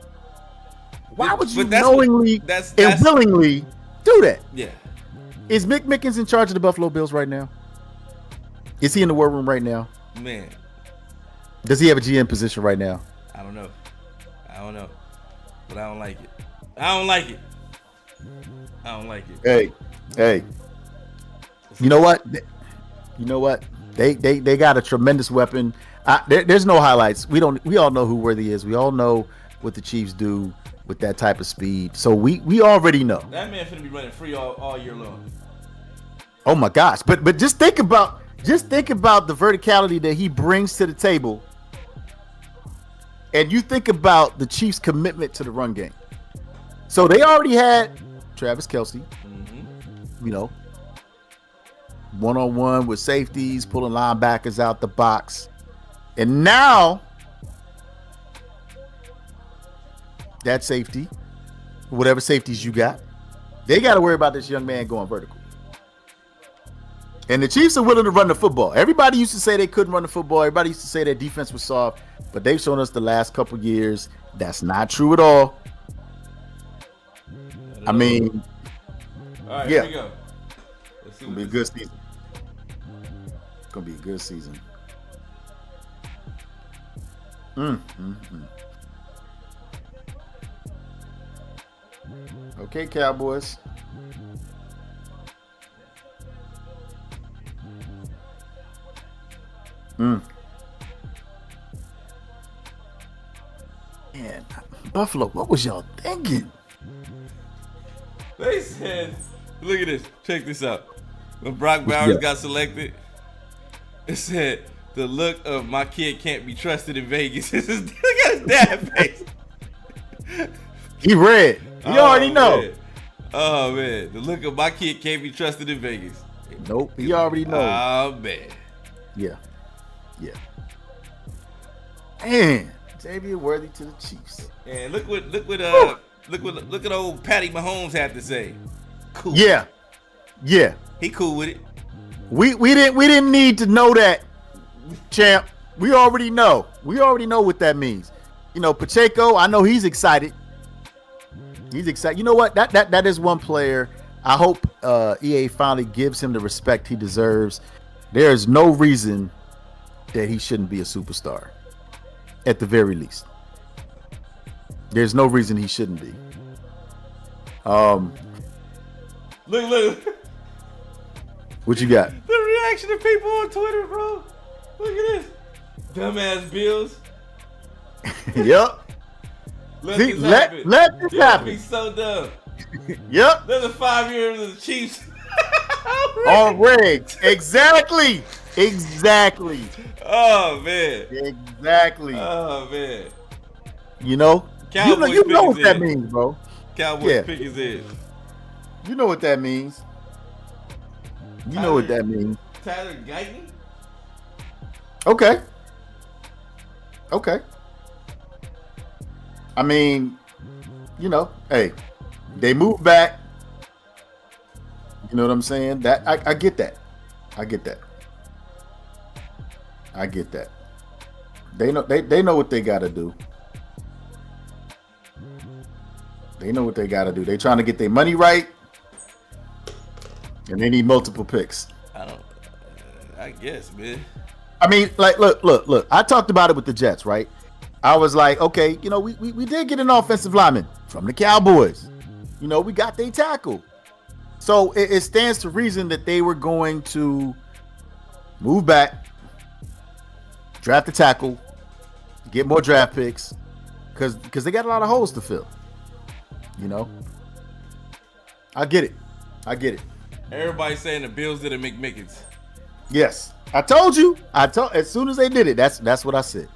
Why would you knowingly and willingly do that? Yeah. Is Mick Mickens in charge of the Buffalo Bills right now? Is he in the war room right now? Man. Does he have a GM position right now? I don't know. But I don't like it. I don't like it. Hey. You know what? They got a tremendous weapon. There's no highlights. We all know who Worthy is. We all know what the Chiefs do with that type of speed. So we already know. That man finna be running free all year long. Oh my gosh. But just think about the verticality that he brings to the table. And you think about the Chiefs' commitment to the run game. So they already had Travis Kelce, one-on-one with safeties, pulling linebackers out the box. And now that safety, whatever safeties you got, they got to worry about this young man going vertical. And the Chiefs are willing to run the football. Everybody used to say they couldn't run the football. Everybody used to say their defense was soft. But they've shown us the last couple years that's not true at all. I mean, all right, here we go. It's going to be a good season. It's going to be a good season. Okay, Cowboys. Man, Buffalo, what was y'all thinking? They said, look at this. Check this out. When Brock Bowers got selected, it said, the look of my kid can't be trusted in Vegas. Look at his dad face. He read. He already know. Man. Oh, man. The look of my kid can't be trusted in Vegas. Nope. He already knows. Oh, man. Yeah. Man, Xavier Worthy to the Chiefs. And look what old Patty Mahomes had to say. Cool. Yeah. He cool with it. We didn't need to know that, champ. We already know. We already know what that means. Pacheco, I know he's excited. He's excited. You know what? That is one player. I hope EA finally gives him the respect he deserves. There is no reason that he shouldn't be a superstar. At the very least. There's no reason he shouldn't be. Look. What you got? The reaction of people on Twitter, bro. Look at this. Dumbass Bills. Yep. Let this happen. Be so dumb. Yep. There's a 5 years of the Chiefs. On rigs. Exactly. Oh man. Exactly. Oh man. You know Cowboys what that means, bro. Cowboys pick his head. You know what that means. You know what that means. Tyler Guyton? Okay. I mean, hey, they moved back. You know what I'm saying? That I get that. I get that. They know what they got to do. They know what they got to do. They trying to get their money right, and they need multiple picks. I guess, man. I mean, like, look. I talked about it with the Jets, right? I was like, okay, we did get an offensive lineman from the Cowboys. We got their tackle. So it stands to reason that they were going to move back, draft the tackle, get more draft picks, because they got a lot of holes to fill. I get it. Everybody's saying the Bills did a McMickens. Yes, I told you. As soon as they did it, that's what I said.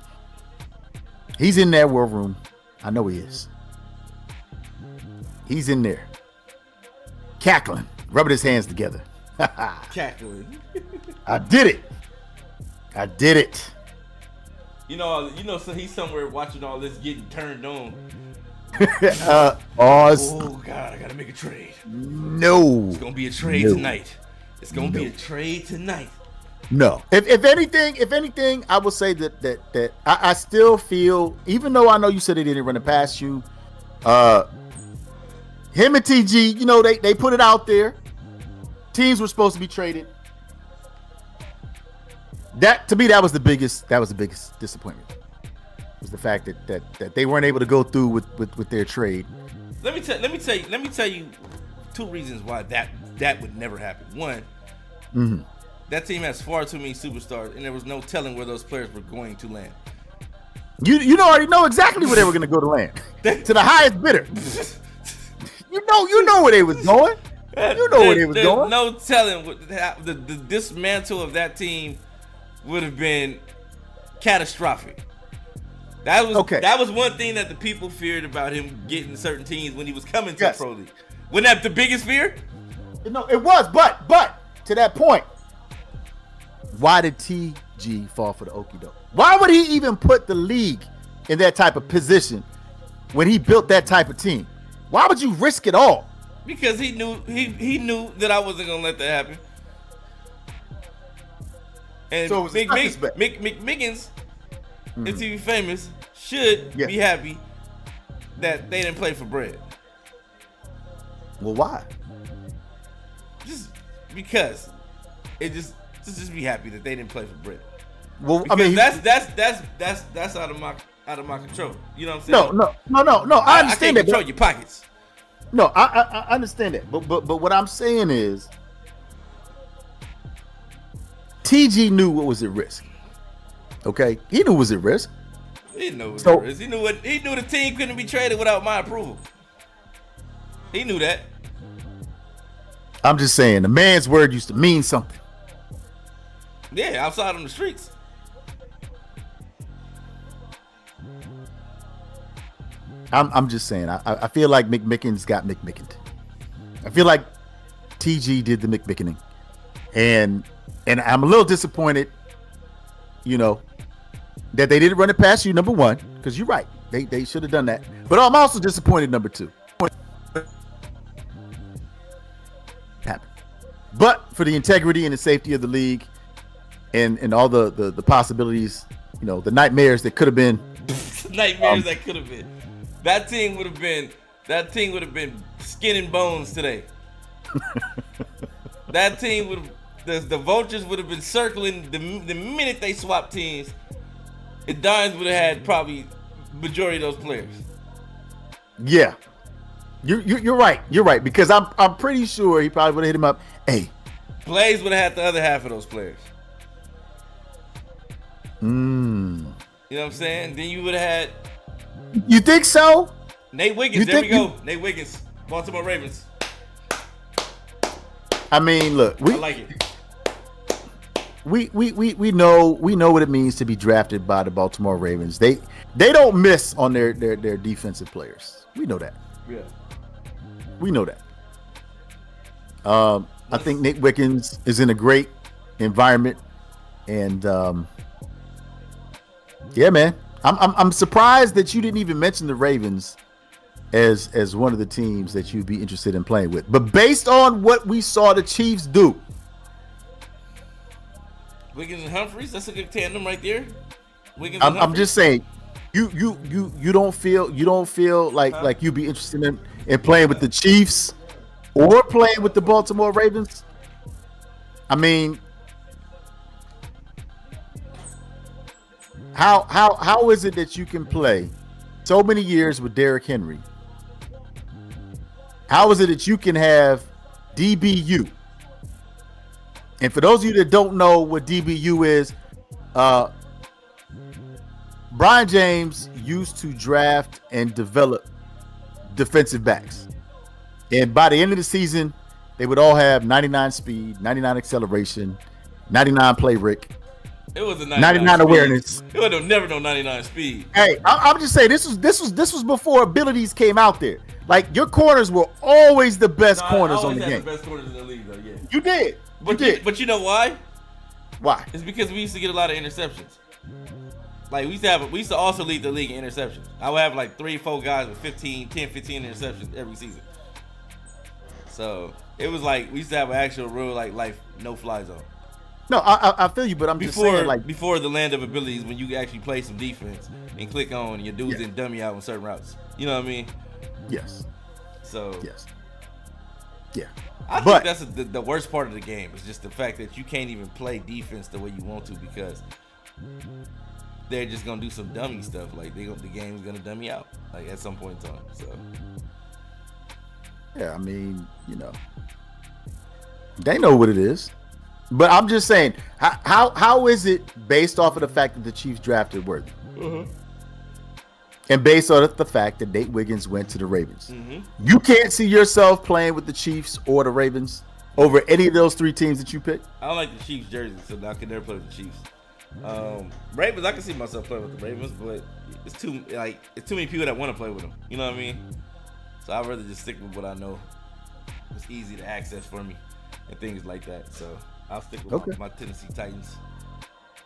He's in that war room. I know he is. He's in there, cackling, rubbing his hands together. Cackling. I did it. So he's somewhere watching all this getting turned on. Oh God, I gotta make a trade. No, it's gonna be a trade tonight. It's gonna be a trade tonight. No. If anything, I will say that I still feel, even though I know you said they didn't run it past you, him and TG, they put it out there. Teams were supposed to be traded. That, to me, that was the biggest disappointment. Was the fact that they weren't able to go through with their trade. Let me tell you two reasons why that would never happen. One, that team has far too many superstars, and there was no telling where those players were going to land. You already know exactly where they were going to go to land. To the highest bidder. You know where they was going. You know where they was going. No telling the dismantle of that team would have been catastrophic. That was one thing that the people feared about him getting certain teams when he was coming to the Pro League. Wasn't that the biggest fear? No, it was, but to that point, why did TG fall for the okie doke? Why would he even put the league in that type of position when he built that type of team? Why would you risk it all? Because he knew that I wasn't gonna let that happen. And so McMickens, if he be famous, should be happy that they didn't play for bread. Well, why? Just because just be happy that they didn't play for bread. Well, because I mean, that's out of my control. You know what I'm saying? No. I understand can't control your pockets. No, I understand that. But what I'm saying is, TG knew what was at risk. Okay, he knew what was at risk. He didn't know what it was. He knew the team couldn't be traded without my approval. He knew that. I'm just saying, the man's word used to mean something. Yeah, outside on the streets. I'm just saying, I feel like McMickens got McMickened. I feel like TG did the McMickening. And I'm a little disappointed, that they didn't run it past you, number one, because you're right. They should have done that. But I'm also disappointed, number two. Happened. But for the integrity and the safety of the league and all the possibilities, the nightmares that could have been. That could have been. That team would have been skin and bones today. That team would have, the vultures would have been circling the minute they swapped teams. And Dimes would have had probably majority of those players. Yeah, you're right. You're right, because I'm pretty sure he probably would have hit him up. Hey, Blaze would have had the other half of those players. You know what I'm saying? Then you would have had. You think so? Nate Wiggins. There we go. Nate Wiggins, Baltimore Ravens. I mean, look, I like it. We know what it means to be drafted by the Baltimore Ravens. They don't miss on their defensive players. We know that. Yeah. We know that. I think Nick Wiggins is in a great environment, and yeah, man, I'm surprised that you didn't even mention the Ravens as one of the teams that you'd be interested in playing with. But based on what we saw the Chiefs do, Wiggins and Humphries, that's a good tandem right there. Wiggins. I'm just saying, you don't feel like you'd be interested in playing with the Chiefs or playing with the Baltimore Ravens. I mean, how is it that you can play so many years with Derrick Henry? How is it that you can have DBU? And for those of you that don't know what DBU is, Brian James used to draft and develop defensive backs. And by the end of the season, they would all have 99 speed, 99 acceleration, 99 play Rick. It was a 99 awareness. It would have never known 99 speed. Hey, I'm just saying this was before abilities came out there. Like, your corners were always the best corners on the game. The best corners in the league, though. Yeah. You did. But you know why? Why? It's because we used to get a lot of interceptions. Like, we used to also lead the league in interceptions. I would have like 3-4 guys with 15 interceptions every season. So it was like we used to have an actual rule like no fly zone. No, I feel you, but I'm just saying, like, before the land of abilities, when you actually play some defense and click on your dudes and dummy out on certain routes. You know what I mean? Yes. So yes. Yeah. I think that's the worst part of the game is just the fact that you can't even play defense the way you want to because they're just gonna do some dummy stuff. Like the game's gonna dummy out like at some point in time. So yeah, I mean, they know what it is. But I'm just saying, how is it based off of the fact that the Chiefs drafted Worthy? Mm-hmm. And based on the fact that Nate Wiggins went to the Ravens? Mm-hmm. You can't see yourself playing with the Chiefs or the Ravens over any of those three teams that you picked? I don't like the Chiefs jersey, so I can never play with the Chiefs. Ravens, I can see myself playing with the Ravens, but it's too many people that want to play with them. You know what I mean? So I'd rather just stick with what I know. It's easy to access for me and things like that. So I'll stick with my Tennessee Titans.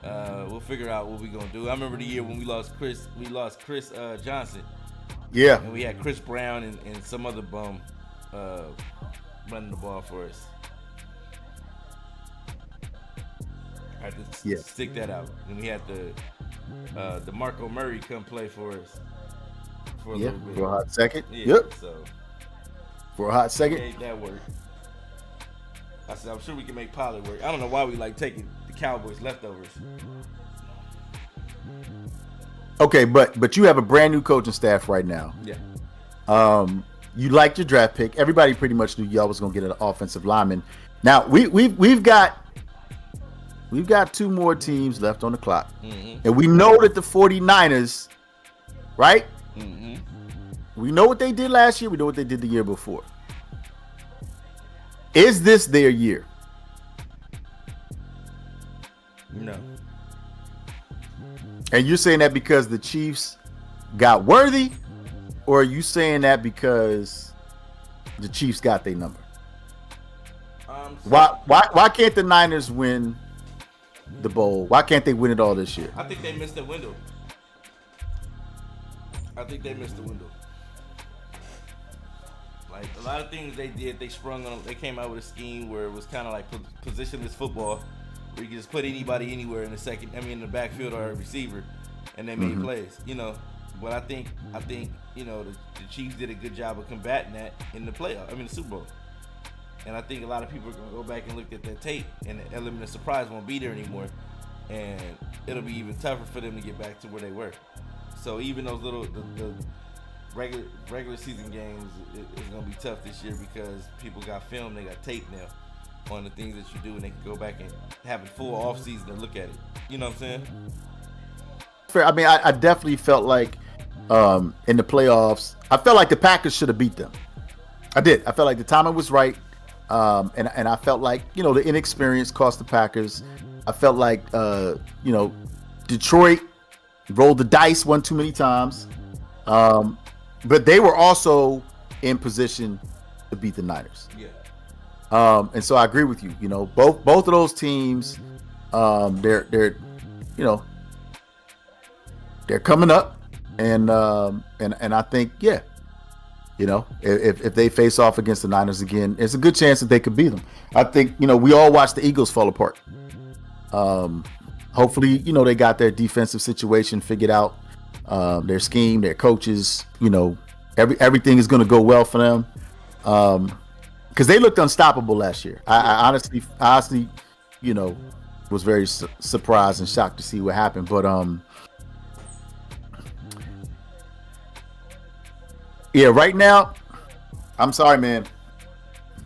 We'll figure out what we're gonna do. I remember the year when we lost Chris Johnson. Yeah. And we had Chris Brown and some other bum running the ball for us. I had to stick that out. And we had the Marco Murray come play for us for a little bit. For a hot second. Yeah, yep. So for a hot second. Made that work. I said, I'm sure we can make Pollard work. I don't know why we like taking the Cowboys leftovers. Okay, but you have a brand new coaching staff right now. Yeah. You liked your draft pick. Everybody pretty much knew y'all was gonna get an offensive lineman. Now we've got two more teams left on the clock. Mm-hmm. And we know that the 49ers, right? Mm-hmm. We know what they did last year. We know what they did the year before. Is this their year? No. And you're saying that because the Chiefs got Worthy, or are you saying that because the Chiefs got their number? Why can't the Niners win the bowl? Why can't they win it all this year? I think they missed the window. Like a lot of things they did, they came out with a scheme where it was kind of like positionless football, where you can just put anybody anywhere in the backfield or a receiver, and they made plays. But I think the Chiefs did a good job of combating that in the the Super Bowl. And I think a lot of people are gonna go back and look at that tape, and the element of surprise won't be there anymore, and it'll be even tougher for them to get back to where they were. So even those the regular season games is gonna be tough this year because people got film, they got tape now on the things that you do, and they can go back and have a full off season to look at it. You know what I'm saying? Fair. I mean, I definitely felt like in the playoffs, I felt like the Packers should have beat them. I did. I felt like the timing was right, and I felt like the inexperience cost the Packers. I felt like Detroit rolled the dice one too many times. But they were also in position to beat the Niners. Yeah. And so I agree with you. You know, both of those teams, they're they're coming up, and I think if they face off against the Niners again, it's a good chance that they could beat them. I think we all watched the Eagles fall apart. Hopefully, they got their defensive situation figured out, their scheme, their coaches. Everything is going to go well for them. Because they looked unstoppable last year. I honestly, was very surprised and shocked to see what happened. But yeah, right now, I'm sorry, man.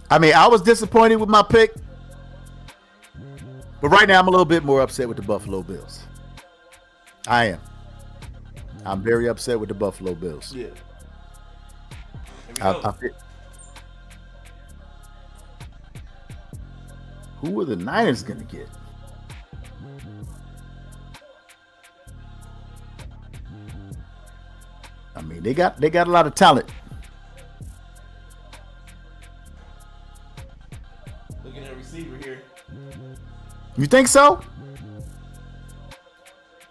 I mean, I was disappointed with my pick, but right now I'm a little bit more upset with the Buffalo Bills. I am. I'm very upset with the Buffalo Bills. Yeah. Who are the Niners going to get? I mean, they got a lot of talent. Looking at receiver here. You think so?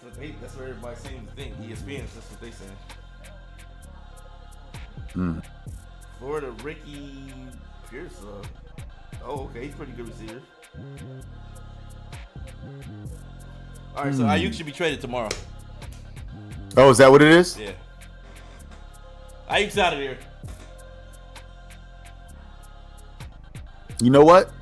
That's what everybody seems to think. ESPN, that's what they say. Florida Ricky Pierce. Okay, he's a pretty good receiver. All right, so Ayuk should be traded tomorrow. Oh, is that what it is? Yeah. Ayuk's out of there. You know what?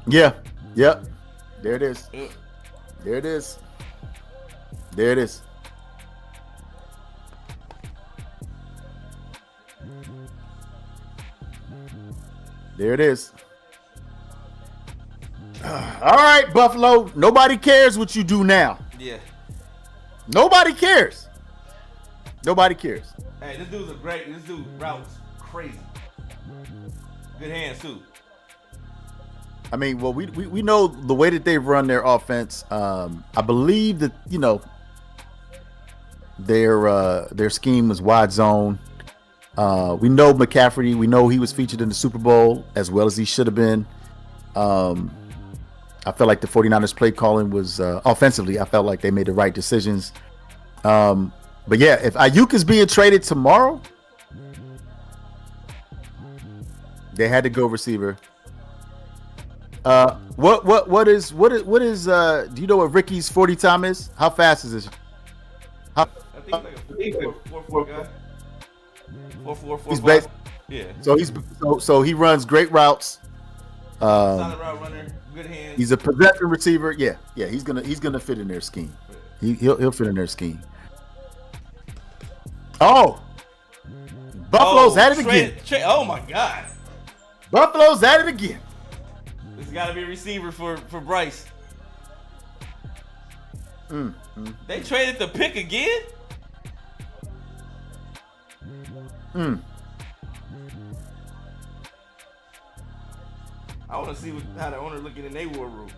Yeah. Yep. There it is. There it is. There it is. There it is. All right, Buffalo. Nobody cares what you do now. Yeah. Nobody cares. Nobody cares. Hey, this dude routes crazy. Good hands too. I mean, well, we know the way that they run their offense. I believe that their scheme is wide zone. We know McCaffrey. We know he was featured in the Super Bowl as well as he should have been. I felt like the 49ers play calling was offensively. I felt like they made the right decisions. But yeah, if Ayuk is being traded tomorrow, they had to go receiver. What is do you know what Ricky's 40 time is? How fast is this? I think he's like a 4-4 guy. 4-4. He's based. Yeah. So he runs great routes. Solid route runner, good hands. He's a possession receiver. Yeah. He's gonna fit in their scheme. He'll fit in their scheme. Oh, Buffalo's at it again. Oh my God. Buffalo's at it again. This got to be a receiver for Bryce. They traded the pick again. I want to see how the owner looking in their war room.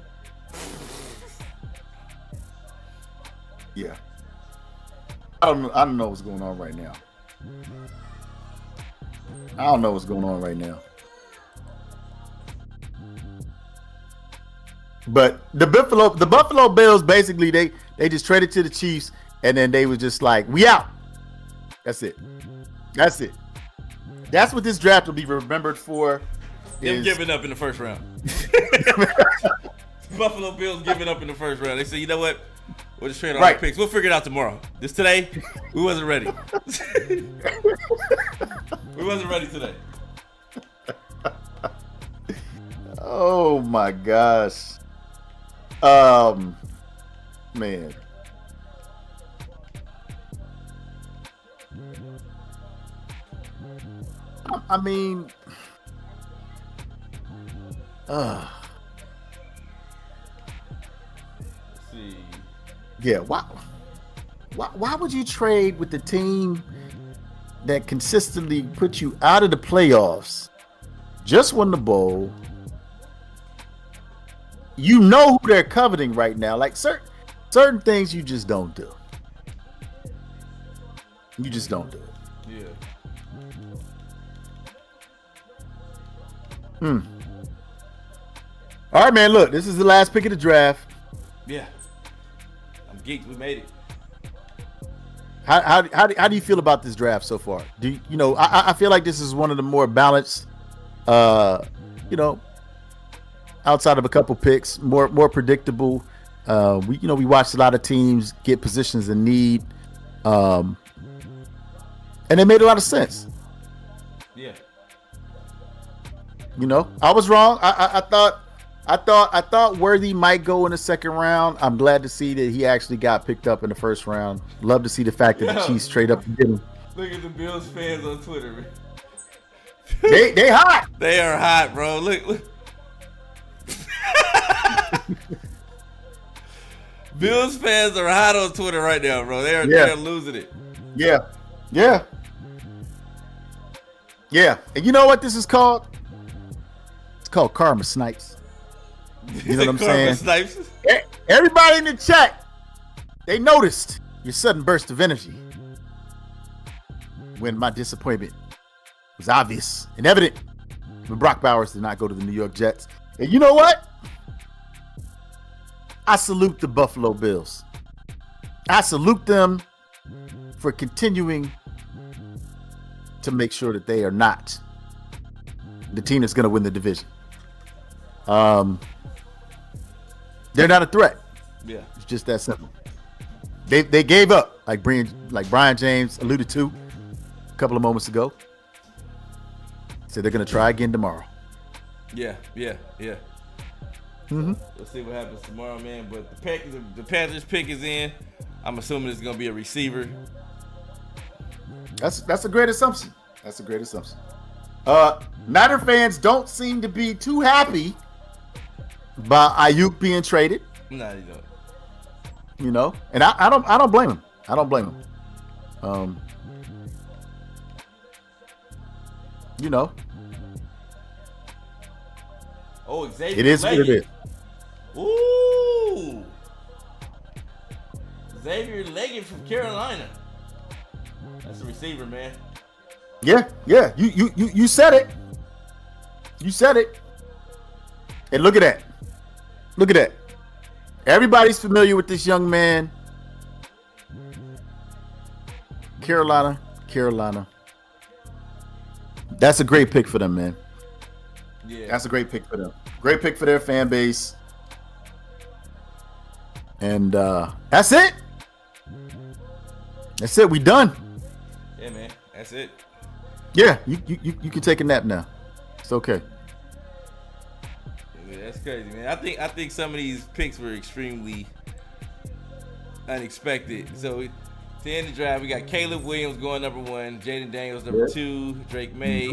Yeah. I don't know what's going on right now. I don't know what's going on right now. But the Buffalo Bills basically they just traded to the Chiefs and then they was just like, we out. That's it. That's what this draft will be remembered for. Them giving up in the first round. Buffalo Bills giving up in the first round. They say, you know what? We'll just trade all our picks. We'll figure it out tomorrow. Today, we wasn't ready. We wasn't ready today. Oh my gosh. Man. I mean, let's see. Yeah, why would you trade with the team that consistently put you out of the playoffs, just won the bowl? You know who they're coveting right now. Like certain things you just don't do. You just don't do it. Yeah. All right, man. Look, this is the last pick of the draft. Yeah. I'm geeked. We made it. How do you feel about this draft so far? I feel like this is one of the more balanced, outside of a couple picks, more predictable. We watched a lot of teams get positions in need, and it made a lot of sense. Yeah. I was wrong. I thought Worthy might go in the second round. I'm glad to see that he actually got picked up in the first round. Love to see the fact that the Chiefs trade up to get him. Look at the Bills fans on Twitter, man. They hot. They are hot, bro. Look. Bills fans are hot on Twitter right now, bro. They're losing it. Yeah. And you know what this is called? It's called karma snipes. You know what I'm saying? Snipes. Everybody in the chat, they noticed your sudden burst of energy when my disappointment was obvious and evident when Brock Bowers did not go to the New York Jets. And you know what? I salute the Buffalo Bills. I salute them for continuing to make sure that they are not the team that's going to win the division. They're not a threat. Yeah. It's just that simple. They gave up, like Brian James alluded to a couple of moments ago. Said they're going to try again tomorrow. Yeah. Mm-hmm. Let's see what happens tomorrow, man. But the Panthers pick is in. I'm assuming it's going to be a receiver. That's a great assumption. Matter fans don't seem to be too happy about Ayuk being traded. No, you don't. And I don't blame him. Oh, Xavier. It is what it is. Ooh. Xavier Leggett from Carolina. That's a receiver, man. Yeah. You said it. And look at that. Everybody's familiar with this young man. Carolina. That's a great pick for them, man. Yeah. That's a great pick for them. Great pick for their fan base. And that's it. We done. Yeah, man. That's it. Yeah, you can take a nap now. It's okay. Yeah, that's crazy, man. I think some of these picks were extremely unexpected. So to end the draft, we got Caleb Williams going number 1, Jaden Daniels number 2, Drake May,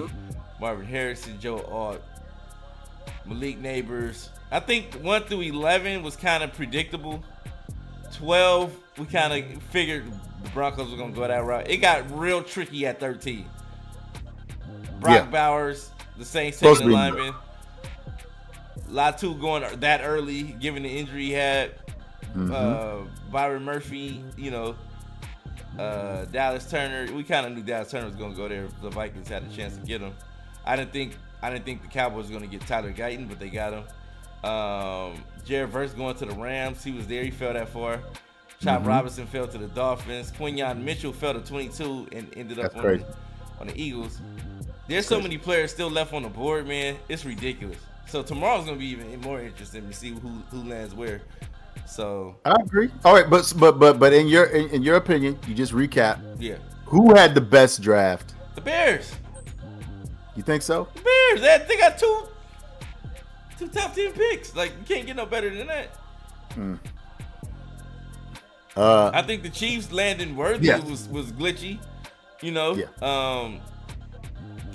Marvin Harrison, Joe Alt, Malik Neighbors. I think 1 through 11 was kind of predictable. 12, we kind of figured the Broncos were going to go that route. It got real tricky at 13. Brock Bowers, the Saints taking the lineman. Latu going that early, given the injury he had. Byron Murphy, Dallas Turner. We kind of knew Dallas Turner was going to go there if the Vikings had a chance to get him. I didn't think the Cowboys were going to get Tyler Guyton, but they got him. Jared Verse going to the Rams. He was there. He fell that far. Chop Robinson fell to the Dolphins. Quinyon Mitchell fell to 22 and ended up on the Eagles. There's so many players still left on the board, man. It's ridiculous. So tomorrow's going to be even more interesting to see who lands where. So I agree. All right, but in your opinion, you just recap. Yeah. Who had the best draft? The Bears. You think so? The Bears. They got two top 10 picks. Like, you can't get no better than that. I think the Chiefs landing Worthy was glitchy. Yeah.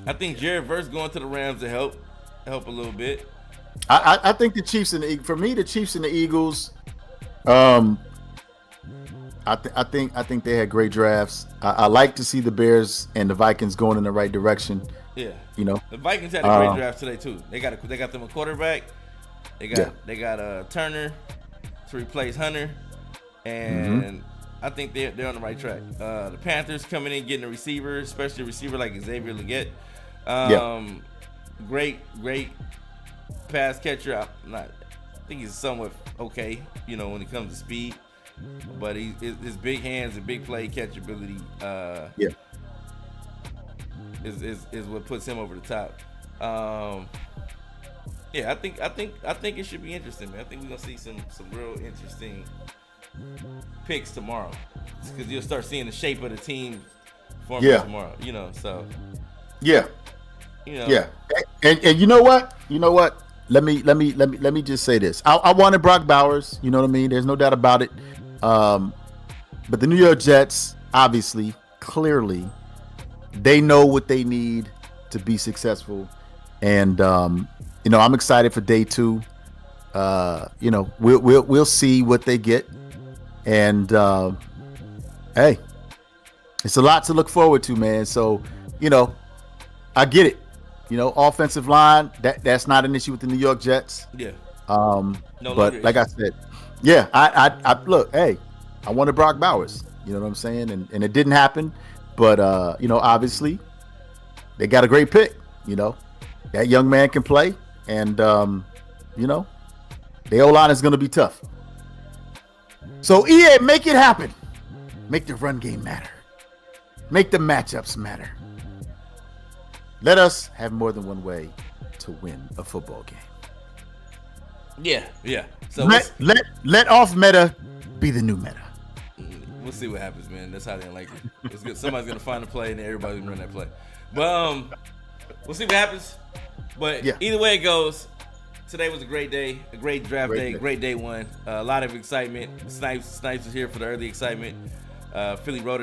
I think Jared Verse going to the Rams to help a little bit. I think the Chiefs and the Chiefs and the Eagles. I think they had great drafts. I like to see the Bears and the Vikings going in the right direction. Yeah. The Vikings had a great draft today too. They got them a quarterback. They got Turner to replace Hunter, and I think they're on the right track. The Panthers coming in getting a receiver, especially a receiver like Xavier Legette. Great pass catcher. I think he's somewhat okay, when it comes to speed. But his big hands and big play catchability is what puts him over the top. I think it should be interesting, man. I think we're gonna see some real interesting picks tomorrow, because you'll start seeing the shape of the team forming tomorrow. So and you know what? Let me just say this. I wanted Brock Bowers. You know what I mean? There's no doubt about it. But the New York Jets, obviously, clearly, they know what they need to be successful. And I'm excited for day 2. We'll see what they get. And hey, it's a lot to look forward to, man. So, I get it. Offensive line, that's not an issue with the New York Jets. Yeah. But like I said, I look, hey, I wanted Brock Bowers. You know what I'm saying? And it didn't happen. But obviously, they got a great pick. That young man can play, and the O-line is going to be tough. So EA, make it happen. Make the run game matter. Make the matchups matter. Let us have more than one way to win a football game. Yeah. So let off meta be the new meta. We'll see what happens, man. That's how they like it. It's good. Somebody's gonna find a play, and then everybody's gonna run that play. But we'll see what happens. But either way it goes, today was a great day, a great draft day, great day 1. A lot of excitement. Snipes was here for the early excitement. Philly rode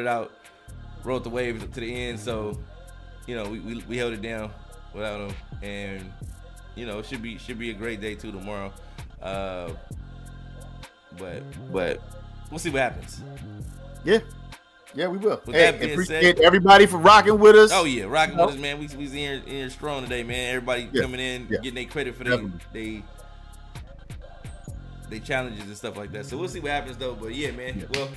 the wave to the end. So, we held it down without him, and it should be a great day too tomorrow. But we'll see what happens. Yeah, we will. With that being appreciate said, everybody for rocking with us. Oh yeah, rocking with us, man. We in here strong today, man. Everybody coming in, getting their credit for they challenges and stuff like that. So we'll see what happens though. But yeah, man. Well,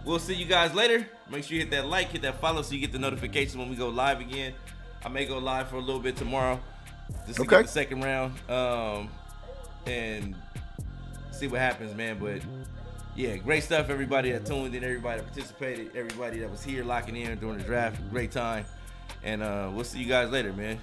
we'll see you guys later. Make sure you hit that like, hit that follow, so you get the notification when we go live again. I may go live for a little bit tomorrow, just to get the second round, and see what happens, man. But yeah, great stuff, everybody that tuned in, everybody that participated, everybody that was here locking in during the draft. Great time. And we'll see you guys later, man.